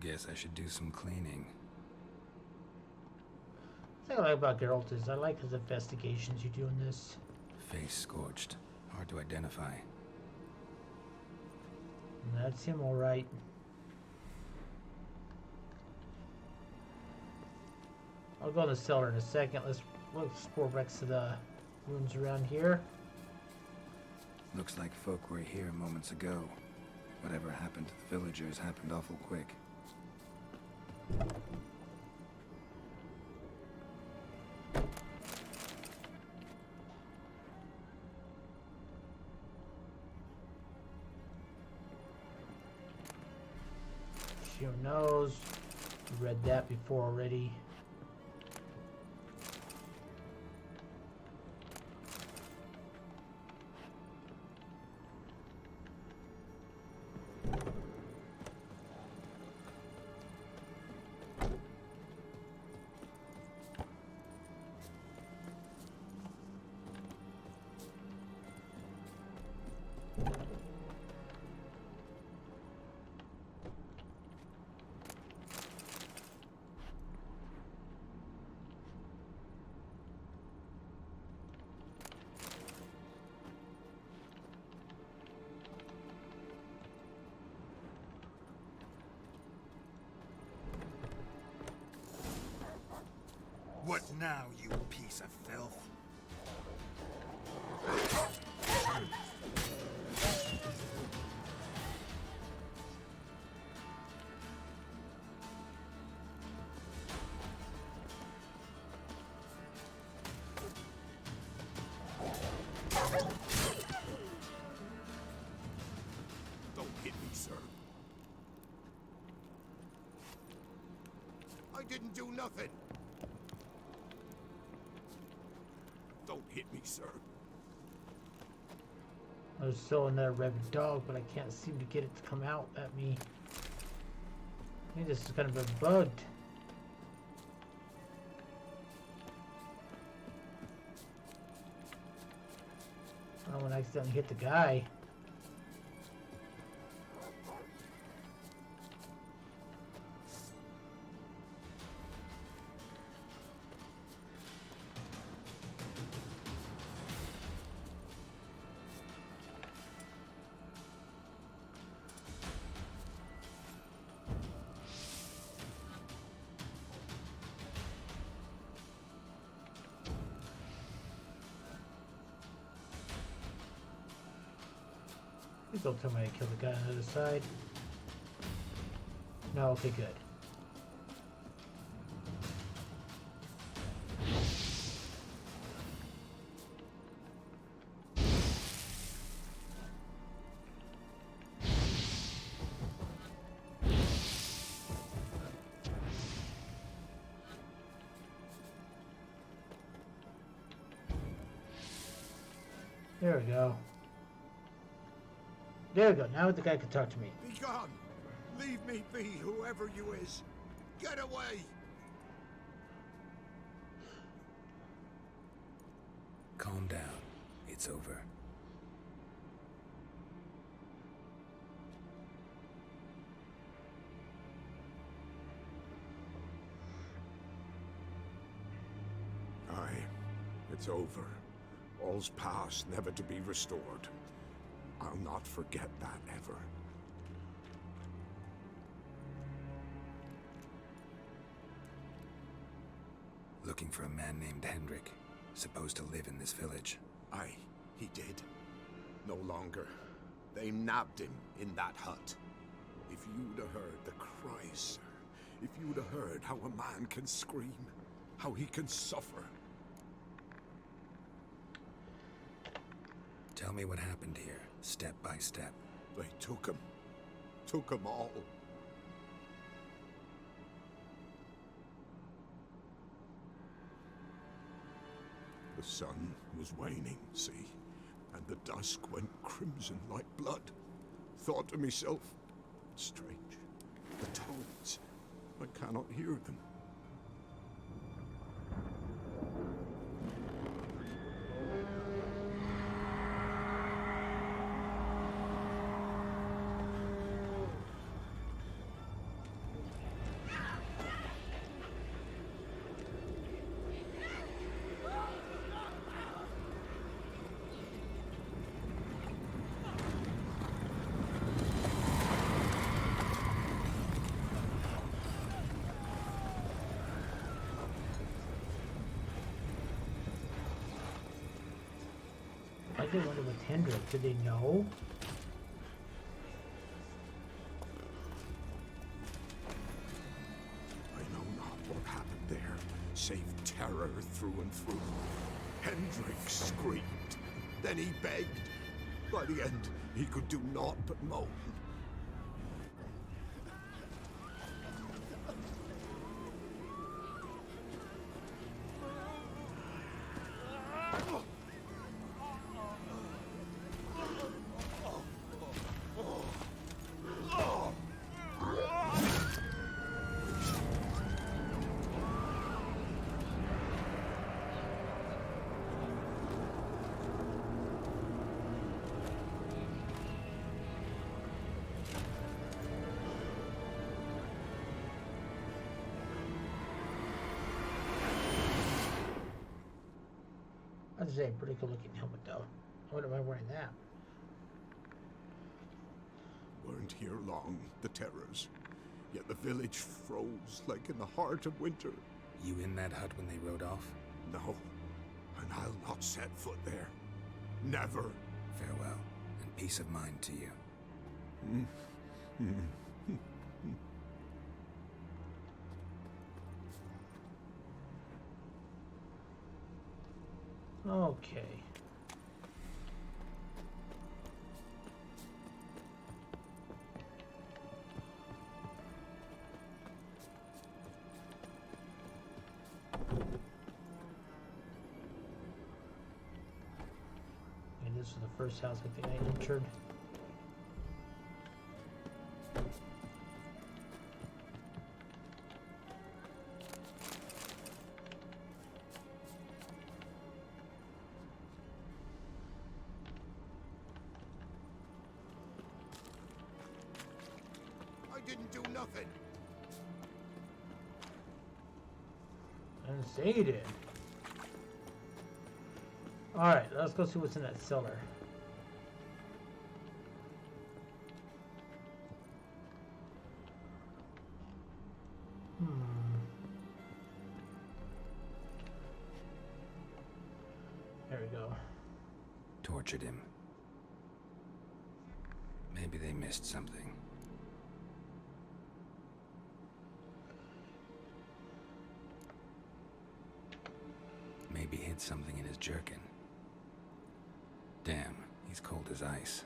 Guess I should do some cleaning. The thing I like about Geralt is I like his investigations you do in this. Face scorched. Hard to identify. That's him, all right. I'll go in the cellar in a second. Let's explore next to the rooms around here. Looks like folk were here moments ago. Whatever happened to the villagers happened awful quick. Who knows? Read that before already. What now, you piece of filth? Don't hit me, sir. I didn't do nothing. Don't hit me, sir. I was throwing that rabid dog, but I can't seem to get it to come out at me. I think this is kind of been bugged. I don't want to accidentally hit the guy. Please don't tell me I killed the guy on the other side. No, okay, good. There we go. There we go. Now the guy can talk to me. Be gone! Leave me be, whoever you is. Get away! Calm down. It's over. Aye, it's over. All's past, never to be restored. I'll not forget that ever. Looking for a man named Hendrik, supposed to live in this village. Aye, he did. No longer. They nabbed him in that hut. If you'd have heard the cries, sir. If you'd have heard how a man can scream, how he can suffer. Tell me what happened here, step by step. They took him. Took him all. The sun was waning, see? And the dusk went crimson like blood. Thought to myself, strange. The tones. I cannot hear them. I did wonder with Hendrik. Did they know? I know not what happened there, save terror through and through. Hendrik screamed. Then he begged. By the end, he could do naught but moan. I'd say a pretty good looking helmet though. What am I wearing that? Weren't here long, the terrors. Yet the village froze like in the heart of winter. You in that hut when they rode off? No, and I'll not set foot there. Never. Farewell, and peace of mind to you. Okay. first house I think I entered. I didn't do nothing. I didn't say you did. Alright, let's go see what's in that cellar. There we go. Tortured him. Maybe they missed something. Maybe hid something in his jerkin. Damn, he's cold as ice.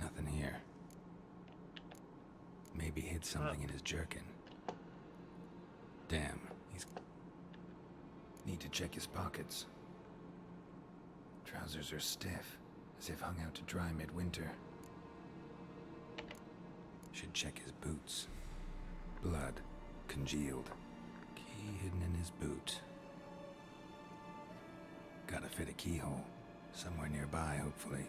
Nothing here. Maybe hid something in his jerkin. Damn, he's... Need to check his pockets. Trousers are stiff, as if hung out to dry midwinter. Should check his boots. Blood, congealed. Key hidden in his boot. Gotta fit a keyhole. Somewhere nearby, hopefully.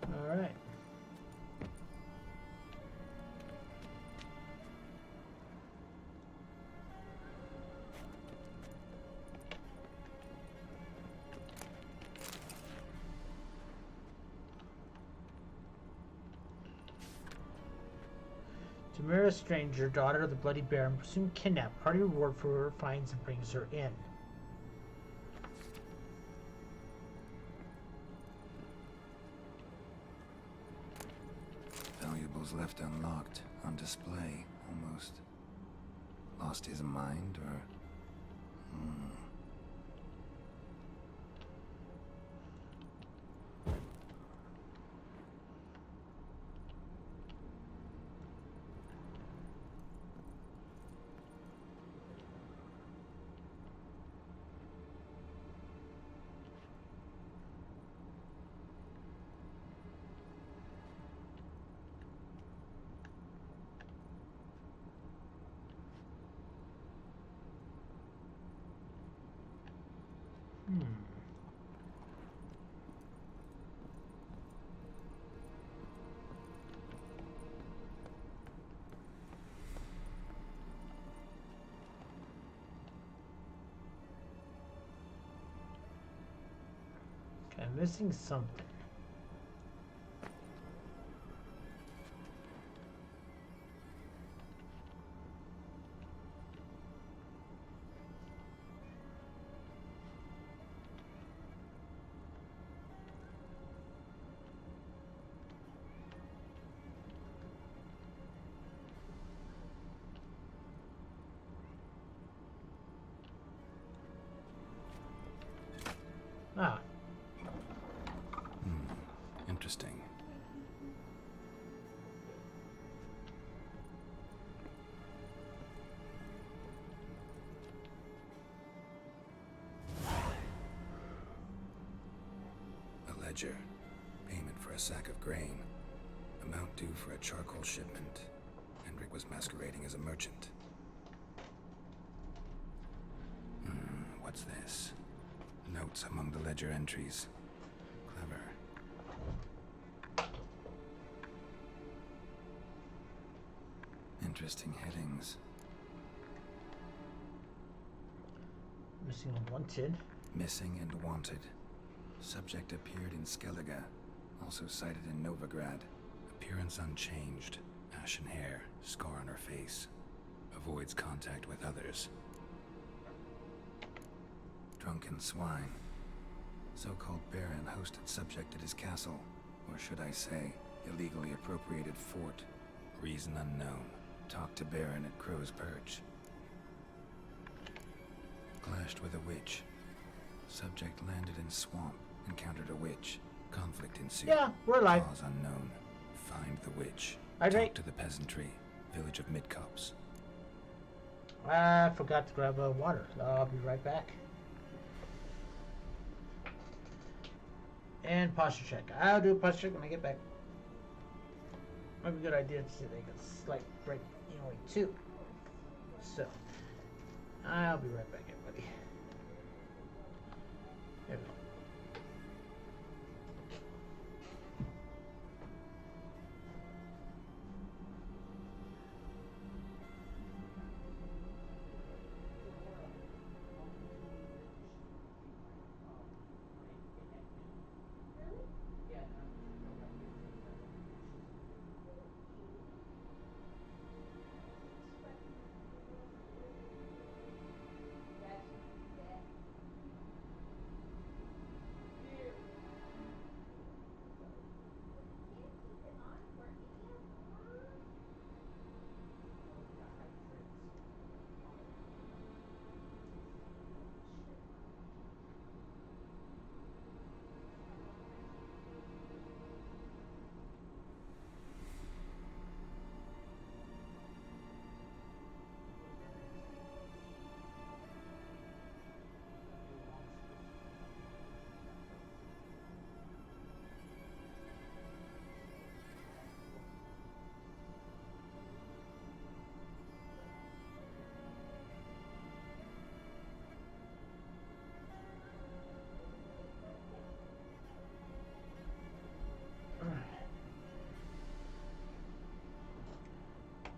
All right. Tamara Stranger, daughter of the Bloody Baron, presumed kidnapped. Party reward for her finds and brings her in. Valuables left unlocked, on display, almost. Lost his mind, or... I'm missing something. Ah. Interesting. A ledger. Payment for a sack of grain. Amount due for a charcoal shipment. Hendrik was masquerading as a merchant. What's this? Notes among the ledger entries. Clever. Interesting headings. Missing and wanted. Missing and wanted. Subject appeared in Skellige. Also cited in Novigrad. Appearance unchanged. Ashen hair. Scar on her face. Avoids contact with others. Drunken swine. So-called Baron hosted subject at his castle. Or should I say, illegally appropriated fort. Reason unknown. Talked to Baron at Crow's Perch. Clashed with a witch. Subject landed in swamp. Encountered a witch. Conflict ensued. Yeah, we're live. Cause unknown. Find the witch. All Talk right. to the peasantry. Village of Midcopse. I forgot to grab water. I'll be right back. And posture check. I'll do a posture check when I get back. Might be a good idea to see like a slight break, too. So, I'll be right back, everybody. There we go.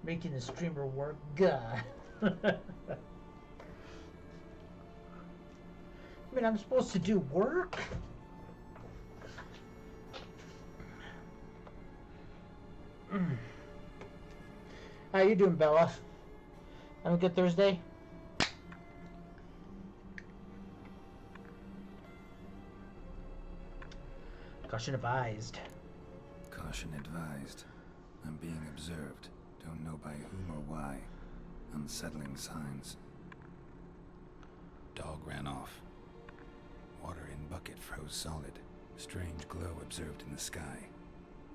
Making the streamer work. God. I mean, I'm supposed to do work? How you doing, Bella? Have a good Thursday? Caution advised. Caution advised. I'm being observed. Don't know by whom or why. Unsettling signs. Dog ran off. Water in bucket froze solid. Strange glow observed in the sky.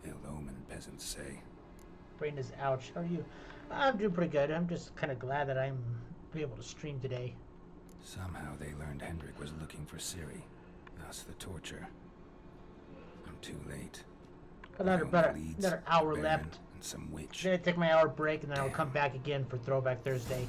Ill omen, peasants say. Brain is ouch. How are you? I'm doing pretty good. I'm just kind of glad that I'm able to stream today. Somehow they learned Hendrik was looking for Ciri. Thus the torture. I'm too late. Another hour left. And some witch. Then I take my hour break and then I'll come back again for Throwback Thursday.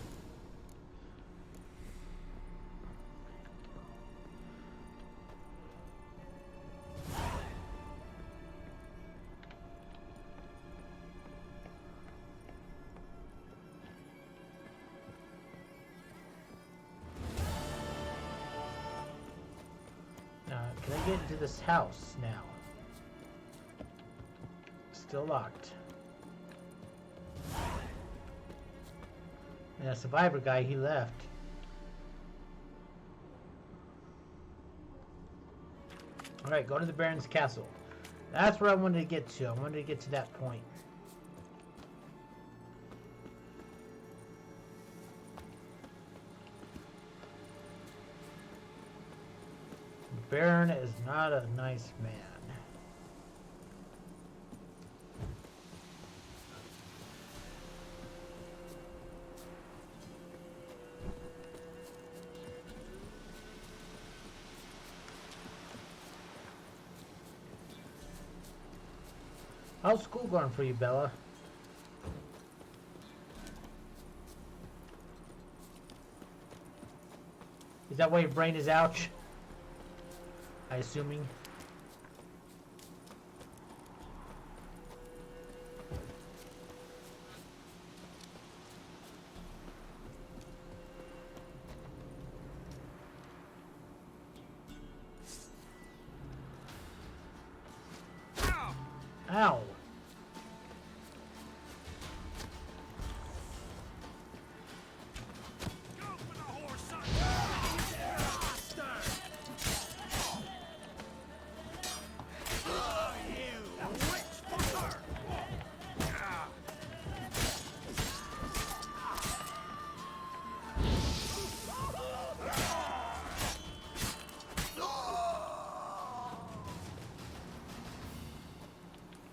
Can I get into this house now? Still locked. And that survivor guy, he left. Alright, go to the Baron's castle. That's where I wanted to get to. I wanted to get to that point. The Baron is not a nice man. How's school going for you, Bella? Is that why your brain is ouch? I assuming. Ow.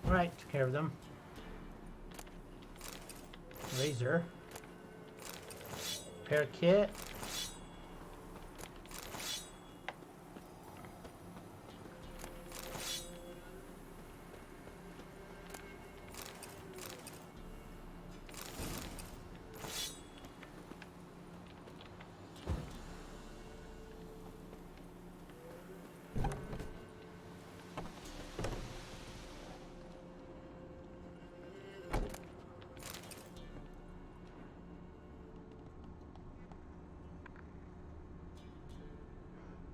Alright, took care of them. Razor. repair kit.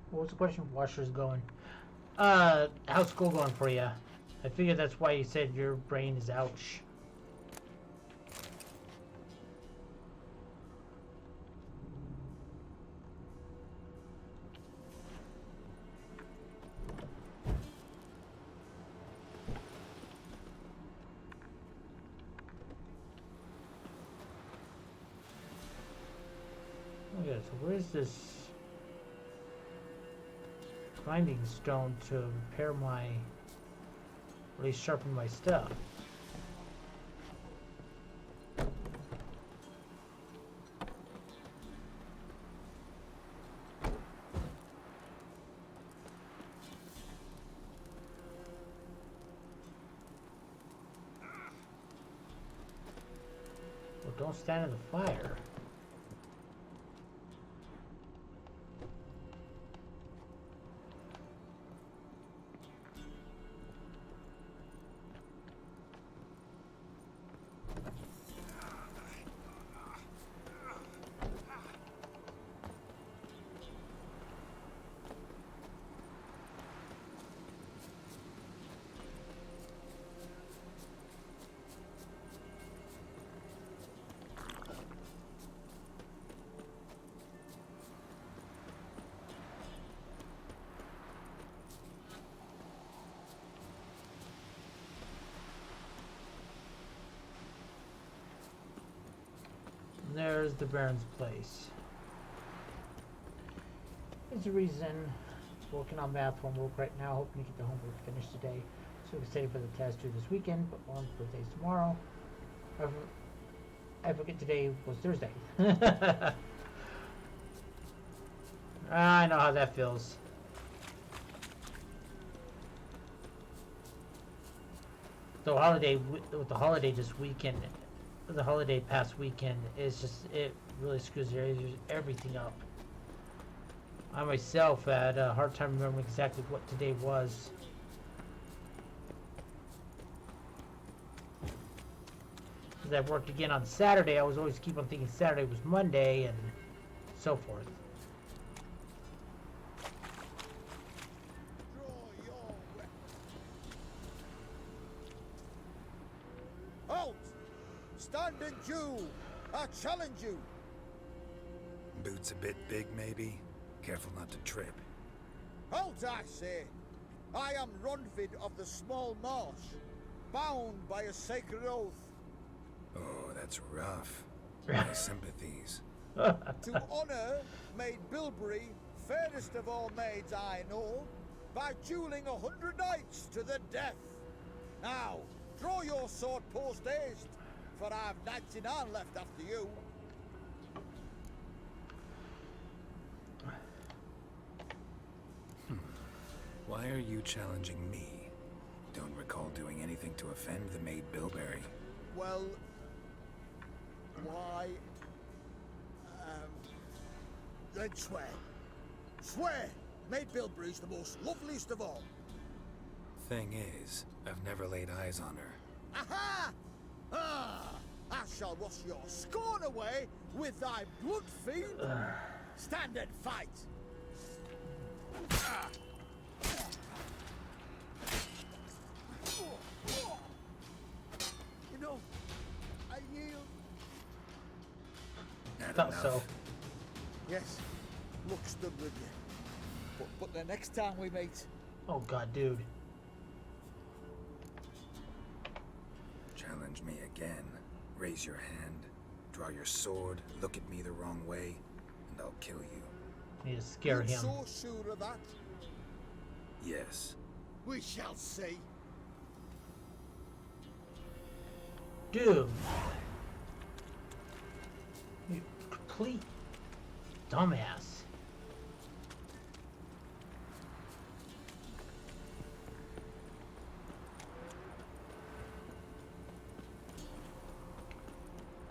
What was the question? Washer's going. How's school going for you? I figured that's why you said your brain is ouch. Okay, so where's this grinding stone to repair my, at least sharpen my stuff? Well, don't stand in the fire. There's the Baron's place. There's a reason. Working on math homework right now, hoping to get the homework finished today, so we can study for the test due this weekend, but on birthday's tomorrow. I forget today was Thursday. I know how that feels. The holiday this weekend, the holiday past weekend is just, it really screws everything up. I myself had a hard time remembering exactly what today was. Because I worked again on Saturday, I was always keep on thinking Saturday was Monday and so forth. Halt! Stand and Jew! I challenge you! Boots a bit big, maybe? Careful not to trip. Halt, I say! I am Ronvid of the Small Marsh, bound by a sacred oath. Oh, that's rough. My sympathies. To honor Maid Bilberry, fairest of all maids I know, by dueling 100 knights to the death. Now, draw your sword post haste, for I've 99 left after you. Why are you challenging me? Don't recall doing anything to offend the Maid Bilberry. Well, why? Then swear. Swear! Maid Bilberry's the most loveliest of all. Thing is, I've never laid eyes on her. Aha! Ah! I shall wash your scorn away with thy blood fiend. Stand and fight! Ah. You know, I yield. Thought so. Yes, look stood with you. But the next time we meet... Oh god, dude. Challenge me again. Raise your hand, draw your sword, look at me the wrong way, and I'll kill you. Need to scare him. So sure of that? Yes. We shall see. Dude. You complete dumbass.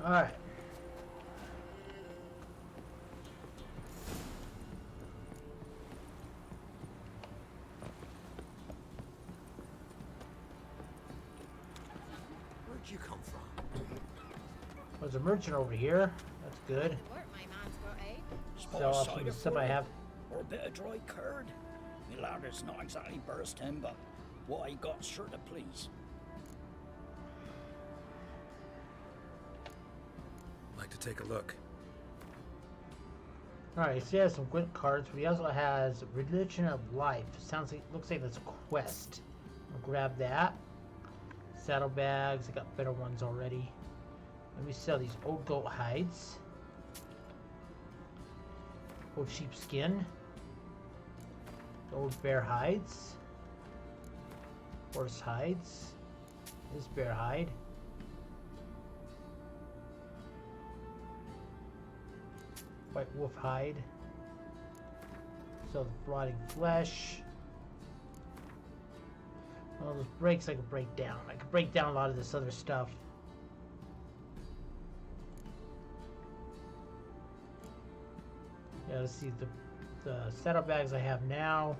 Alright. Where'd you come from? There's a merchant over here. That's good. Sell off some of the stuff I have. Or a bit of dry curd. My larder's not exactly bursting, but what I got's sure to please. Like to take a look. Alright, so he has some Gwent cards, but he also has Religion of Life. Sounds like, looks like that's a quest. I'll grab that. Saddlebags, I got better ones already. Let me sell these old goat hides. Old sheep skin. Old bear hides. Horse hides. This bear hide. White wolf hide. So the rotting flesh. All those breaks I could break down. I could break down a lot of this other stuff. Yeah, let's see the saddlebags I have now.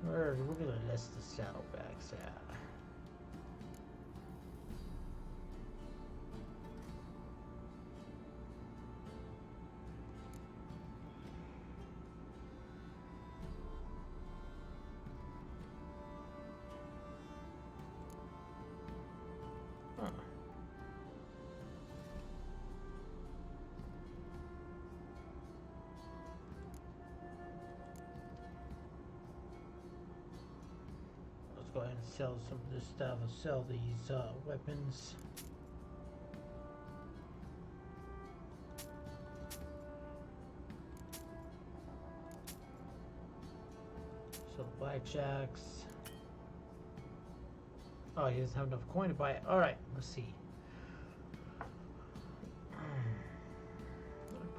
We're gonna list the saddlebags at. Go ahead and sell some of this stuff. I'll sell these weapons. Sell the blackjacks. Oh, he doesn't have enough coin to buy it. Alright, let's see. I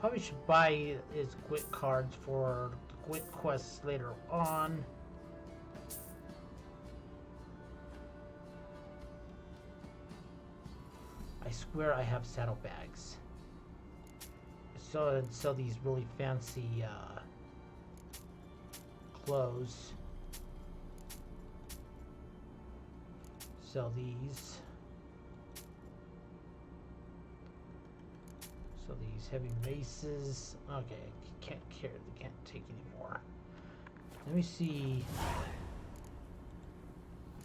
probably should buy his Gwent cards for the Gwent quests later on. I swear I have saddlebags. So sell these really fancy clothes. Sell these. Sell these heavy maces. Okay, I can't carry. They can't take anymore. Let me see.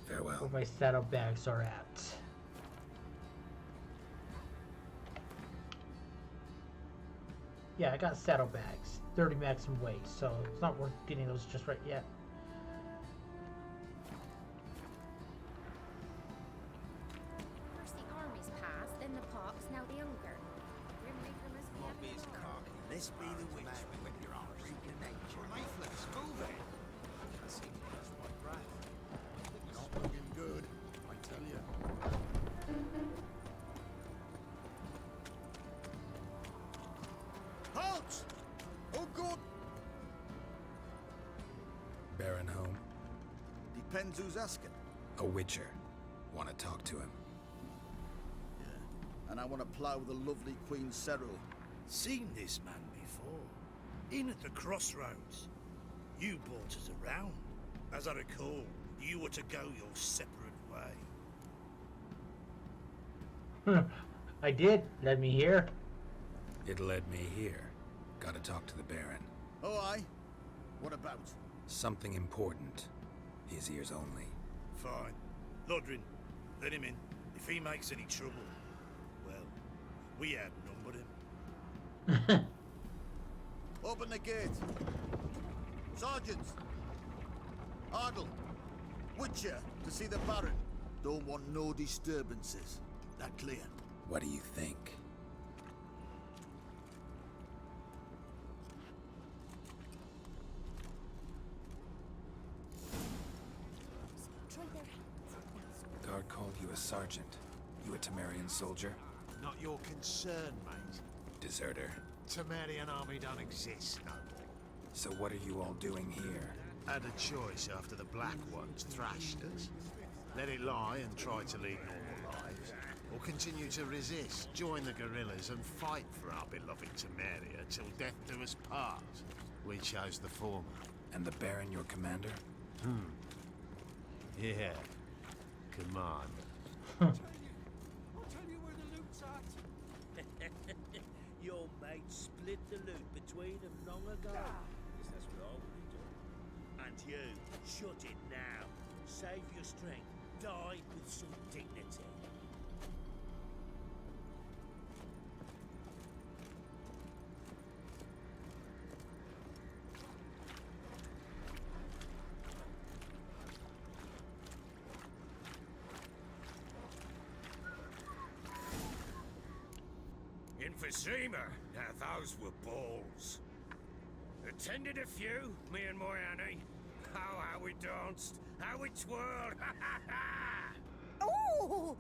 Farewell. Where my saddlebags are at. Yeah, I got saddlebags, 30 maximum weight, so it's not worth getting those just right yet. First the armies passed, then the pox, now the hunger. Grim Reaper must be having a ball. This be the witch with your freak of nature. Lifeless, move it! I see that's my breath. Not looking good, I tell you. Halt! Oh God! Baron home? Depends who's asking. A witcher. Want to talk to him. Yeah, and I want to plough the lovely Queen Cyril. Seen this man before. In at the crossroads. You brought us around. As I recall, you were to go your separate way. I did. Let me hear. It led me here. Gotta talk to the Baron. Oh, aye? What about? Something important. His ears only. Fine. Lodrin, let him in. If he makes any trouble, well, we outnumbered him. Open the gate. Sergeants! Ardle! Witcher, to see the Baron. Don't want no disturbances. That clear? What do you think? Try their hands. The guard called you a sergeant. You a Temerian soldier? not your concern, mate. Deserter. Temerian army don't exist no more. So what are you all doing here? Had a choice after the Black Ones thrashed us. Let it lie and try to lead normal lives, or continue to resist, join the guerrillas and fight for our beloved Temeria till death do us part. We chose the former. And the Baron your commander? Yeah. Commander. I'll tell you where the loot's at. Your mate split the loot between them long ago. Guess that's what I would have done. And you, shut it now. Save your strength. Die with some dignity. In Vizima, now those were balls. Attended a few, me and my Annie. How we danced, how we twirled, ha ha ha! Oh!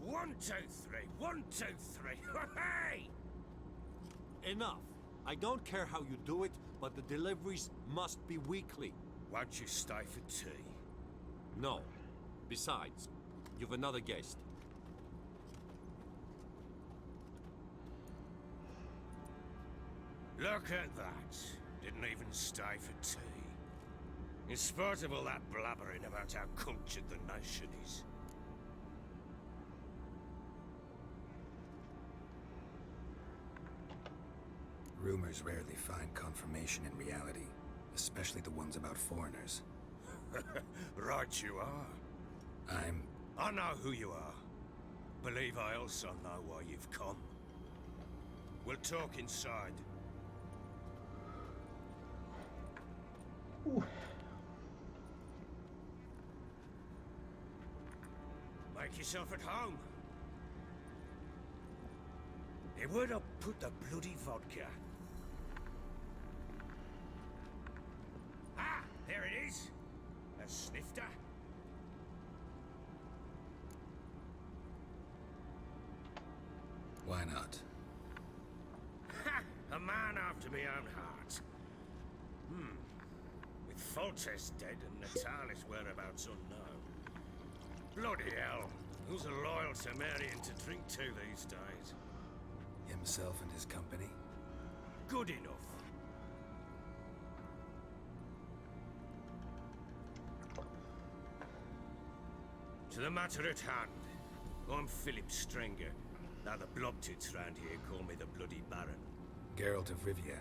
1, 2, 3, 1, 2, 3, hey! Enough. I don't care how you do it, but the deliveries must be weekly. Won't you stay for tea? No. Besides, you've another guest. Look at that. Didn't even stay for tea. In spite of all that blabbering about how cultured the nation is. Rumors rarely find confirmation in reality, especially the ones about foreigners. Right you are. I'm... I know who you are. Believe I also know why you've come. We'll talk inside. Ooh. Make yourself at home. Hey, where'd I put the bloody vodka? Ah, there it is. A snifter. Why not? Ha! A man after my own heart. With Foltest dead and Natalis' whereabouts unknown. Bloody hell. Who's a loyal Temerian to drink to these days? Himself and his company? Good enough. To the matter at hand. I'm Philip Stringer. Now the blobtits round here call me the Bloody Baron. Geralt of Rivia.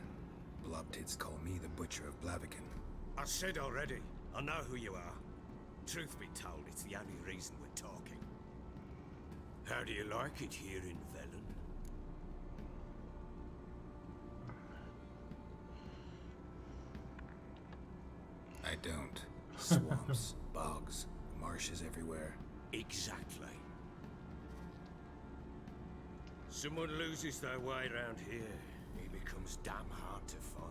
Blobtits call me the Butcher of Blaviken. I said already, I know who you are. Truth be told, it's the only reason we're talking. How do you like it here in Velen? I don't. Swamps, bogs, marshes everywhere. Exactly. Someone loses their way around here, he becomes damn hard to find.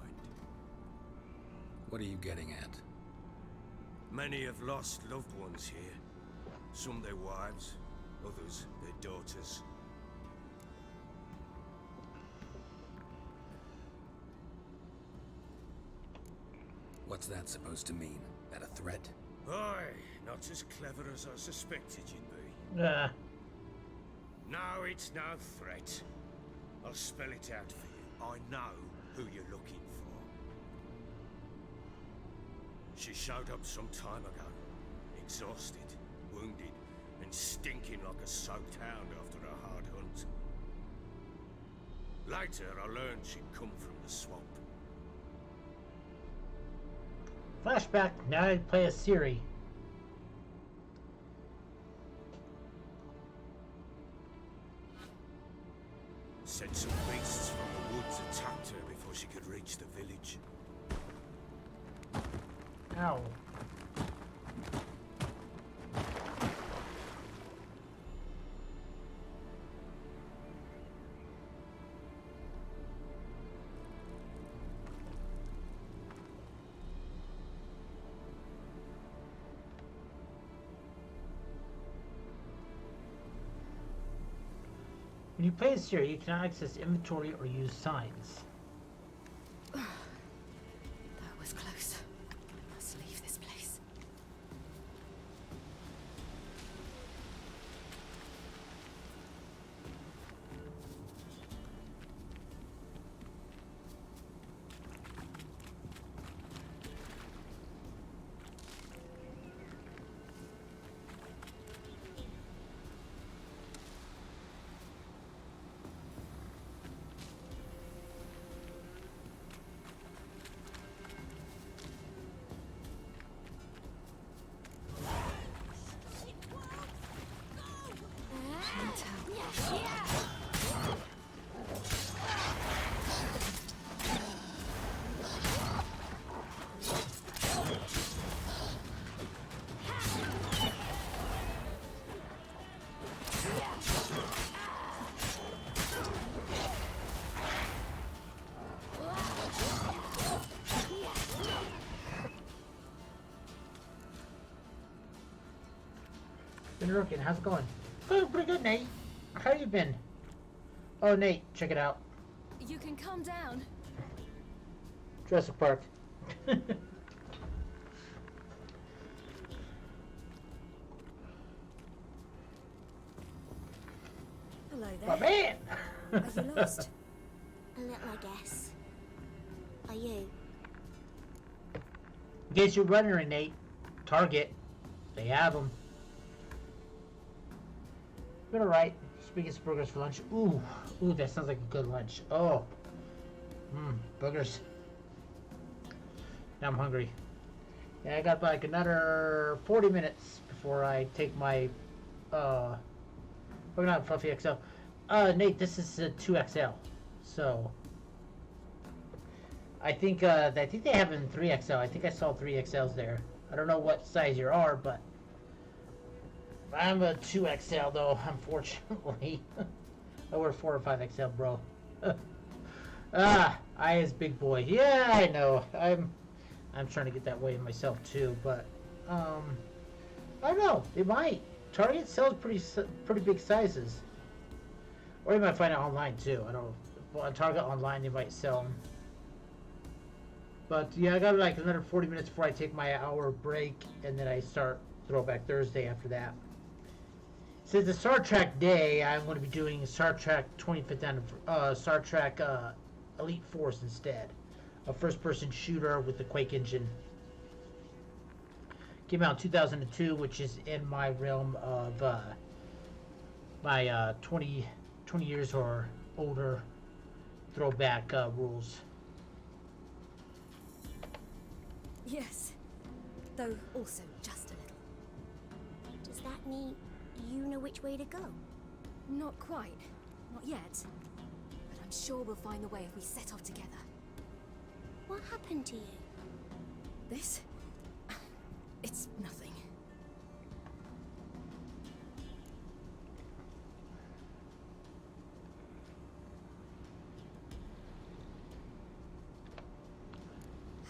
What are you getting at? Many have lost loved ones here. Some their wives, others their daughters. What's that supposed to mean? That a threat? Aye, not as clever as I suspected you'd be. Ah. No, it's no threat. I'll spell it out for you. I know who you're looking for. She showed up some time ago. Exhausted, wounded, and stinking like a soaked hound after a hard hunt. Later, I learned she'd come from the swamp. Flashback. Now I play as Ciri. Said some beasts from the woods attacked her before she could reach the village. Ow. When you play this here, you cannot access inventory or use signs. That was close. I must leave this place. Been looking. How's it going? Pretty good, Nate. How you been? Oh, Nate, check it out. You can calm down. Jurassic Park. Hello there. My man! Are you lost? A little, I guess. Are you? In case you're wondering, Nate, Target, they have them. Been alright. Speaking of burgers for lunch. Ooh, that sounds like a good lunch. Oh, burgers. Now I'm hungry. Yeah, I got like another 40 minutes before I take my, not Fluffy XL. Nate, this is a 2XL. So, I think they have in 3XL. I think I saw 3XLs there. I don't know what size you are, but I'm a 2XL though, unfortunately. I wear 4 or 5XL, bro. I is big boy. Yeah, I know. I'm trying to get that way myself too, but I don't know. They might. Target sells pretty big sizes, or you might find it online too. I don't know. Well, on Target online, they might sell them. But yeah, I got like another 40 minutes before I take my hour break, and then I start Throwback Thursday after that. Since it's Star Trek Day, I'm going to be doing Star Trek 25th Star Trek Elite Force instead. A first-person shooter with the Quake engine. Came out in 2002, which is in my realm of my 20 years or older throwback rules. Yes, though also just a little. Does that mean you know which way to go? Not quite. Not yet. But I'm sure we'll find the way if we set off together. What happened to you? This? It's nothing.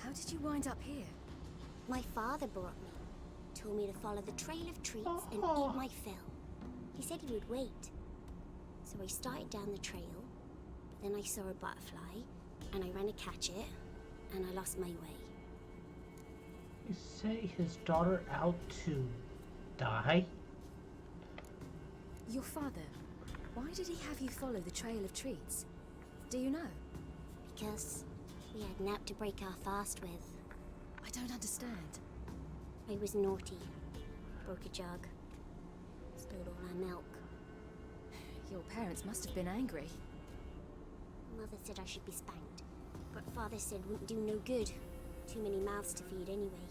How did you wind up here? My father brought me. Told me to follow the trail of treats and eat my fill. He said he would wait. So I started down the trail, but then I saw a butterfly, and I ran to catch it, and I lost my way. You say his daughter out to die? Your father, why did he have you follow the trail of treats? Do you know? Because we had nap to break our fast with. I don't understand. I was naughty. Broke a jug. Spilled all our milk. Your parents must have been angry. Mother said I should be spanked, but Father said wouldn't do no good. Too many mouths to feed anyway.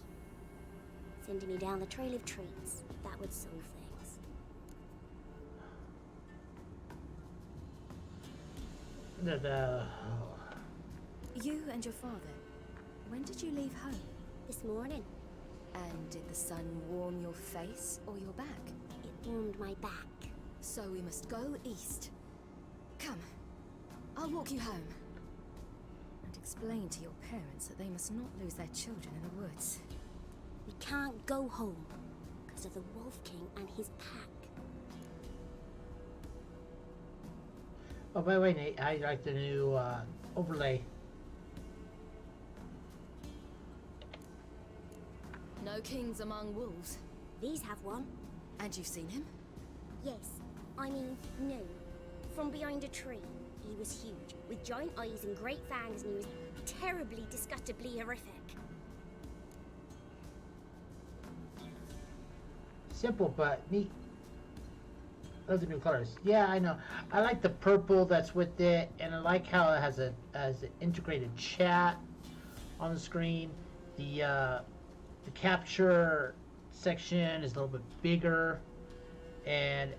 Sending me down the trail of treats, that would solve things. You and your father, when did you leave home? This morning. And did the sun warm your face or your back? It warmed my back. So we must go east. Come, I'll walk you home. And explain to your parents that they must not lose their children in the woods. We can't go home because of the Wolf King and his pack. Oh, by the way, Nate, I like the new overlay. No kings among wolves. These have one. And you've seen him? Yes. I mean, no. From behind a tree. He was huge, with giant eyes and great fangs, and he was terribly, disgustingly horrific. Simple but neat. Love the new colors. Yeah, I know. I like the purple that's with it, and I like how it has an integrated chat on the screen. The capture section is a little bit bigger, and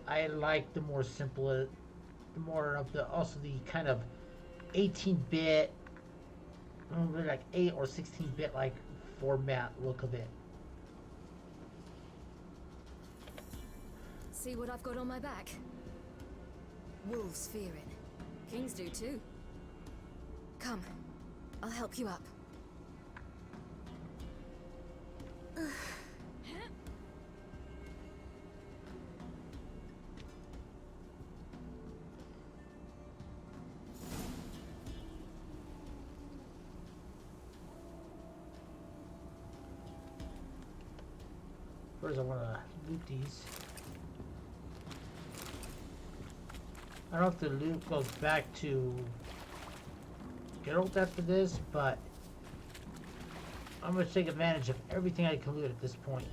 I like the more simple, the more of the also the kind of 18-bit, like 8 or 16-bit like format look of it. See what I've got on my back? Wolves fearing. Kings do too. Come, I'll help you up. First, I want to loot these. I don't know if the loot goes back to Geralt after this, but I'm going to take advantage of everything I can loot at this point.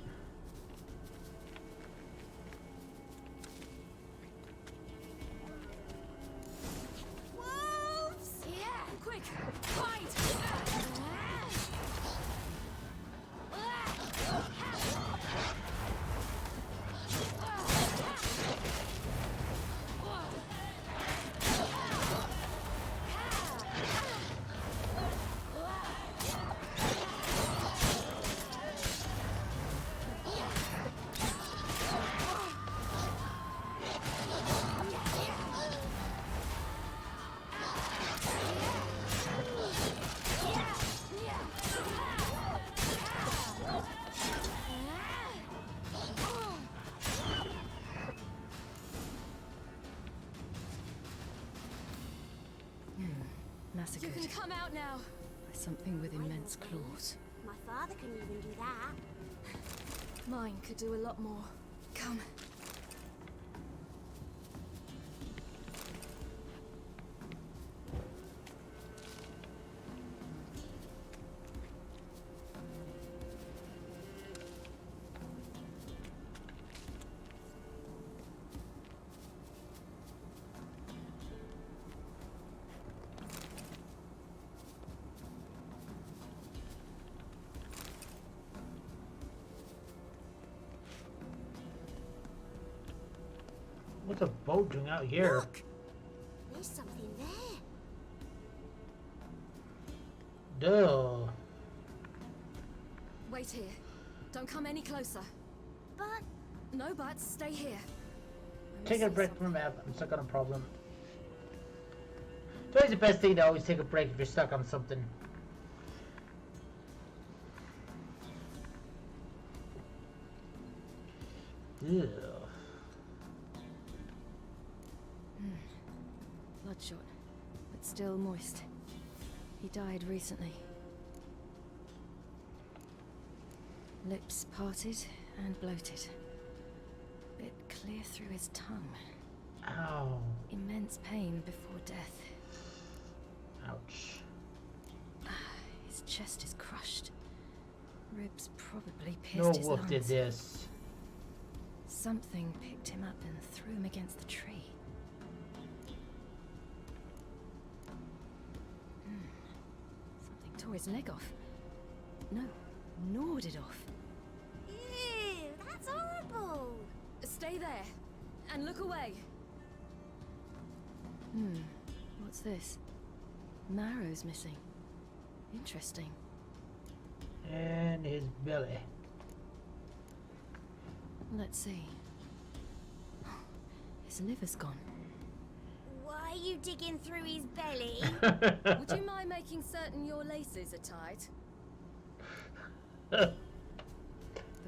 Wolves! Yeah! Quick! Fight! Massacred. You can come out now. By something with immense claws. My father couldn't even do that. Mine could do a lot more. Come. What's a boat doing out here? Look! There's something there. Duh. Wait here. Don't come any closer. But... No buts. Stay here. Take a break from the map. I'm stuck on a problem. It's always the best thing to always take a break if you're stuck on something. Ew. Bloodshot, but still moist. He died recently. Lips parted and bloated. Bit clear through his tongue. Ow. Immense pain before death. Ouch. His chest is crushed. Ribs probably No pierced his wolf lungs. did this. Something picked him up and threw him against the tree. Something tore his leg off. No, gnawed it off. Ew, that's horrible. Stay there. And look away. What's this? Marrow's missing. Interesting. And his belly. Let's see. His liver's gone. Why are you digging through his belly? Would you mind making certain your laces are tight? The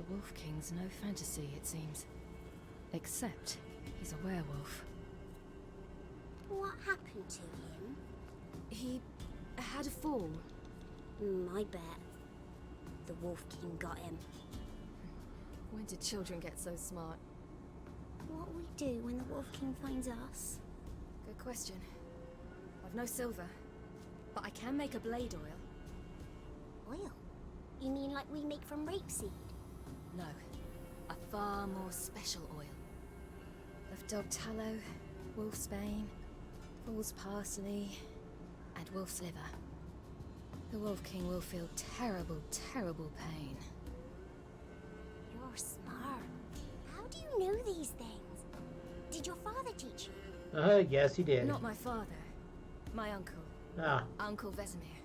Wolf King's no fantasy, it seems. Except he's a werewolf. What happened to him? He had a fall. I bet. The Wolf King got him. When did children get so smart? What'll we do when the Wolf King finds us? Good question. I've no silver, but I can make a blade oil. Oil? You mean like we make from rapeseed? No, a far more special oil. Of dog tallow, wolf's bane, fool's parsley, and wolf's liver. The Wolf King will feel terrible, terrible pain. You're smart. How do you know these things? Did your father teach you? Yes, he did. Not my father. My uncle. Ah. Uncle Vesemir.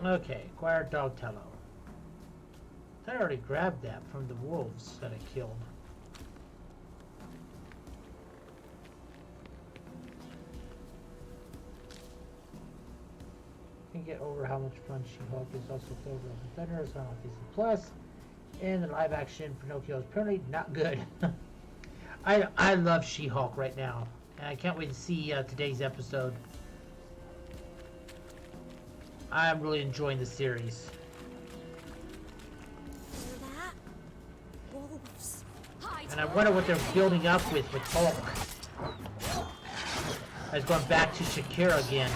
Okay, acquired dog tallow. I already grabbed that from the wolves that I killed. Can get over how much fun She-Hulk is. Also Clover of the Thunder is on Disney Plus, and the live action Pinocchio is apparently not good. I love She-Hulk right now, and I can't wait to see today's episode. I'm really enjoying the series. Wolves. And I wonder what they're building up with Hulk. I was going back to Shakira again.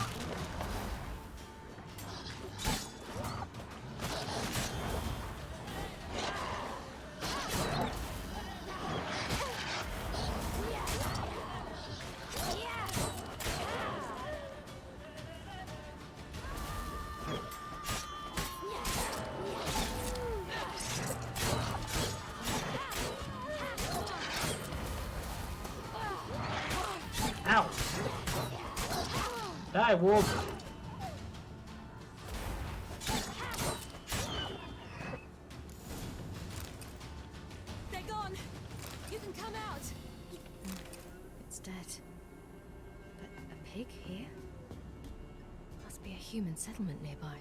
Ow! Die, wolf! They're gone! You can come out! It's dead. But a pig here? Must be a human settlement nearby.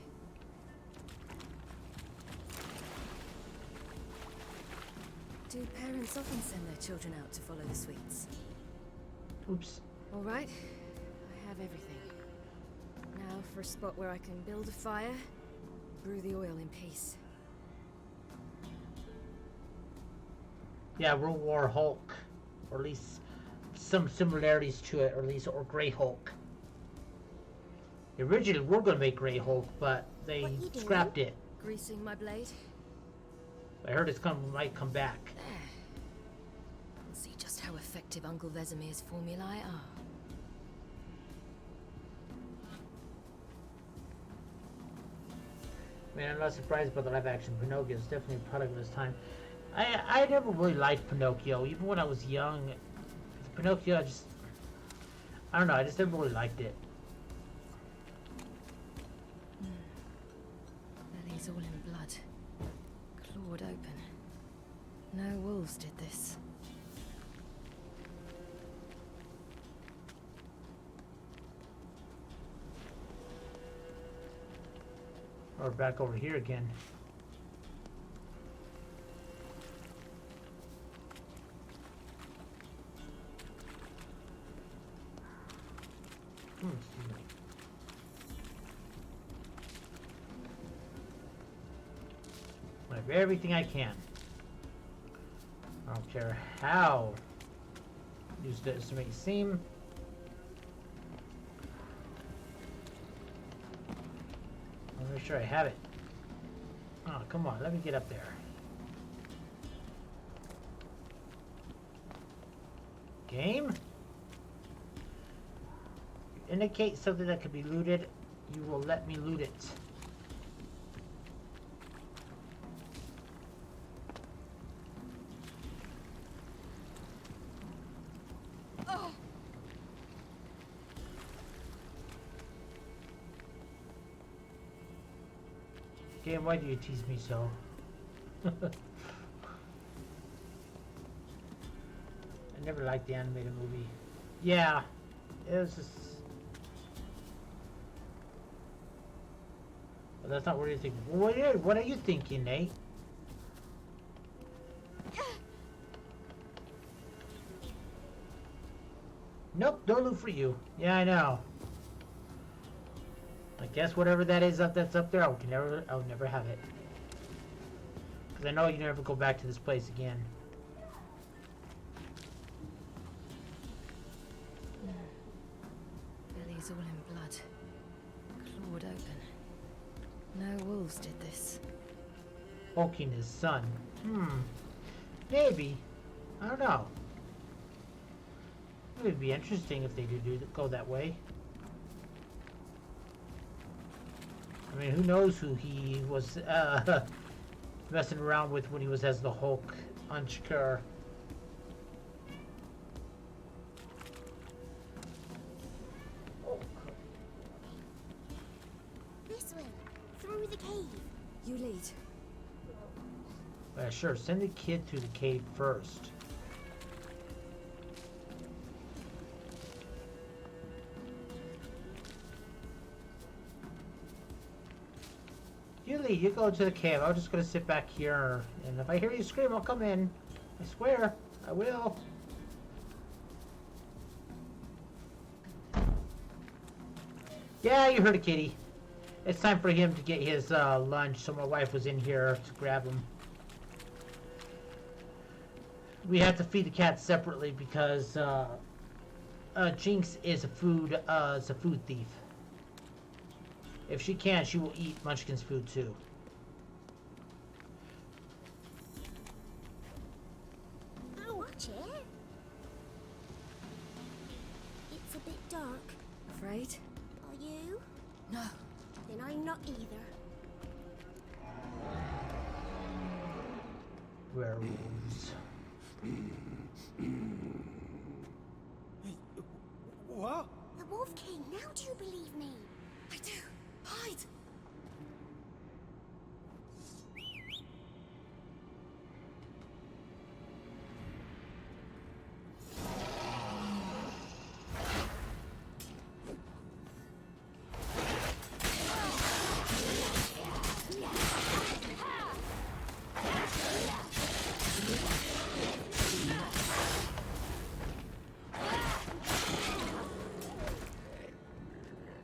Do parents often send their children out to follow the sweets? Oops. All right, I have everything. Now for a spot where I can build a fire, brew the oil in peace. Yeah, World War Hulk, or at least some similarities to it, or at least, or Grey Hulk. Originally, we were going to make Grey Hulk, but they scrapped it. Greasing my blade. I heard might come back. There. We'll see just how effective Uncle Vesemir's formulae are. Man, I'm not surprised by the live-action Pinocchio. It's definitely a product of its time. I never really liked Pinocchio, even when I was young. Pinocchio, I don't know, I just never really liked it. Belly's all in blood. Clawed open. No wolves did this. Or back over here again. Excuse me. I have everything I can. I don't care how use this to make it seem. I'll make sure I have it. Oh, come on, let me get up there. Game? Indicate something that could be looted. You will let me loot it. Game, why do you tease me so? I never liked the animated movie. Yeah, it was just... Well, that's not what you're thinking. What are you thinking, Nate? Nope, no loot for you. Yeah, I know. I guess whatever that is that's up there, I'll never have it. Because I know you never go back to this place again. Belly's all in blood. Clawed open. No wolves did this. Poking his son. Maybe. I don't know. It would be interesting if they go that way. I mean, who knows who he was messing around with when he was as the Hulk Unchker. This way, through the cave. You lead. Sure, send the kid through the cave first. You lead, you go to the cave. I'm just gonna sit back here, and if I hear you scream, I'll come in. I swear, I will. Yeah, you heard it, kitty. It's time for him to get his lunch, so my wife was in here to grab him. We have to feed the cat separately because Jinx is a food thief. If she can, she will eat Munchkin's food too. I'll watch it. It's a bit dark. Afraid? Are you? No. Then I'm not either. Werewolves. What? The Wolf King, now do you believe me? I do. Hide!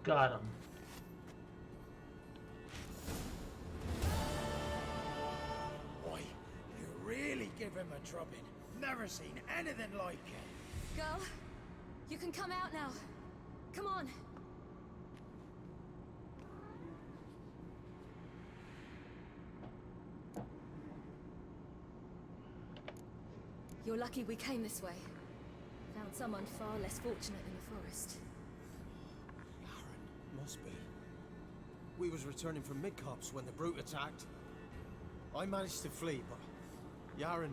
Got him. Boy, you really give him a drubbing. Never seen anything like it. Girl, you can come out now. Come on. You're lucky we came this way. Found someone far less fortunate in the forest. Must be. We was returning from Midcops when the brute attacked. I managed to flee, but Yaren...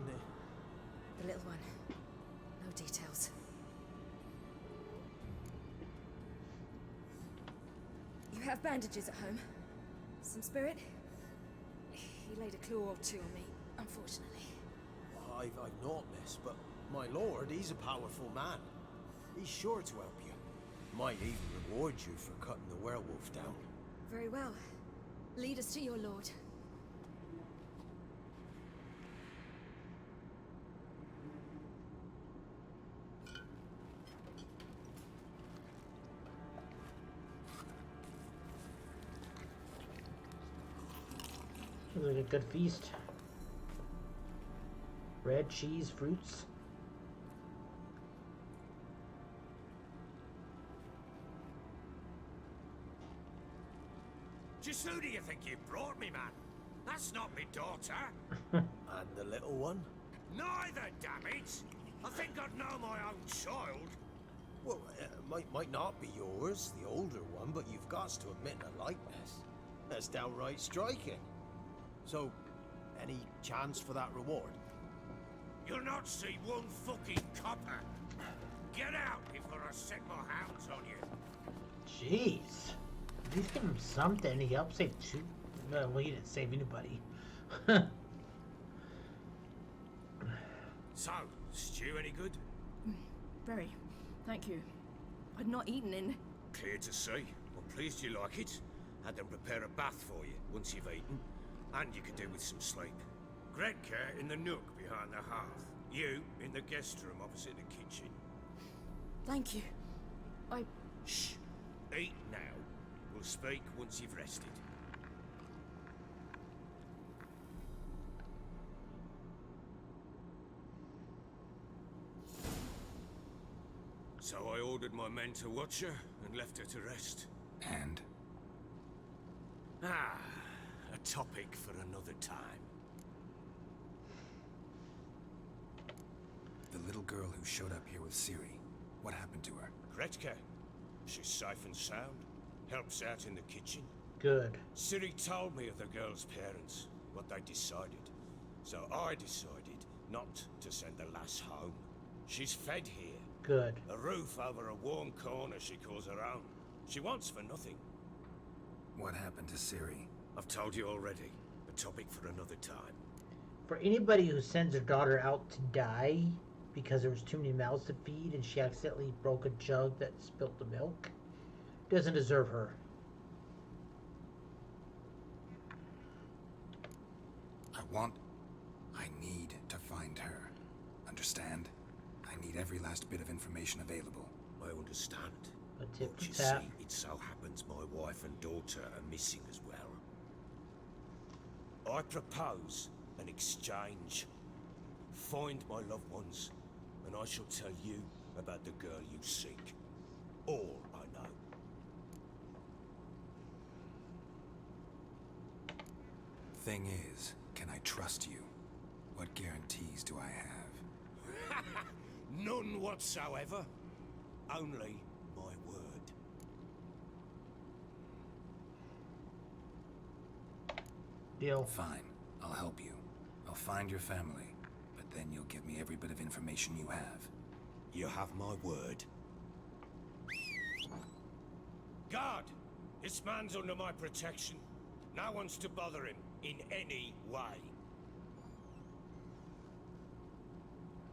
The little one. No details. You have bandages at home? Some spirit? He laid a claw or two on me, unfortunately. I've not, miss, but my lord, he's a powerful man. He's sure to help you. Might even reward you for cutting the werewolf down. Very well. Lead us to your lord. Looks like a good feast. Bread, cheese, fruits. Just who do you think you brought me, man? That's not me daughter. And the little one? Neither, damn it! I think I'd know my own child. Well, might not be yours, the older one, but you've got to admit a likeness. That's downright striking. So, any chance for that reward? You'll not see one fucking copper. Get out before I set my hounds on you. Jeez. At least give him something. He helped save two. Well, he didn't save anybody. So, stew any good? Very. Thank you. I'd not eaten in... Clear to see. I'm pleased you like it. Had them prepare a bath for you once you've eaten. And you could do with some sleep. Gredka in the nook behind the hearth. You in the guest room opposite the kitchen. Thank you. Shh. Eat now. We'll speak once you've rested. So I ordered my men to watch her and left her to rest. And? Ah, a topic for another time. The little girl who showed up here with Ciri, what happened to her? Gretka. She's safe and sound. Helps out in the kitchen. Good. Ciri told me of the girl's parents, what they decided. So I decided not to send the lass home. She's fed here. Good. A roof over a warm corner she calls her own. She wants for nothing. What happened to Ciri? I've told you already. A topic for another time. For anybody who sends their daughter out to die because there was too many mouths to feed and she accidentally broke a jug that spilt the milk, doesn't deserve her. I need to find her. Understand? I need every last bit of information available. I understand. A tip But you for tat. see, it so happens my wife and daughter are missing as well. I propose an exchange. Find my loved ones, and I shall tell you about the girl you seek. All I know. Thing is, can I trust you? What guarantees do I have? None whatsoever. Only my word. Deal. Fine. I'll help you. I'll find your family. But then you'll give me every bit of information you have. You have my word. Guard! This man's under my protection. No one's to bother him in any way.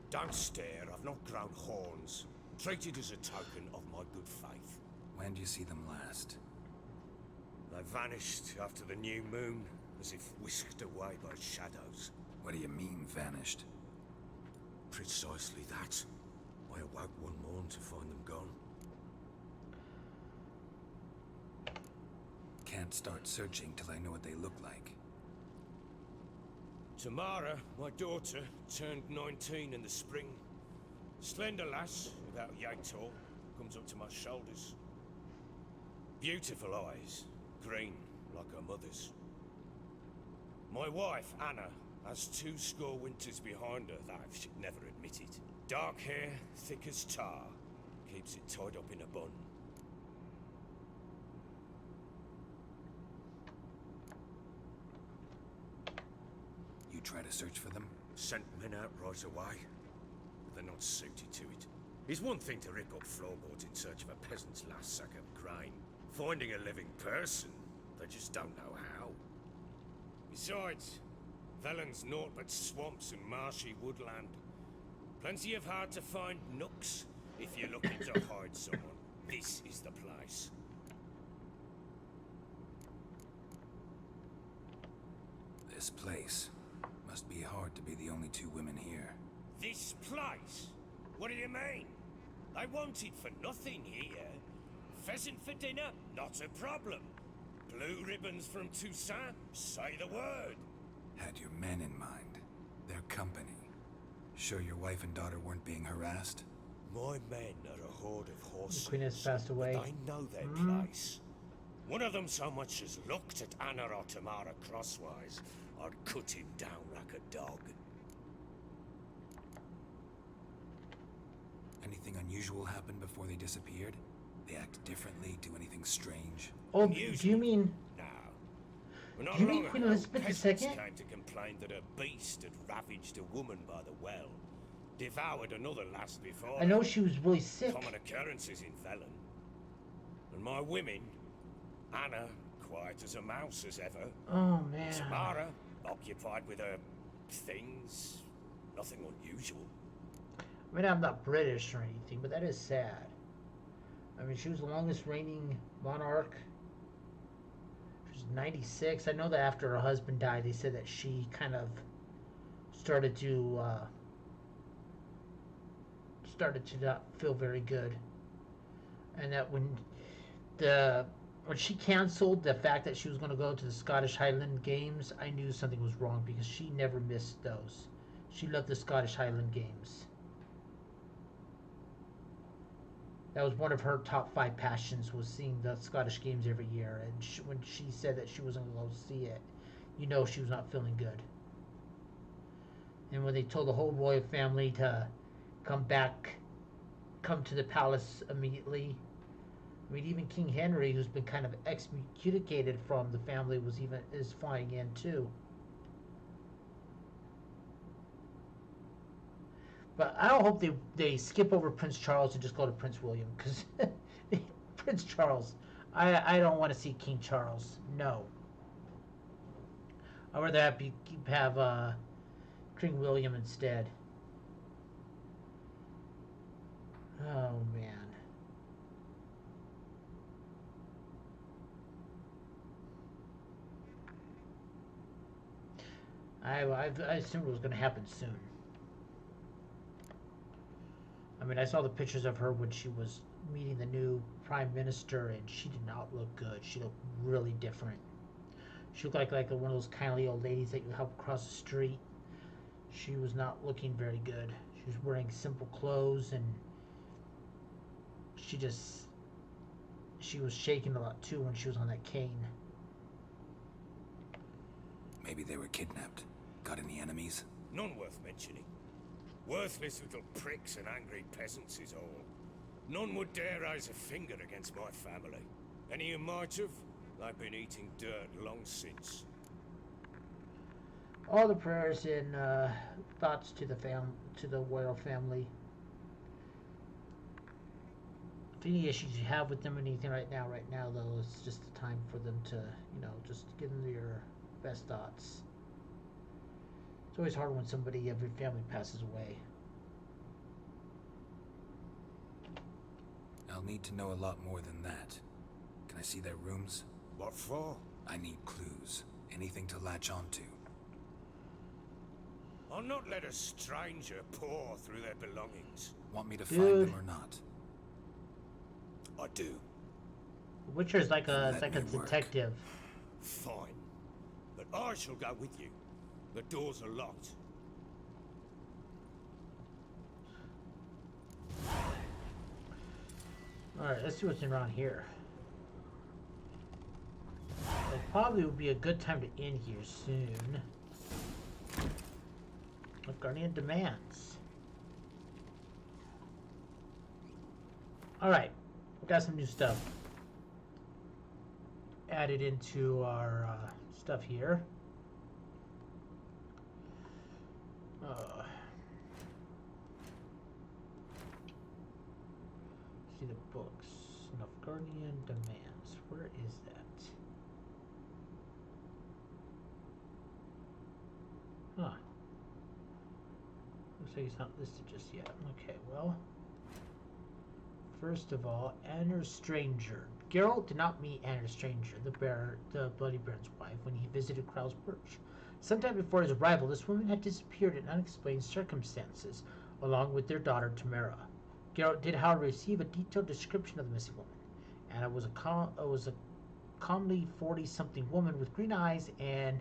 Don't stare. I've not grown horns. Treat it as a token of my good faith. When did you see them last? They vanished after the new moon, as if whisked away by shadows. What do you mean, vanished? Precisely that. I awoke one morn to find them gone. Can't start searching till I know what they look like. Tamara, my daughter, turned 19 in the spring. Slender lass, about yay tall, comes up to my shoulders. Beautiful eyes, green like her mother's. My wife, Anna, has 20 winters behind her that she'd never admit it. Dark hair, thick as tar, keeps it tied up in a bun. You try to search for them? Sent men out right away, but they're not suited to it. It's one thing to rip up floorboards in search of a peasant's last sack of grain. Finding a living person, they just don't know how. Besides, Velen's naught but swamps and marshy woodland. Plenty of hard to find nooks if you're looking to hide someone. This is the place. This place. Must be hard to be the only 2 women here. This place? What do you mean? I wanted for nothing here. Pheasant for dinner? Not a problem. Blue ribbons from Toussaint? Say the word. Had your men in mind. Their company. Sure your wife and daughter weren't being harassed? My men are a horde of horses. The Queen has passed away. But I know their place. One of them so much as looked at Anna or Tamara crosswise, I'd cut him down like a dog. Anything unusual happened before they disappeared? They act differently, do anything strange? Oh, do you mean... Well, not Do you mean long Queen ago, Elizabeth peasants II? came to complain that a beast had ravaged a woman by the well. Devoured another lass before. I know she was really sick. Common occurrences in Velen. And my women, Anna, quiet as a mouse as ever. Oh, man. Tamara, occupied with her things. Nothing unusual. I mean, I'm not British or anything, but that is sad. I mean, she was the longest reigning monarch. She was 96. I know that after her husband died, they said that she kind of started to started to not feel very good, and that when she canceled the fact that she was going to go to the Scottish Highland Games, I knew something was wrong because she never missed those. She loved the Scottish Highland Games. That was one of her top 5 passions, was seeing the Scottish Games every year. And when she said that she wasn't going to see it, you know she was not feeling good. And when they told the whole royal family to come to the palace immediately, I mean, even King Henry, who's been kind of excommunicated from the family, is flying in too. But I don't hope they skip over Prince Charles and just go to Prince William, because Prince Charles, I don't want to see King Charles. No. I'd rather have King William instead. Oh man. I assumed it was going to happen soon. I mean, I saw the pictures of her when she was meeting the new prime minister, and she did not look good. She looked really different. She looked like one of those kindly old ladies that you help across the street. She was not looking very good. She was wearing simple clothes, and she was shaking a lot too when she was on that cane. Maybe they were kidnapped. Got any enemies? None worth mentioning. Worthless little pricks and angry peasants is all. None would dare raise a finger against my family. Any who might have, they've been eating dirt long since. All the prayers and thoughts to the royal family. If any issues you have with them or anything right now though, it's just the time for them to, just give them your best thoughts. It's always hard when somebody of your family passes away. I'll need to know a lot more than that. Can I see their rooms? What for? I need clues. Anything to latch onto. I'll not let a stranger pore through their belongings. Want me to find them or not? I do. Witcher's like a detective. Fine. But I shall go with you. The doors are locked. Alright, let's see what's around here. It probably would be a good time to end here soon. What Guardian demands. Alright, we got some new stuff added into our stuff here. See the books. Guardian demands. Where is that? Huh. Looks like it's not listed just yet. Okay, well. First of all, Anna Stranger. Geralt did not meet Anna Stranger, the Bloody Baron's wife, when he visited Krau's Perch. Sometime before his arrival, this woman had disappeared in unexplained circumstances, along with their daughter Tamara. Geralt did, however, receive a detailed description of the missing woman. Anna was a comely 40-something woman with green eyes and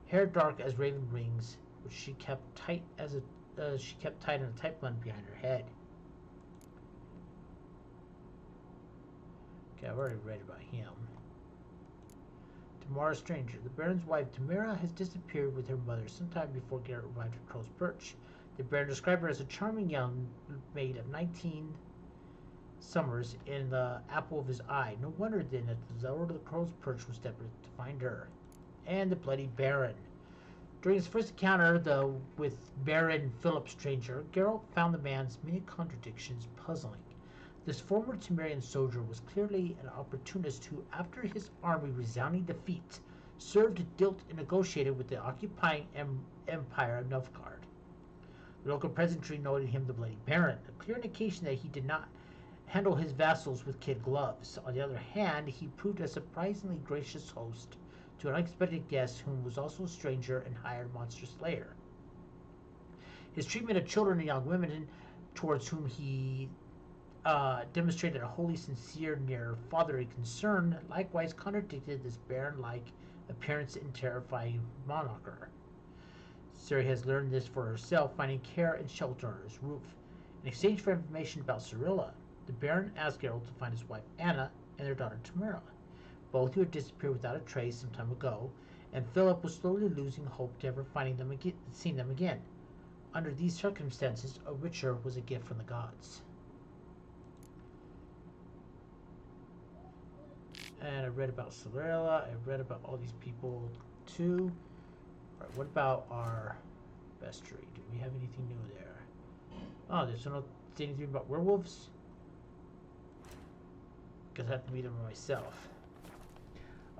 hair dark as raven wings, which she kept tight in a tight bun behind her head. Okay, I've already read about him. Tamara Stranger. The Baron's wife, Tamara, has disappeared with her mother sometime before Geralt arrived at Crow's Perch. The Baron described her as a charming young maid of 19 summers in the apple of his eye. No wonder then that the Lord of the Crow's Perch was desperate to find her. And the Bloody Baron. During his first encounter with Baron Philip Stranger, Geralt found the man's many contradictions puzzling. This former Temerian soldier was clearly an opportunist who, after his army resounding defeat, served, dealt, and negotiated with the occupying empire of Nilfgaard. The local peasantry noted him the Bloody Baron, a clear indication that he did not handle his vassals with kid gloves. On the other hand, he proved a surprisingly gracious host to an unexpected guest whom was also a stranger and hired monster slayer. His treatment of children and young women towards whom he demonstrated a wholly sincere, near fatherly concern, likewise contradicted this baron-like appearance and terrifying moniker. Ciri has learned this for herself, finding care and shelter under his roof. In exchange for information about Cirilla, the Baron asked Geralt to find his wife Anna and their daughter Tamara, both who had disappeared without a trace some time ago, and Philip was slowly losing hope to ever seeing them again. Under these circumstances, a witcher was a gift from the gods. And I read about Cirilla, I read about all these people too. Alright, what about our bestiary? Do we have anything new there? Oh, there's no anything about werewolves? Because I have to meet them myself.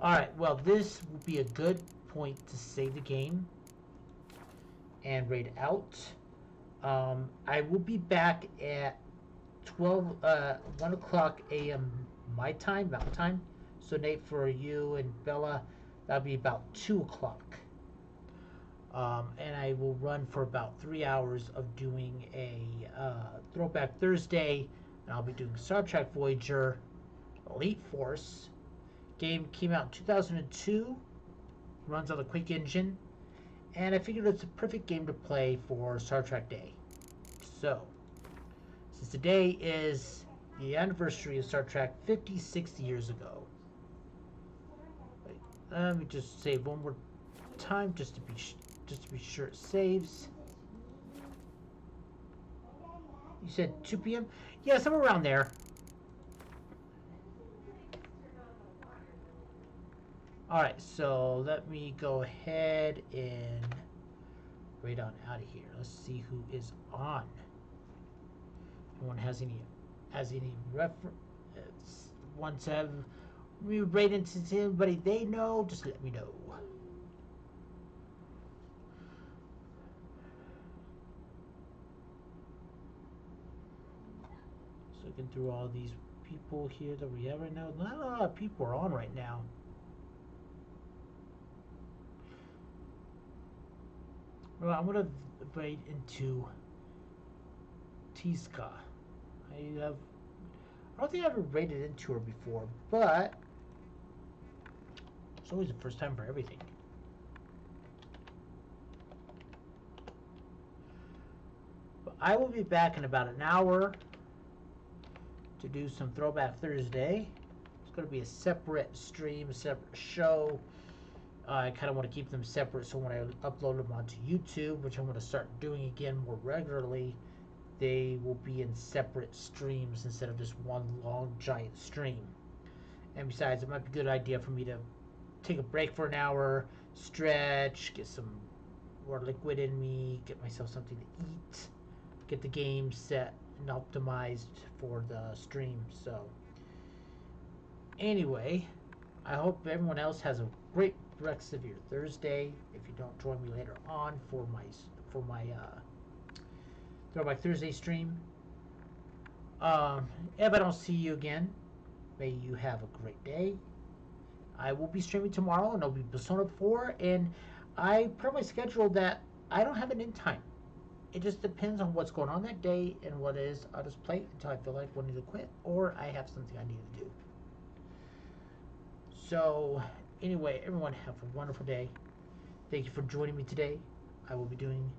Alright, well, this will be a good point to save the game and raid out. I will be back at 1 o'clock a.m. my time, Mountain Time. So Nate, for you and Bella, that'll be about 2 o'clock. And I will run for about 3 hours of doing a Throwback Thursday, and I'll be doing Star Trek Voyager Elite Force. Game came out in 2002, runs on the Quake engine, and I figured it's a perfect game to play for Star Trek Day. So, since today is the anniversary of Star Trek 56 years ago, let me just save one more time just to be sure it saves. You said 2 p.m.? Yeah, somewhere around there. Alright, so let me go ahead and raid on out of here. Let's see who is on. If anyone has any reference, wants to have me raid into anybody they know, just let me know. Looking through all these people here that we have right now. Not a lot of people are on right now. Well, I'm gonna raid into Tiska. I don't think I've ever raided into her before, but it's always the first time for everything. But I will be back in about an hour to do some Throwback Thursday. It's going to be a separate stream, a separate show. I kind of want to keep them separate, so when I upload them onto YouTube, which I'm going to start doing again more regularly, they will be in separate streams instead of just one long giant stream. And besides, it might be a good idea for me to take a break for an hour, stretch, get some more liquid in me, get myself something to eat, get the game set and optimized for the stream. So anyway, I hope everyone else has a great rest of your Thursday. If you don't join me later on for my Throwback Thursday stream, if I don't see you again, may you have a great day. I will be streaming tomorrow, and it'll be Persona 4, and I put on my schedule that I don't have an end time. It just depends on what's going on that day and what it is. I'll just play until I feel like wanting to quit, or I have something I need to do. So anyway, everyone have a wonderful day. Thank you for joining me today. I will be doing,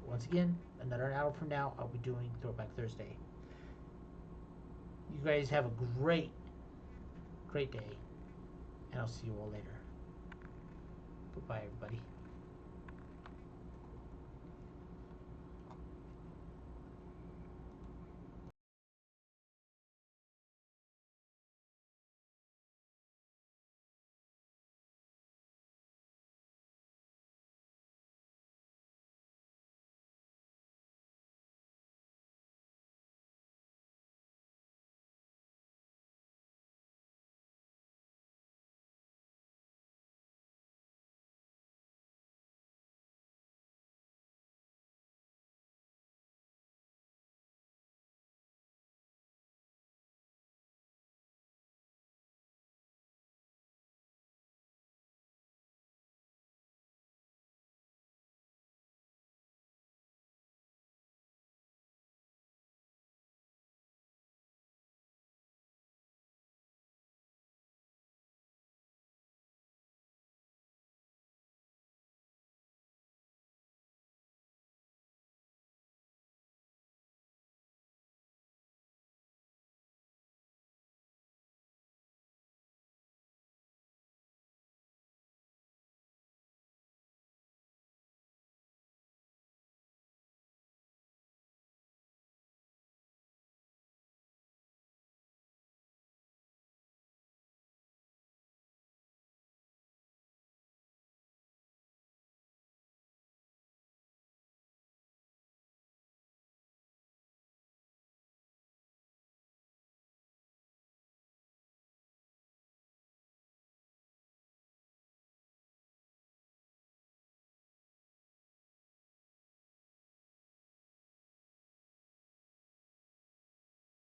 once again, another hour from now, I'll be doing Throwback Thursday. You guys have a great day, and I'll see you all later. Goodbye, everybody.